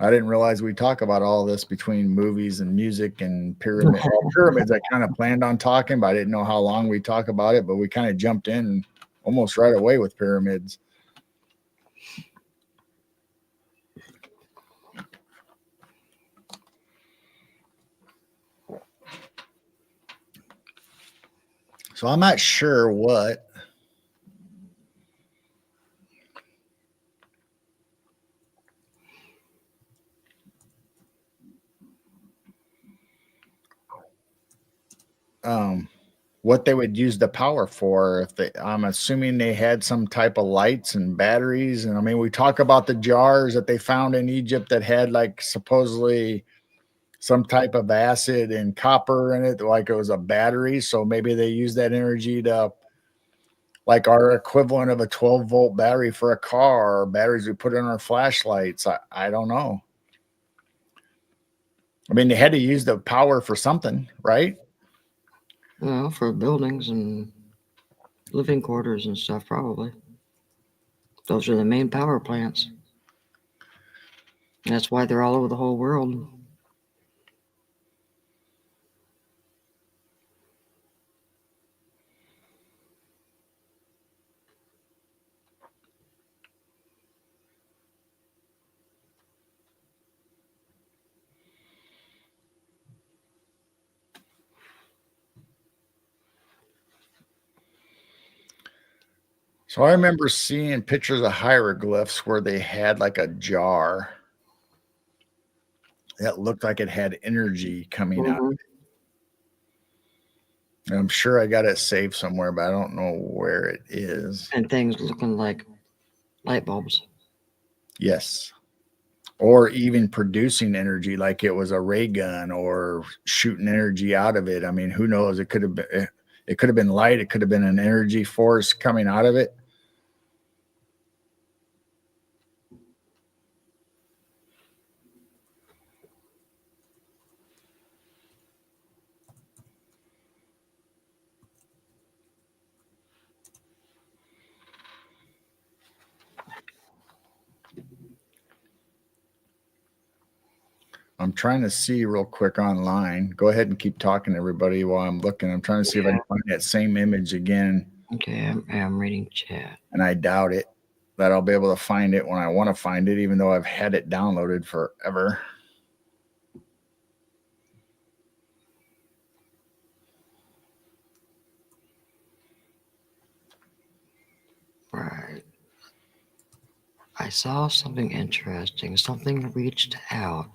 Speaker 2: I didn't realize we talk about all this between movies and music and pyramids. Pyramids, I kind of planned on talking, but I didn't know how long we talk about it. But we kind of jumped in almost right away with pyramids. So I'm not sure what what they would use the power for. If they, I'm assuming they had some type of lights and batteries. And I mean, we talk about the jars that they found in Egypt that had like supposedly some type of acid and copper in it, like it was a battery. So maybe they use that energy to, like our equivalent of a 12-volt battery for a car, or batteries we put in our flashlights. I don't know. I mean, they had to use the power for something, right?
Speaker 3: Well, for buildings and living quarters and stuff, probably. Those are the main power plants. And that's why they're all over the whole world.
Speaker 2: So I remember seeing pictures of hieroglyphs where they had like a jar that looked like it had energy coming out.
Speaker 3: Mhm.
Speaker 2: And I'm sure I got it saved somewhere, but I don't know where it is.
Speaker 3: And things looking like light bulbs.
Speaker 2: Yes. Or even producing energy like it was a ray gun or shooting energy out of it. I mean, who knows? It could have been light, it could have been an energy force coming out of it. I'm trying to see real quick online. Go ahead and keep talking, everybody, while I'm looking. I'm trying to see if I can find that same image again.
Speaker 3: Okay, I'm reading chat.
Speaker 2: And I doubt it that I'll be able to find it when I want to find it, even though I've had it downloaded forever.
Speaker 3: Right. I saw something interesting. Something reached out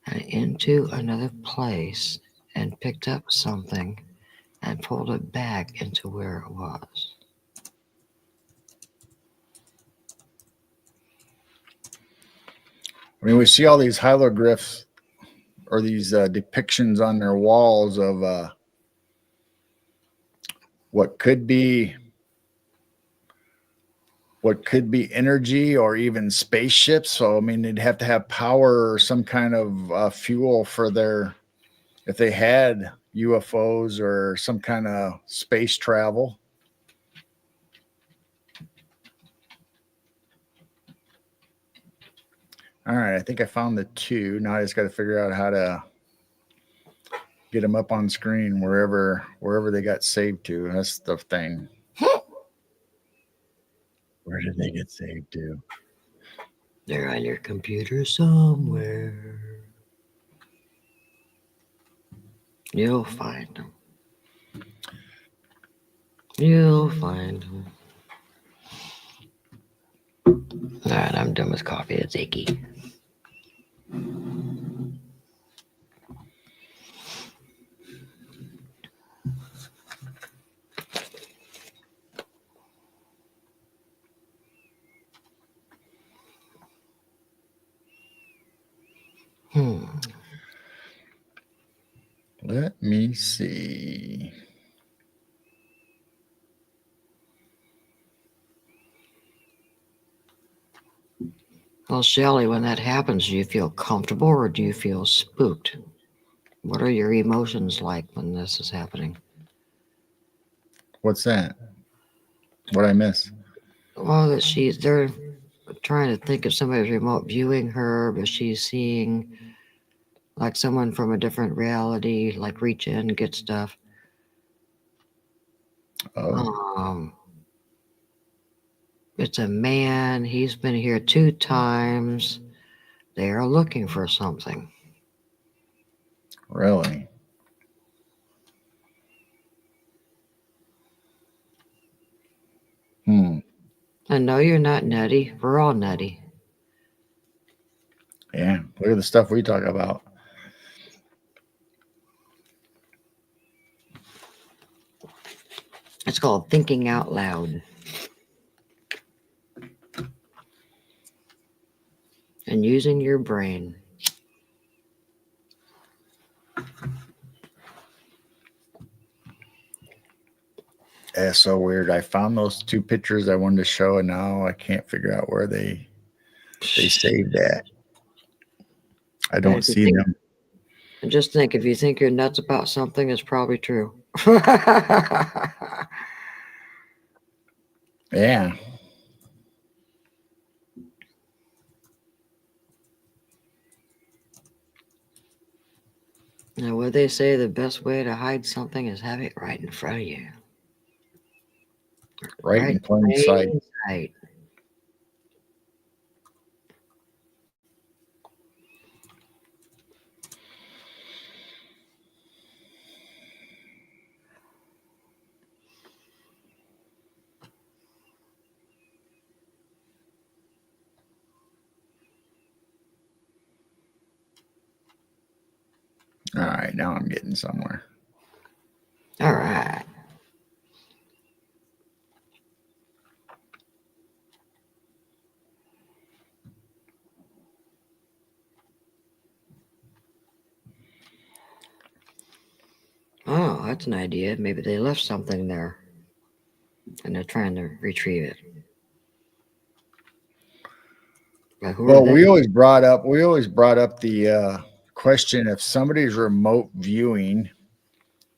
Speaker 3: and into another place and picked up something and pulled it back into where it was.
Speaker 2: I mean, we see all these hieroglyphs or these depictions on their walls of what could be energy or even spaceships. So I mean, they'd have to have power or some kind of fuel for their, if they had UFOs or some kind of space travel. All right, I think I found the two. Now I just got to figure out how to get them up on screen wherever they got saved to. That's the thing. Where did they get saved to?
Speaker 3: They're on your computer somewhere. You'll find them. You'll find them. All right, I'm done with coffee. It's achy.
Speaker 2: Let me see.
Speaker 3: Well, Shelley, when that happens, do you feel comfortable or do you feel spooked? What are your emotions like when this is happening?
Speaker 2: What's that? What I miss?
Speaker 3: Well, that they're trying to think if somebody's remote viewing her, but she's seeing like someone from a different reality, like reach in and get stuff.
Speaker 2: Oh.
Speaker 3: It's a man. He's been here 2 times. They are looking for something.
Speaker 2: Really?
Speaker 3: And no, you're not nutty. We're all nutty.
Speaker 2: Yeah, look at the stuff we talk about.
Speaker 3: It's called thinking out loud. And using your brain.
Speaker 2: That's so weird. I found those 2 pictures I wanted to show, and now I can't figure out where they saved that. I don't see them.
Speaker 3: And just think, if you think you're nuts about something, it's probably true.
Speaker 2: Yeah.
Speaker 3: Now, what they say, the best way to hide something is have it right in front of you.
Speaker 2: Right in plain sight. All right, now I'm getting somewhere.
Speaker 3: All right. Oh, that's an idea. Maybe they left something there and they're trying to retrieve it.
Speaker 2: Well, we always brought up the question, if somebody's remote viewing,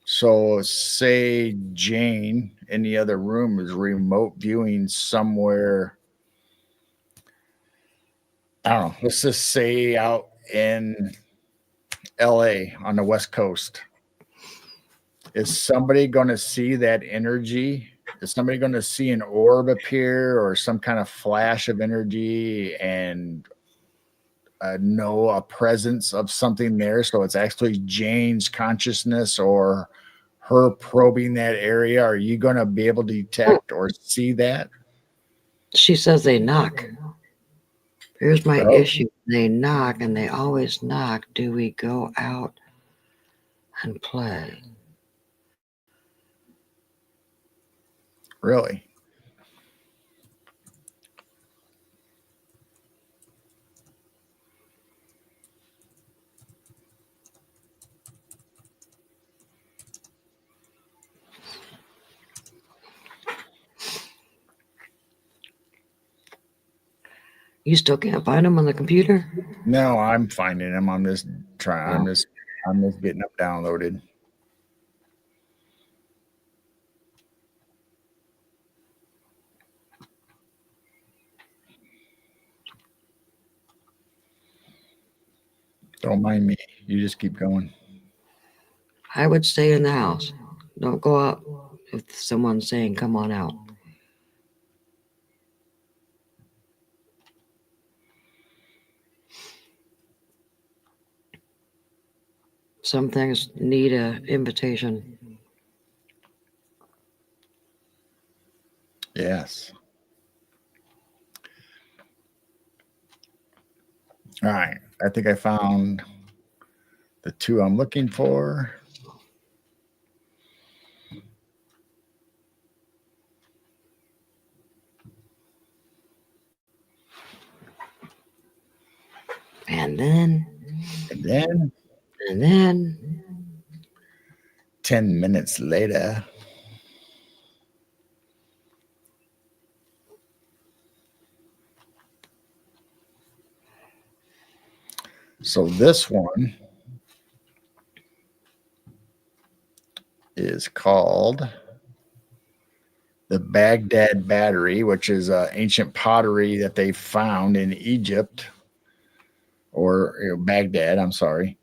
Speaker 2: so say Jane in the other room is remote viewing somewhere, I don't know, let's just say out in LA on the West Coast. Is somebody going to see that energy? Is somebody going to see an orb appear or some kind of flash of energy and know a presence of something there? So it's actually Jane's consciousness or her probing that area. Are you going to be able to detect or see that?
Speaker 3: She says they knock. Here's my issue. They knock, and they always knock. Do we go out and play.
Speaker 2: Really?
Speaker 3: You still can't find them on the computer?
Speaker 2: No, I'm finding them. I'm just trying. I'm just getting them downloaded. Don't mind me. You just keep going.
Speaker 3: I would stay in the house. Don't go out if someone's saying, come on out. Some things need an invitation.
Speaker 2: Yes. All right. I think I found the two I'm looking for.
Speaker 3: And then,
Speaker 2: And then
Speaker 3: and then,
Speaker 2: 10 minutes later. So this one is called the Baghdad Battery, which is ancient pottery that they found in Egypt, or Baghdad, I'm sorry,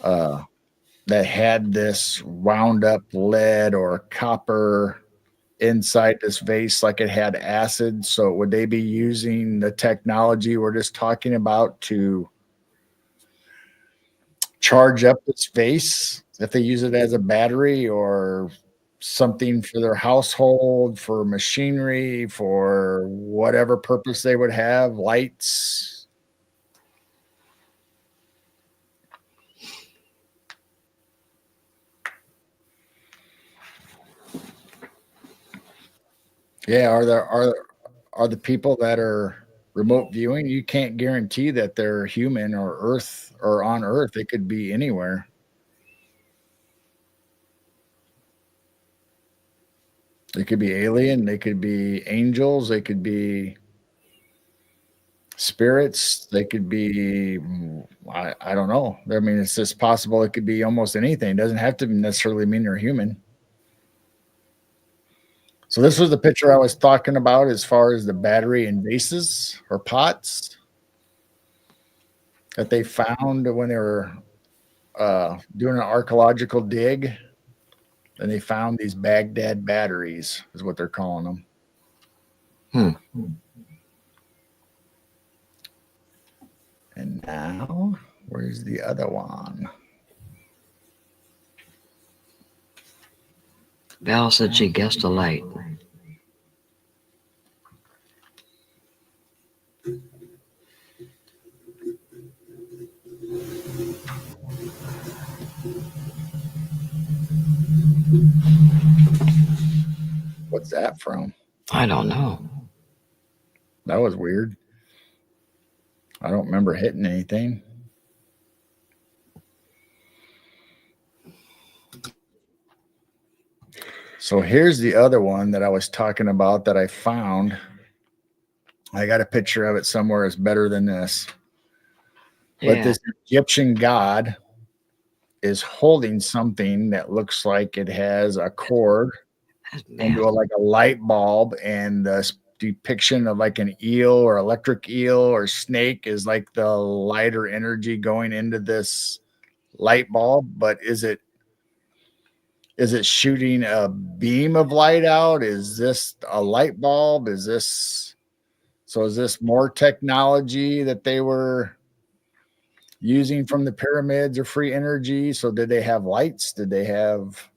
Speaker 2: that had this wound up lead or copper inside this vase like it had acid. So would they be using the technology we're just talking about to charge up this vase if they use it as a battery or something for their household, for machinery, for whatever purpose they would have, lights? Yeah, are the people that are remote viewing, you can't guarantee that they're human or Earth or on Earth. It could be anywhere. They could be alien, they could be angels, they could be spirits, they could be I don't know. I mean, it's just possible it could be almost anything. It doesn't have to necessarily mean they're human. So this was the picture I was talking about as far as the battery in vases or pots that they found when they were doing an archaeological dig. And they found these Baghdad batteries, is what they're calling them. And now, where's the other one?
Speaker 3: Val said she guessed a light.
Speaker 2: What's that from?
Speaker 3: I don't know.
Speaker 2: That was weird. I don't remember hitting anything. So here's the other one that I was talking about that I found. I got a picture of it somewhere. It's better than this.
Speaker 3: Yeah.
Speaker 2: But this Egyptian god is holding something that looks like it has a cord into like a light bulb, and the depiction of like an eel or electric eel or snake is like the lighter energy going into this light bulb. But is it shooting a beam of light out? Is this a light bulb? Is this more technology that they were using from the pyramids or free energy? So did they have lights? Did they have,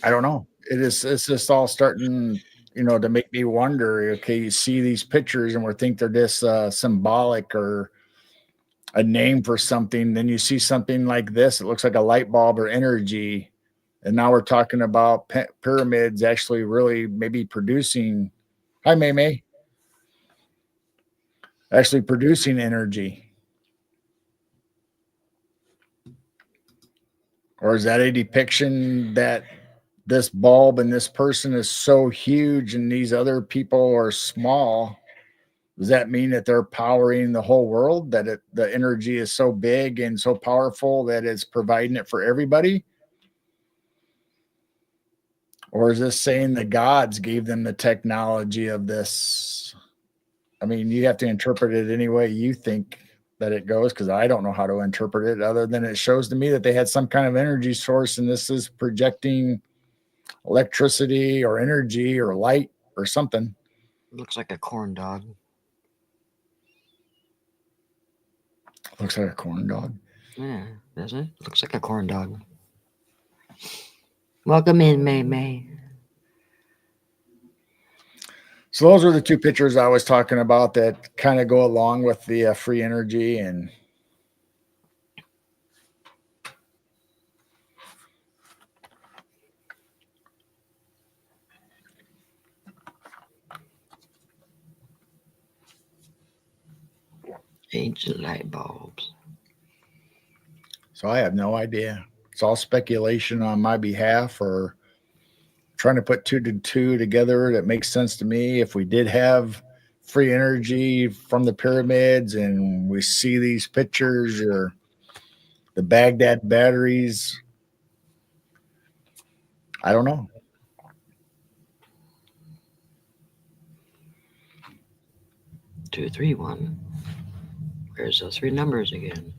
Speaker 2: I don't know. It's just all starting, to make me wonder. Okay, you see these pictures and we think they're just symbolic or a name for something. Then you see something like this. It looks like a light bulb or energy. And now we're talking about pyramids actually really maybe producing. Hi, May May. Actually producing energy. Or is that a depiction that this bulb and this person is so huge and these other people are small? Does that mean that they're powering the whole world? That the energy is so big and so powerful that it's providing it for everybody? Or is this saying the gods gave them the technology of this? I mean, you have to interpret it any way you think that it goes, because I don't know how to interpret it other than it shows to me that they had some kind of energy source and this is projecting electricity or energy or light or something.
Speaker 3: Looks like a corn dog.
Speaker 2: Looks like a corn dog.
Speaker 3: Yeah, does it? Looks like a corn dog. Welcome in, May May.
Speaker 2: So those are the two pictures I was talking about that kind of go along with the free energy. And
Speaker 3: Ancient light bulbs.
Speaker 2: so I have no idea. It's all speculation on my behalf, or trying to put two to two together that makes sense to me. If we did have free energy from the pyramids and we see these pictures or the Baghdad batteries, I don't know.
Speaker 3: 231. Where's those three numbers again?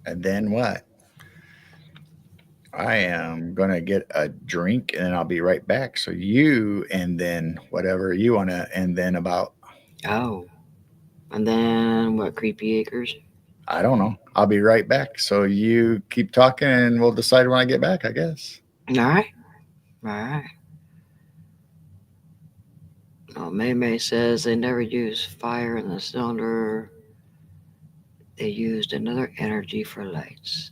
Speaker 3: And
Speaker 2: then what? I am going to get a drink and then I'll be right back. So you, and then whatever you want to, and then about.
Speaker 3: Oh. And then what, Creepy Acres?
Speaker 2: I don't know. I'll be right back. So you keep talking and we'll decide when I get back, I guess.
Speaker 3: All right. All right. Oh, May May says they never used fire in the cylinder. They used another energy for lights.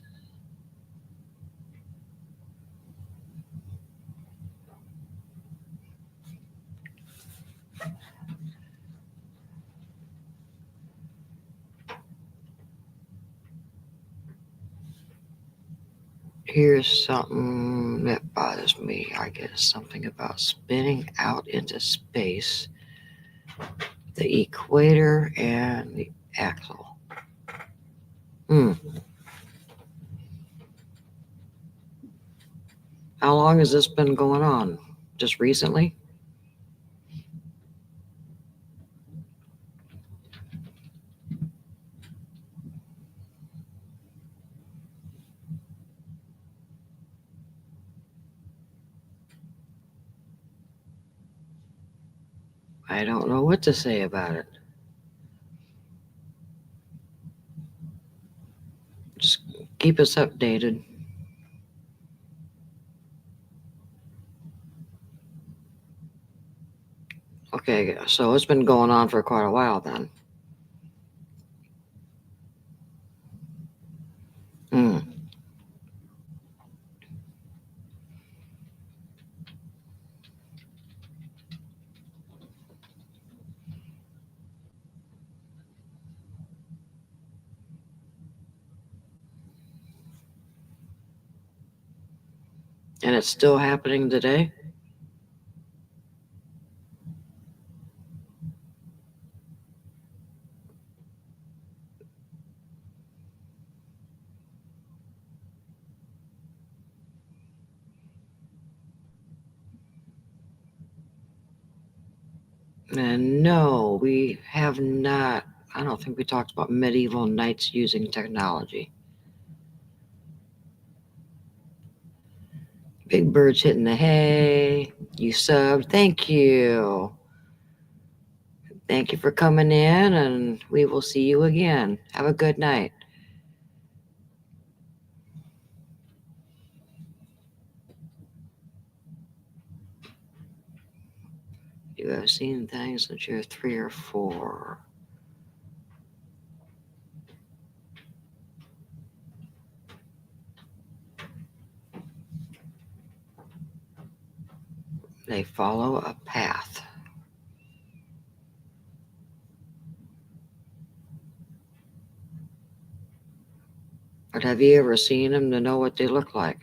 Speaker 3: Here's something that bothers me, I guess. Something about spinning out into space, the equator, and the axle. How long has this been going on? Just recently? I don't know what to say about it. Just keep us updated. Okay, so it's been going on for quite a while then. And it's still happening today? And no, we have not. I don't think we talked about medieval knights using technology. Big Bird's hitting the hay. You subbed. Thank you. Thank you for coming in, and we will see you again. Have a good night. You have seen things since you're 3 or 4. They follow a path. But have you ever seen them to know what they look like?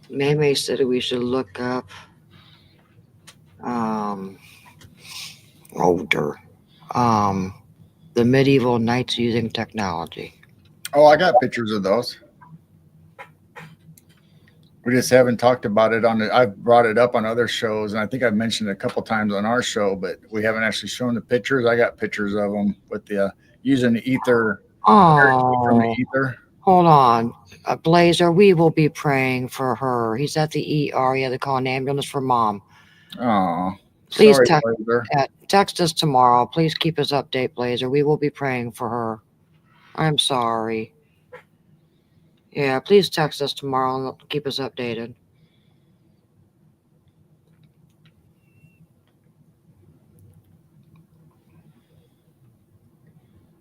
Speaker 3: Mamie said we should look up older the medieval knights using technology.
Speaker 2: Oh, I got pictures of those. We just haven't talked about it on it. I've brought it up on other shows, and I think I've mentioned it a couple times on our show, but we haven't actually shown the pictures. I got pictures of them with the using the ether from the
Speaker 3: Oh,
Speaker 2: ether.
Speaker 3: hold on. Blazer, we will be praying for her. He's at the ER. He had to call an ambulance for Mom.
Speaker 2: Oh,
Speaker 3: Please
Speaker 2: sorry,
Speaker 3: text,
Speaker 2: Blazer.
Speaker 3: text us tomorrow. Please keep us updated, Blazer. We will be praying for her. I'm sorry. Yeah, please text us tomorrow and keep us updated.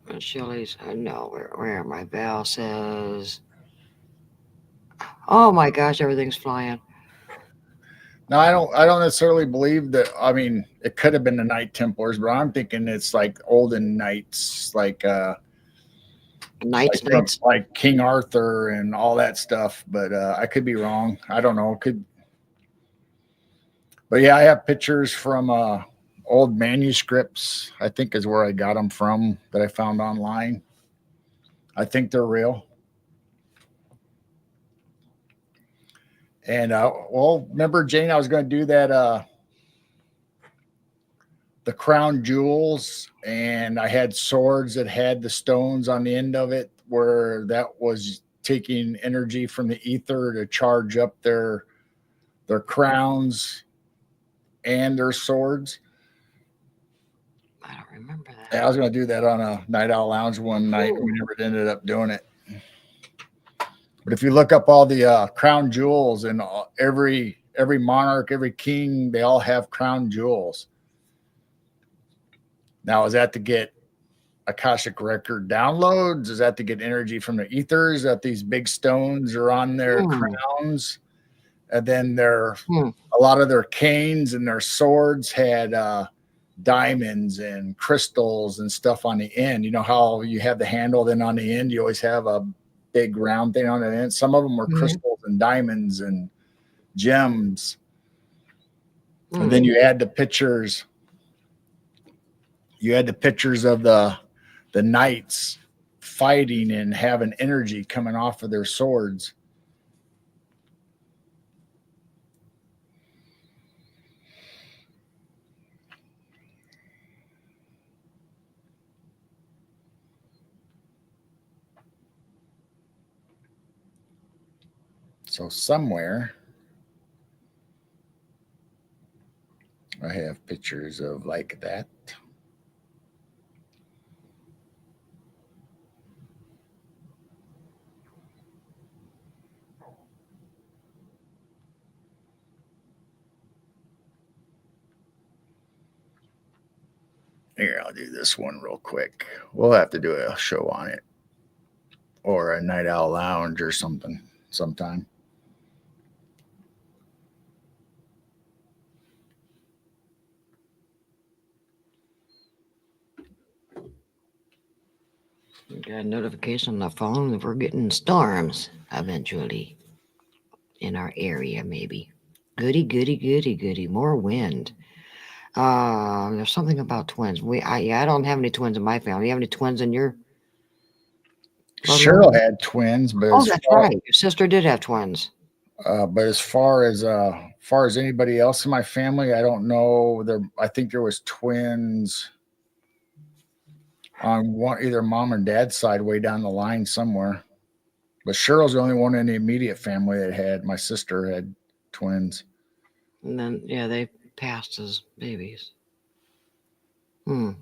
Speaker 3: And Shelly's, no, where am I? Val says, oh my gosh, everything's flying.
Speaker 2: No, I don't necessarily believe that. I mean, it could have been the Knight Templars, but I'm thinking it's like olden knights, like
Speaker 3: Knights.
Speaker 2: like King Arthur and all that stuff. But I could be wrong. I don't know. But yeah, I have pictures from old manuscripts. I think is where I got them from that I found online. I think they're real. And well, remember Jane, I was going to do that the crown jewels, and I had swords that had the stones on the end of it, where that was taking energy from the ether to charge up their crowns and their swords.
Speaker 3: I don't remember that.
Speaker 2: Yeah, I was going to do that on a Night Owl Lounge one night. We never ended up doing it. But if you look up all the crown jewels, and every monarch, every king, they all have crown jewels. Now, is that to get Akashic record downloads? Is that to get energy from the ethers that these big stones are on their crowns? And then a lot of their canes and their swords had diamonds and crystals and stuff on the end. You know how you have the handle, then on the end you always have a big round thing on the end. Some of them were crystals and diamonds and gems. And then you add the pictures. You had the pictures of the knights fighting and having energy coming off of their swords. So somewhere I have pictures of like that. Here, I'll do this one real quick. We'll have to do a show on it, or a Night Owl Lounge or something sometime.
Speaker 3: We got a notification on the phone that we're getting storms eventually in our area, maybe. Goody. More wind. There's something about twins. I don't have any twins in my family. You have any twins in your?
Speaker 2: Cheryl had twins, but
Speaker 3: that's right. Your sister did have twins.
Speaker 2: But as far as anybody else in my family, I don't know. I think there was twins. on one, either mom and dad's side, way down the line somewhere. But Cheryl's the only one in the immediate family that had. My sister had twins.
Speaker 3: And then, yeah, they passed as babies. Hmm.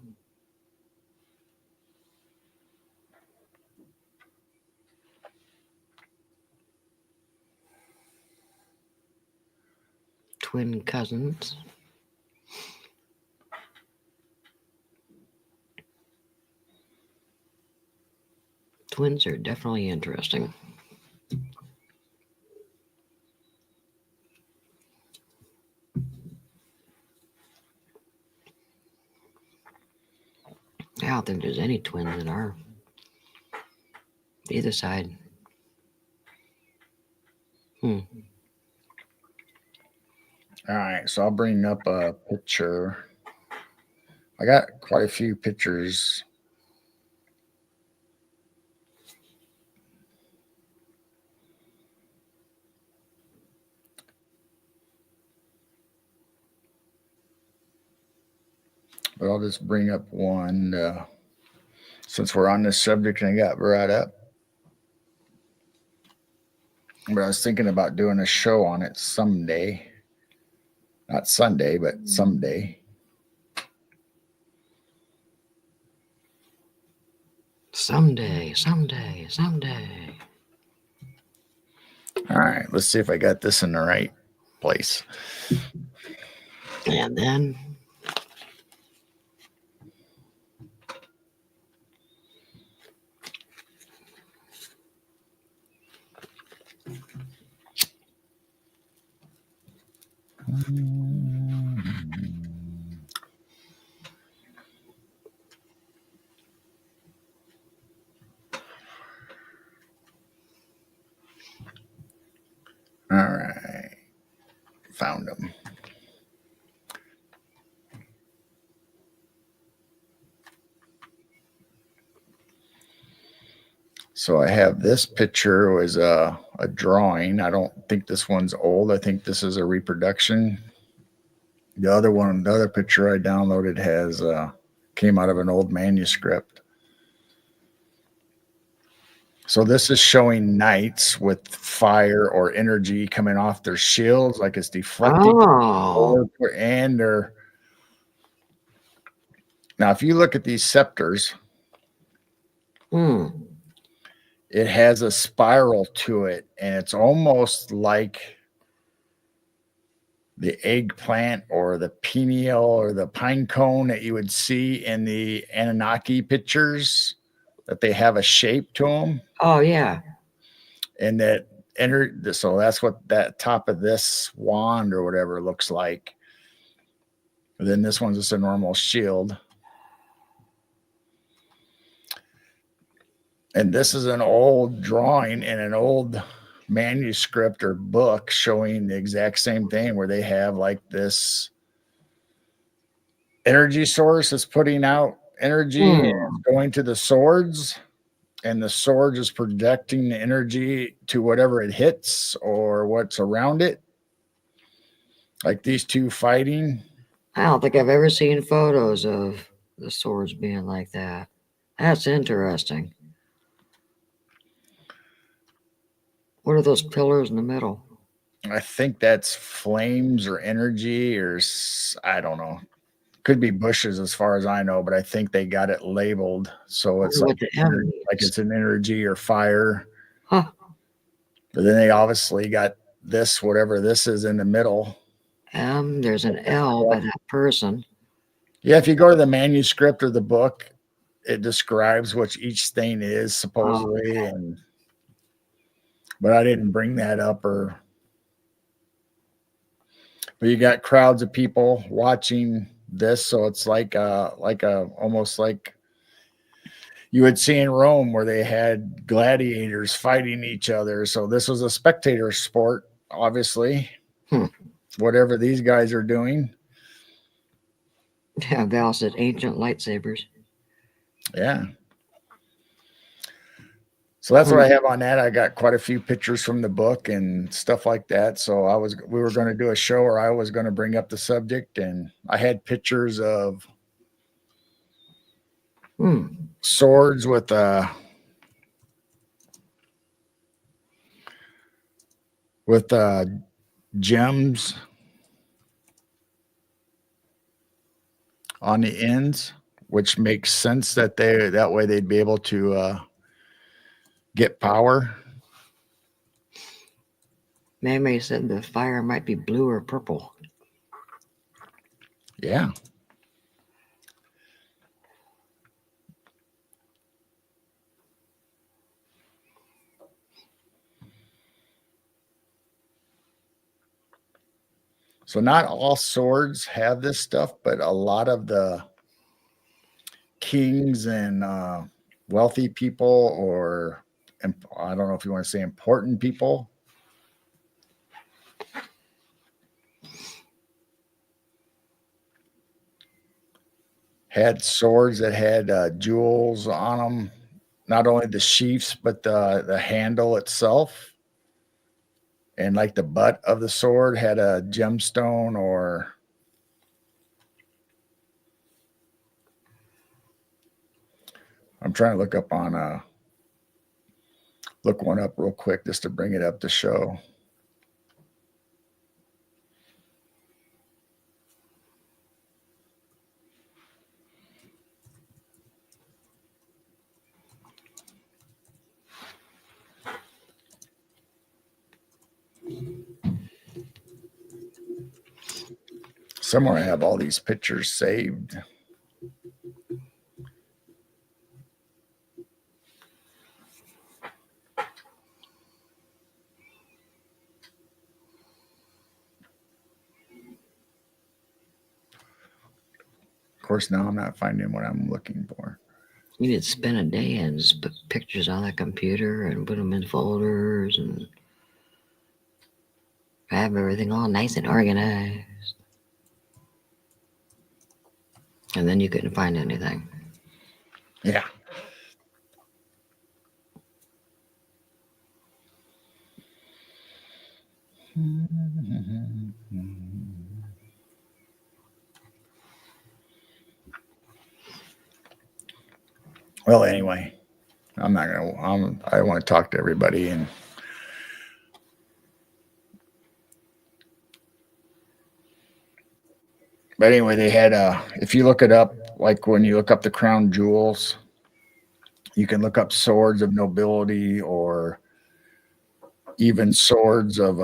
Speaker 3: Twin cousins. Twins are definitely interesting. I don't think there's any twins in our either side.
Speaker 2: All right, so I'll bring up a picture. I got quite a few pictures. But I'll just bring up one since we're on this subject and it got brought up. But I was thinking about doing a show on it someday. Not Sunday, but someday.
Speaker 3: Someday.
Speaker 2: All right, let's see if I got this in the right place.
Speaker 3: And then
Speaker 2: All right, found them. So I have this picture was a drawing. I don't think this one's old. I think this is a reproduction. The other one, the other picture I downloaded has came out of an old manuscript. So this is showing knights with fire or energy coming off their shields, like it's deflecting.
Speaker 3: oh,
Speaker 2: And they're now, if you look at these scepters, it has a spiral to it, and it's almost like the eggplant or the pineal or the pine cone that you would see in the Anunnaki pictures, that they have a shape to them.
Speaker 3: Oh yeah.
Speaker 2: And that so that's what that top of this wand or whatever looks like. And then this one's just a normal shield. And this is an old drawing in an old manuscript or book showing the exact same thing, where they have like this energy source that's putting out energy and going to the swords, and the sword is projecting the energy to whatever it hits or what's around it. Like these two fighting.
Speaker 3: I don't think I've ever seen photos of the swords being like that. That's interesting. What are those pillars in the middle?
Speaker 2: I think that's flames or energy, or I don't know. Could be bushes as far as I know, but I think they got it labeled. So it's like it's an energy or fire.
Speaker 3: Huh.
Speaker 2: But then they obviously got this, whatever this is in the middle.
Speaker 3: There's an L by that person.
Speaker 2: Yeah, if you go to the manuscript or the book, it describes what each thing is supposedly.
Speaker 3: Oh, okay.
Speaker 2: But I didn't bring that up, but you got crowds of people watching this, so it's like almost like you would see in Rome, where they had gladiators fighting each other. So this was a spectator sport, obviously. Whatever these guys are doing.
Speaker 3: Yeah, Val said ancient lightsabers.
Speaker 2: Yeah. So that's what I have on that. I got quite a few pictures from the book and stuff like that. So we were going to do a show, or I was going to bring up the subject, and I had pictures of swords with gems on the ends, which makes sense that that way they'd be able to get power.
Speaker 3: Mammy said the fire might be blue or purple.
Speaker 2: Yeah. So not all swords have this stuff, but a lot of the kings and wealthy people, or I don't know if you want to say important people, had swords that had jewels on them. Not only the sheaths, but the handle itself. And like the butt of the sword had a gemstone, or I'm trying to look one up real quick just to bring it up to show. Somewhere I have all these pictures saved. Of course, now I'm not finding what I'm looking for.
Speaker 3: You need to spend a day and just put pictures on the computer and put them in folders and have everything all nice and organized. And then you couldn't find anything.
Speaker 2: Yeah. Well, anyway, I want to talk to everybody, but anyway, they had if you look it up, like when you look up the crown jewels, you can look up swords of nobility, or even swords of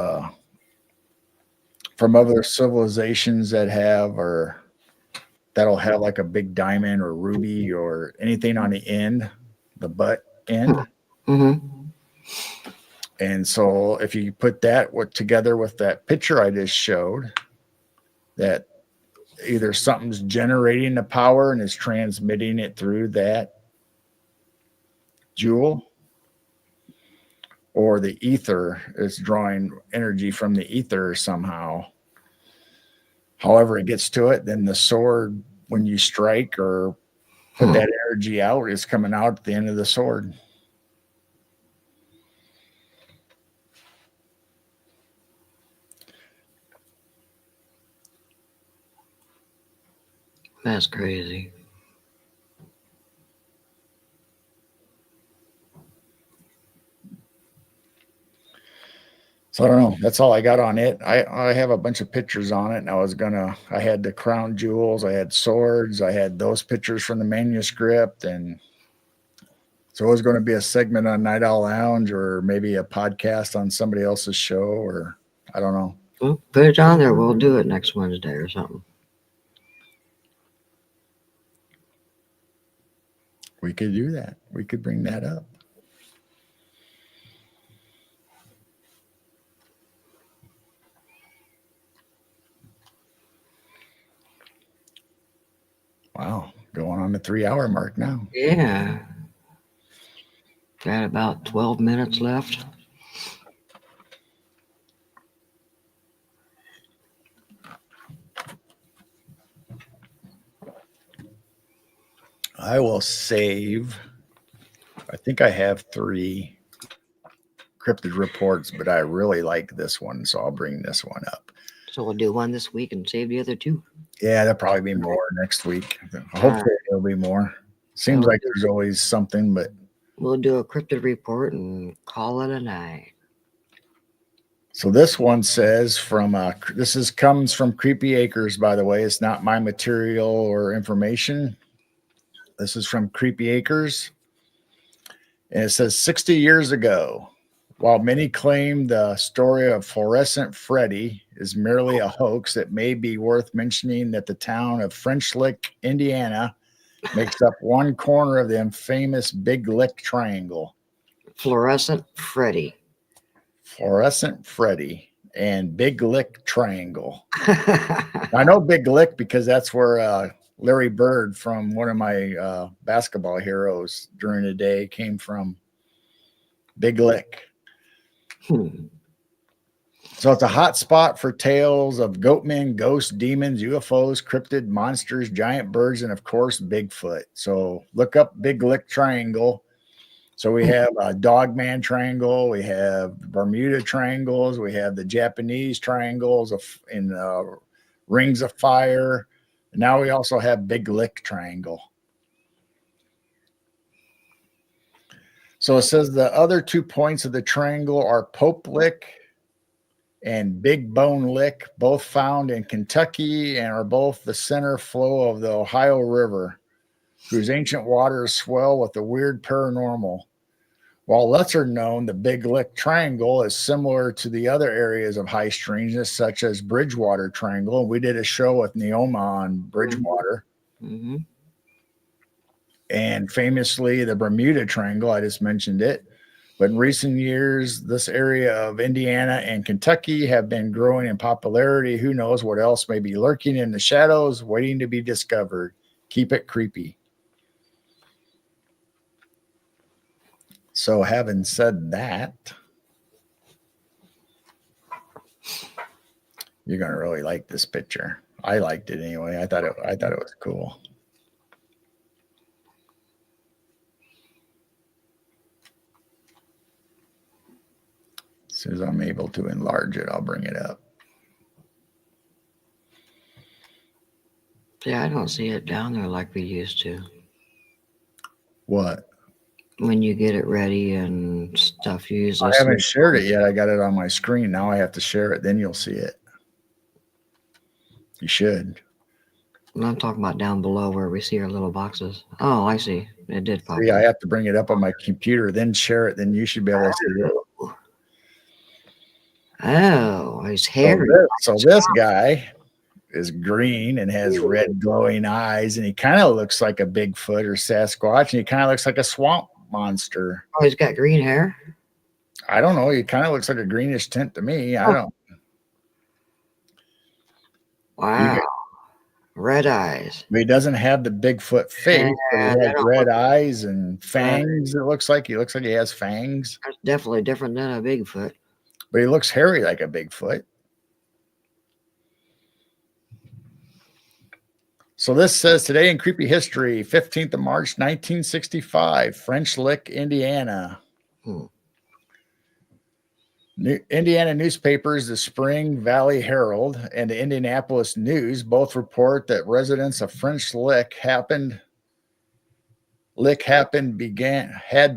Speaker 2: from other civilizations that'll have like a big diamond or ruby or anything on the end, the butt end.
Speaker 3: Mm-hmm.
Speaker 2: And so if you put that together with that picture I just showed, that either something's generating the power and is transmitting it through that jewel, or the ether is drawing energy from the ether somehow. However it gets to it, then the sword, when you strike or put that energy out, is coming out at the end of the sword.
Speaker 3: That's crazy.
Speaker 2: So I don't know. That's all I got on it. I have a bunch of pictures on it, and I had the crown jewels, I had swords, I had those pictures from the manuscript, and so it was going to be a segment on Night Owl Lounge, or maybe a podcast on somebody else's show, or I don't know.
Speaker 3: Well, put it on there. We'll do it next Wednesday or something.
Speaker 2: We could do that. We could bring that up. Wow, going on the 3-hour mark now.
Speaker 3: Yeah. Got about 12 minutes left.
Speaker 2: I will save. I think I have 3 cryptid reports, but I really like this one, so I'll bring this one up.
Speaker 3: So we'll do one this week and save the other 2.
Speaker 2: Yeah, there'll probably be more next week. Hopefully there'll be more. Seems
Speaker 3: Well,
Speaker 2: like there's always something, but
Speaker 3: we'll do a cryptid report and call it a night.
Speaker 2: so this one says comes from Creepy Acres, by the way. It's not my material or information. This is from Creepy Acres. And it says 60 years ago, while many claim the story of Fluorescent Freddy is merely a hoax, it may be worth mentioning that the town of French Lick, Indiana, makes up one corner of the infamous Big Lick Triangle.
Speaker 3: Fluorescent Freddy.
Speaker 2: Fluorescent Freddy and Big Lick Triangle. I know Big Lick because that's where Larry Bird, from one of my basketball heroes during the day, came from. Big Lick. So it's a hot spot for tales of goatmen, ghosts, demons, UFOs, cryptid monsters, giant birds, and of course, Bigfoot. So look up Big Lick Triangle. So we have a Dogman Triangle, we have Bermuda Triangles, we have the Japanese Triangles in Rings of Fire. And now we also have Big Lick Triangle. So it says the other 2 points of the triangle are Pope Lick and Big Bone Lick, both found in Kentucky and are both the center flow of the Ohio River, whose ancient waters swell with the weird paranormal. While lesser known, the Big Lick Triangle is similar to the other areas of high strangeness, such as Bridgewater Triangle. We did a show with Neoma on Bridgewater.
Speaker 3: Mm-hmm.
Speaker 2: And famously, the Bermuda Triangle, I just mentioned it. But in recent years, this area of Indiana and Kentucky have been growing in popularity. Who knows what else may be lurking in the shadows, waiting to be discovered. Keep it creepy. So having said that, you're going to really like this picture. I liked it anyway. I thought it was cool. As soon as I'm able to enlarge it, I'll bring it up.
Speaker 3: Yeah, I don't see it down there like we used to.
Speaker 2: What?
Speaker 3: When you get it ready and stuff, you usually
Speaker 2: I haven't shared it yet. I got it on my screen. Now I have to share it. Then you'll see it. You should.
Speaker 3: I'm talking about down below where we see our little boxes. Oh, I see. It did pop.
Speaker 2: See, I have to bring it up on my computer, then share it. Then you should be able to see it.
Speaker 3: Oh, he's hairy.
Speaker 2: So this guy is green and has red glowing eyes, and he kind of looks like a Bigfoot or Sasquatch, and he kind of looks like a swamp monster.
Speaker 3: Oh, he's got green hair.
Speaker 2: I don't know. He kind of looks like a greenish tint to me. I don't.
Speaker 3: Wow. Red eyes.
Speaker 2: But he doesn't have the Bigfoot face.
Speaker 3: Yeah,
Speaker 2: He has red eyes and fangs. It looks like he has fangs.
Speaker 3: That's definitely different than a Bigfoot.
Speaker 2: But he looks hairy like a Bigfoot. So this says today in creepy history, 15th of March, 1965, French Lick, Indiana. Indiana newspapers, the Spring Valley Herald and the Indianapolis News, both report that residents of French Lick had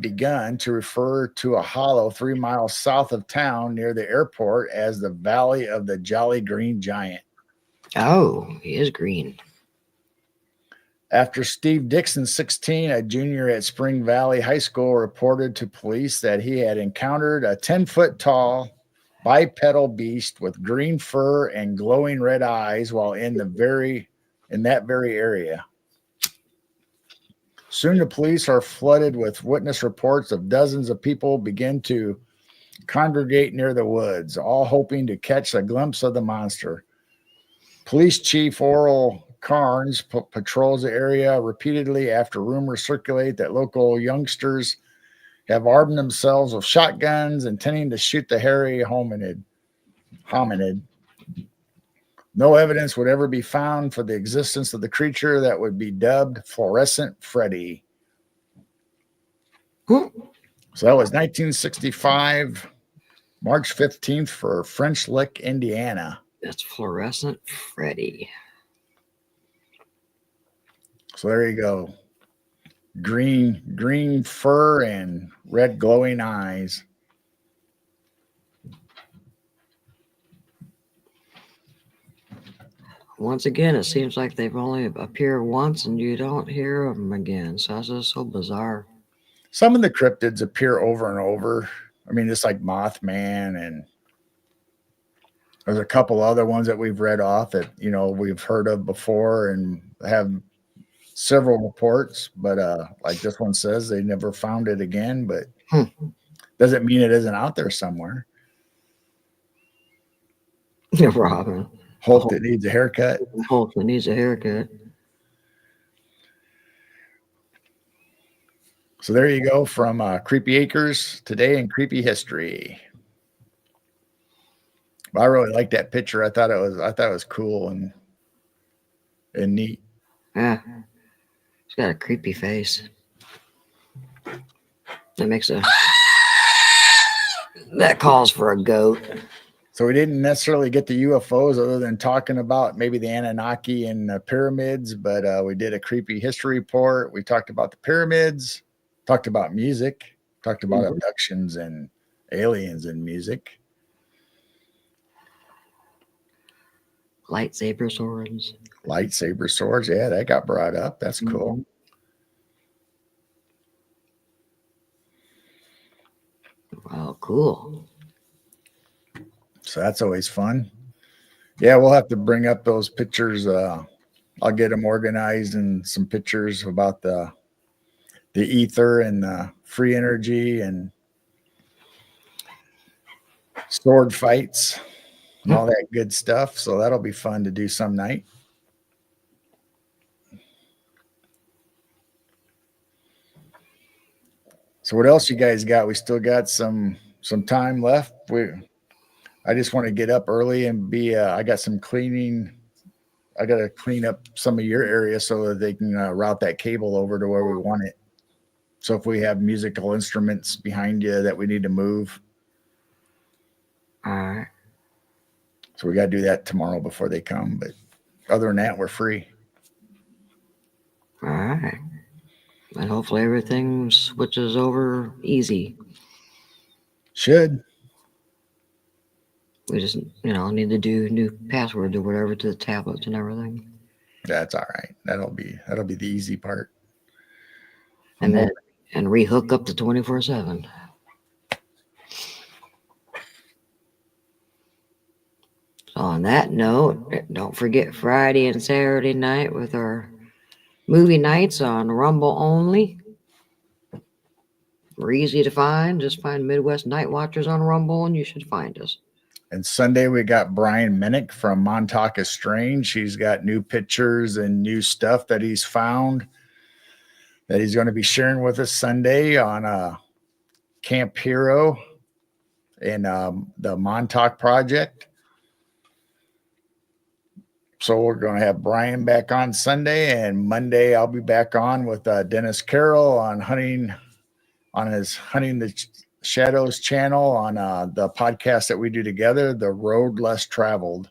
Speaker 2: begun to refer to a hollow 3 miles south of town near the airport as the Valley of the Jolly Green Giant.
Speaker 3: Oh, he is green.
Speaker 2: After Steve Dixon, 16, a junior at Spring Valley High School, reported to police that he had encountered a 10-foot tall bipedal beast with green fur and glowing red eyes while in that very area. Soon the police are flooded with witness reports of dozens of people begin to congregate near the woods, all hoping to catch a glimpse of the monster. Police Chief Oral Carnes patrols the area repeatedly after rumors circulate that local youngsters have armed themselves with shotguns intending to shoot the hairy hominid. No evidence would ever be found for the existence of the creature that would be dubbed Fluorescent Freddy. So that was 1965, March 15th for French Lick, Indiana.
Speaker 3: That's Fluorescent Freddy.
Speaker 2: So there you go. green fur and red glowing eyes.
Speaker 3: Once again, it seems like they've only appeared once and you don't hear them again. So that's just so bizarre.
Speaker 2: Some of the cryptids appear over and over. I mean, just like Mothman, and there's a couple other ones that we've read off that, you know, we've heard of before and have several reports, but like this one says they never found it again, but doesn't mean it isn't out there somewhere.
Speaker 3: Robin.
Speaker 2: Hope that needs a haircut.
Speaker 3: Hope that needs a haircut.
Speaker 2: So there you go, from Creepy Acres today in creepy history. I really like that picture. I thought it was cool and neat.
Speaker 3: Yeah. It's got a creepy face. That calls for a goat.
Speaker 2: So we didn't necessarily get the UFOs other than talking about maybe the Anunnaki and the pyramids, but we did a creepy history report. We talked about the pyramids, talked about music, talked about abductions and aliens and music.
Speaker 3: Lightsaber swords.
Speaker 2: Lightsaber swords. Yeah, that got brought up. That's cool.
Speaker 3: Wow, cool.
Speaker 2: So that's always fun. Yeah, we'll have to bring up those pictures. I'll get them organized and some pictures about the ether and the free energy and sword fights and all that good stuff. So that'll be fun to do some night. So what else you guys got? We still got some time left. I just want to get up early and be. I got some cleaning. I got to clean up some of your area so that they can route that cable over to where we want it. So if we have musical instruments behind you that we need to move,
Speaker 3: all right.
Speaker 2: So we got to do that tomorrow before they come. But other than that, we're free.
Speaker 3: All right. And hopefully everything switches over easy.
Speaker 2: Should.
Speaker 3: We just, need to do new passwords or whatever to the tablets and everything.
Speaker 2: That's all right. That'll be the easy part.
Speaker 3: And then rehook up to 24/7. So on that note, don't forget Friday and Saturday night with our movie nights on Rumble only. We're easy to find. Just find Midwest Night Watchers on Rumble and you should find us.
Speaker 2: And Sunday we got Brian Minnick from Montauk is Strange. He's got new pictures and new stuff that he's found that he's going to be sharing with us Sunday on Camp Hero and the Montauk Project. So we're going to have Brian back on Sunday, and Monday I'll be back on with Dennis Carroll on his Hunting the Shadows channel on the podcast that we do together, The Road Less Traveled.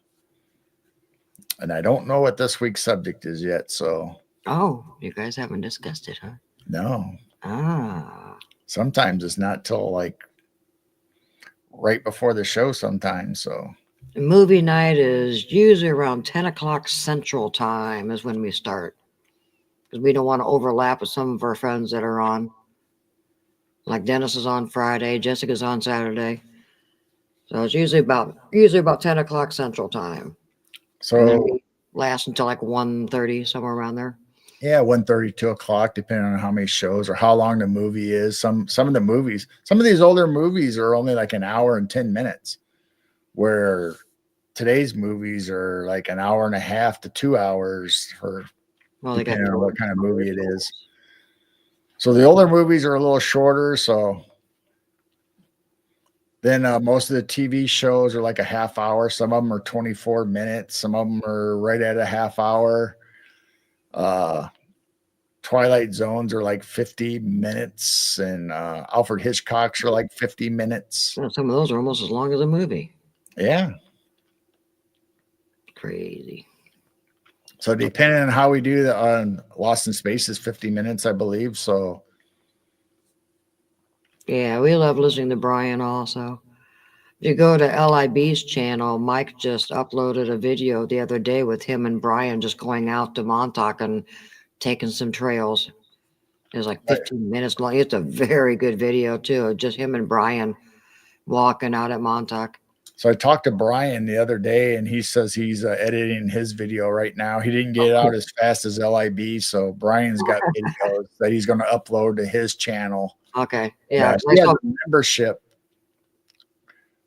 Speaker 2: And I don't know what this week's subject is yet, so.
Speaker 3: Oh, you guys haven't discussed it, huh?
Speaker 2: No.
Speaker 3: Ah.
Speaker 2: Sometimes it's not till like right before the show sometimes, so.
Speaker 3: Movie night is usually around 10 o'clock Central Time is when we start. Because we don't want to overlap with some of our friends that are on. Like Dennis is on Friday, Jessica's on Saturday. So it's usually about 10 o'clock Central Time.
Speaker 2: So
Speaker 3: we last until like 1:30, somewhere around there.
Speaker 2: Yeah, 1:30, 2 o'clock, depending on how many shows or how long the movie is. Some of the movies, some of these older movies are only like an hour and 10 minutes, where today's movies are like an hour and a half to 2 hours for depending on what kind of movie it is. So the older movies are a little shorter. So then most of the TV shows are like a half hour. Some of them are 24 minutes. Some of them are right at a half hour. Twilight Zones are like 50 minutes, and Alfred Hitchcock's are like 50 minutes.
Speaker 3: Well, some of those are almost as long as a movie.
Speaker 2: Yeah.
Speaker 3: Crazy.
Speaker 2: So depending on how we do the on Lost in Space is 50 minutes, I believe. So
Speaker 3: Yeah, we love listening to Brian also. If you go to LIB's channel, Mike just uploaded a video the other day with him and Brian just going out to Montauk and taking some trails. It was like 15 minutes long. It's a very good video too. Just him and Brian walking out at Montauk.
Speaker 2: So I talked to Brian the other day, and he says he's editing his video right now. He didn't get it out as fast as LIB, so Brian's got videos that he's going to upload to his channel.
Speaker 3: Okay, yeah.
Speaker 2: He has a membership.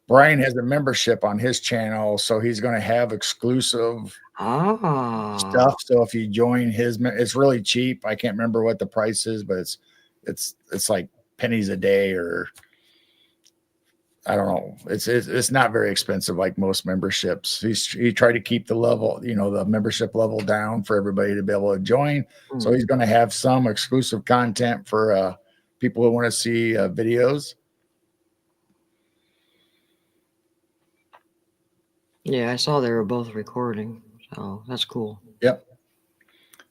Speaker 2: Brian has a membership on his channel, so he's going to have exclusive stuff. So if you join his, it's really cheap. I can't remember what the price is, but it's like pennies a day, or I don't know. It's not very expensive like most memberships. He tried to keep the level, the membership level down for everybody to be able to join. So he's going to have some exclusive content for people who want to see videos.
Speaker 3: Yeah, I saw they were both recording, so that's cool.
Speaker 2: Yep.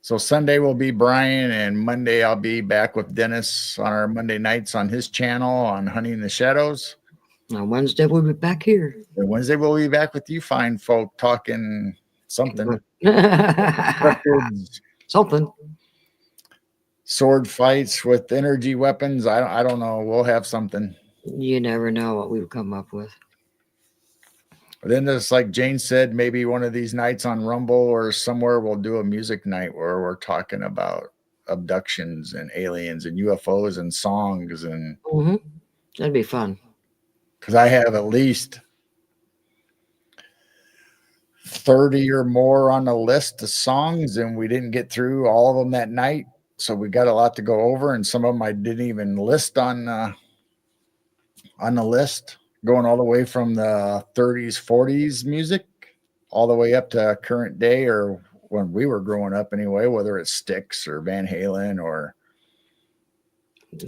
Speaker 2: So Sunday will be Brian, and Monday I'll be back with Dennis on our Monday nights on his channel on Hunting the Shadows.
Speaker 3: On Wednesday we'll be back here.
Speaker 2: And Wednesday we'll be back with you fine folk talking something.
Speaker 3: Something.
Speaker 2: Sword fights with energy weapons. I don't know. We'll have something.
Speaker 3: You never know what we would come up with.
Speaker 2: Then just like Jane said, maybe one of these nights on Rumble or somewhere we'll do a music night where we're talking about abductions and aliens and UFOs and songs. And
Speaker 3: that'd be fun.
Speaker 2: Because I have at least 30 or more on the list of songs, and we didn't get through all of them that night. So we got a lot to go over, and some of them I didn't even list on the list, going all the way from the 30s, 40s music all the way up to current day, or when we were growing up anyway, whether it's Styx or Van Halen or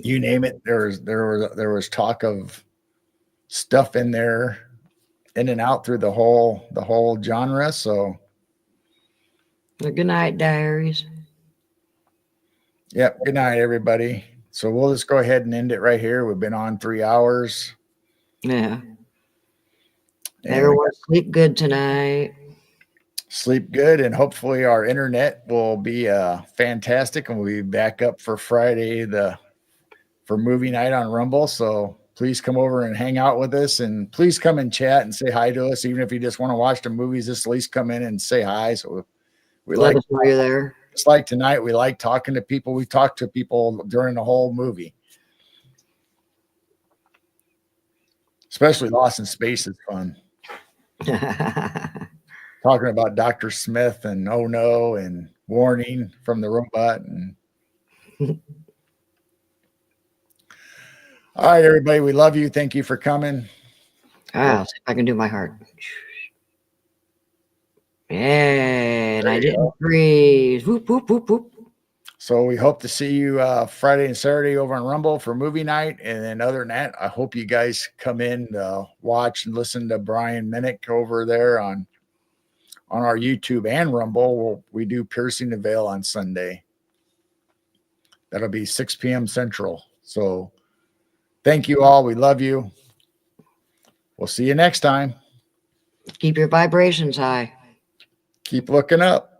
Speaker 2: you name it. There was talk of stuff in there, in and out through the whole genre. So
Speaker 3: the Good Night Diaries.
Speaker 2: Yep. Good night, everybody. So we'll just go ahead and end it right here. We've been on 3 hours.
Speaker 3: Yeah. Everyone sleep good tonight.
Speaker 2: Sleep good, and hopefully our internet will be fantastic, and we'll be back up for Friday for movie night on Rumble. So please come over and hang out with us, and please come and chat and say hi to us. Even if you just want to watch the movies, just at least come in and say hi. So we
Speaker 3: Let us know you're there.
Speaker 2: Just like tonight, we like talking to people. We talked to people during the whole movie. Especially Lost in Space is fun. Talking about Dr. Smith and Oh No and Warning from the Robot. And all right, everybody, we love you. Thank you for coming.
Speaker 3: I'll see if I can do my heart. And I didn't freeze. Whoop, whoop, whoop, whoop.
Speaker 2: So we hope to see you Friday and Saturday over on Rumble for movie night. And then other than that, I hope you guys come in to watch and listen to Brian Minnick over there on our YouTube and Rumble. We do Piercing the Veil on Sunday. That'll be 6 p.m. Central. So thank you all. We love you. We'll see you next time.
Speaker 3: Keep your vibrations high.
Speaker 2: Keep looking up.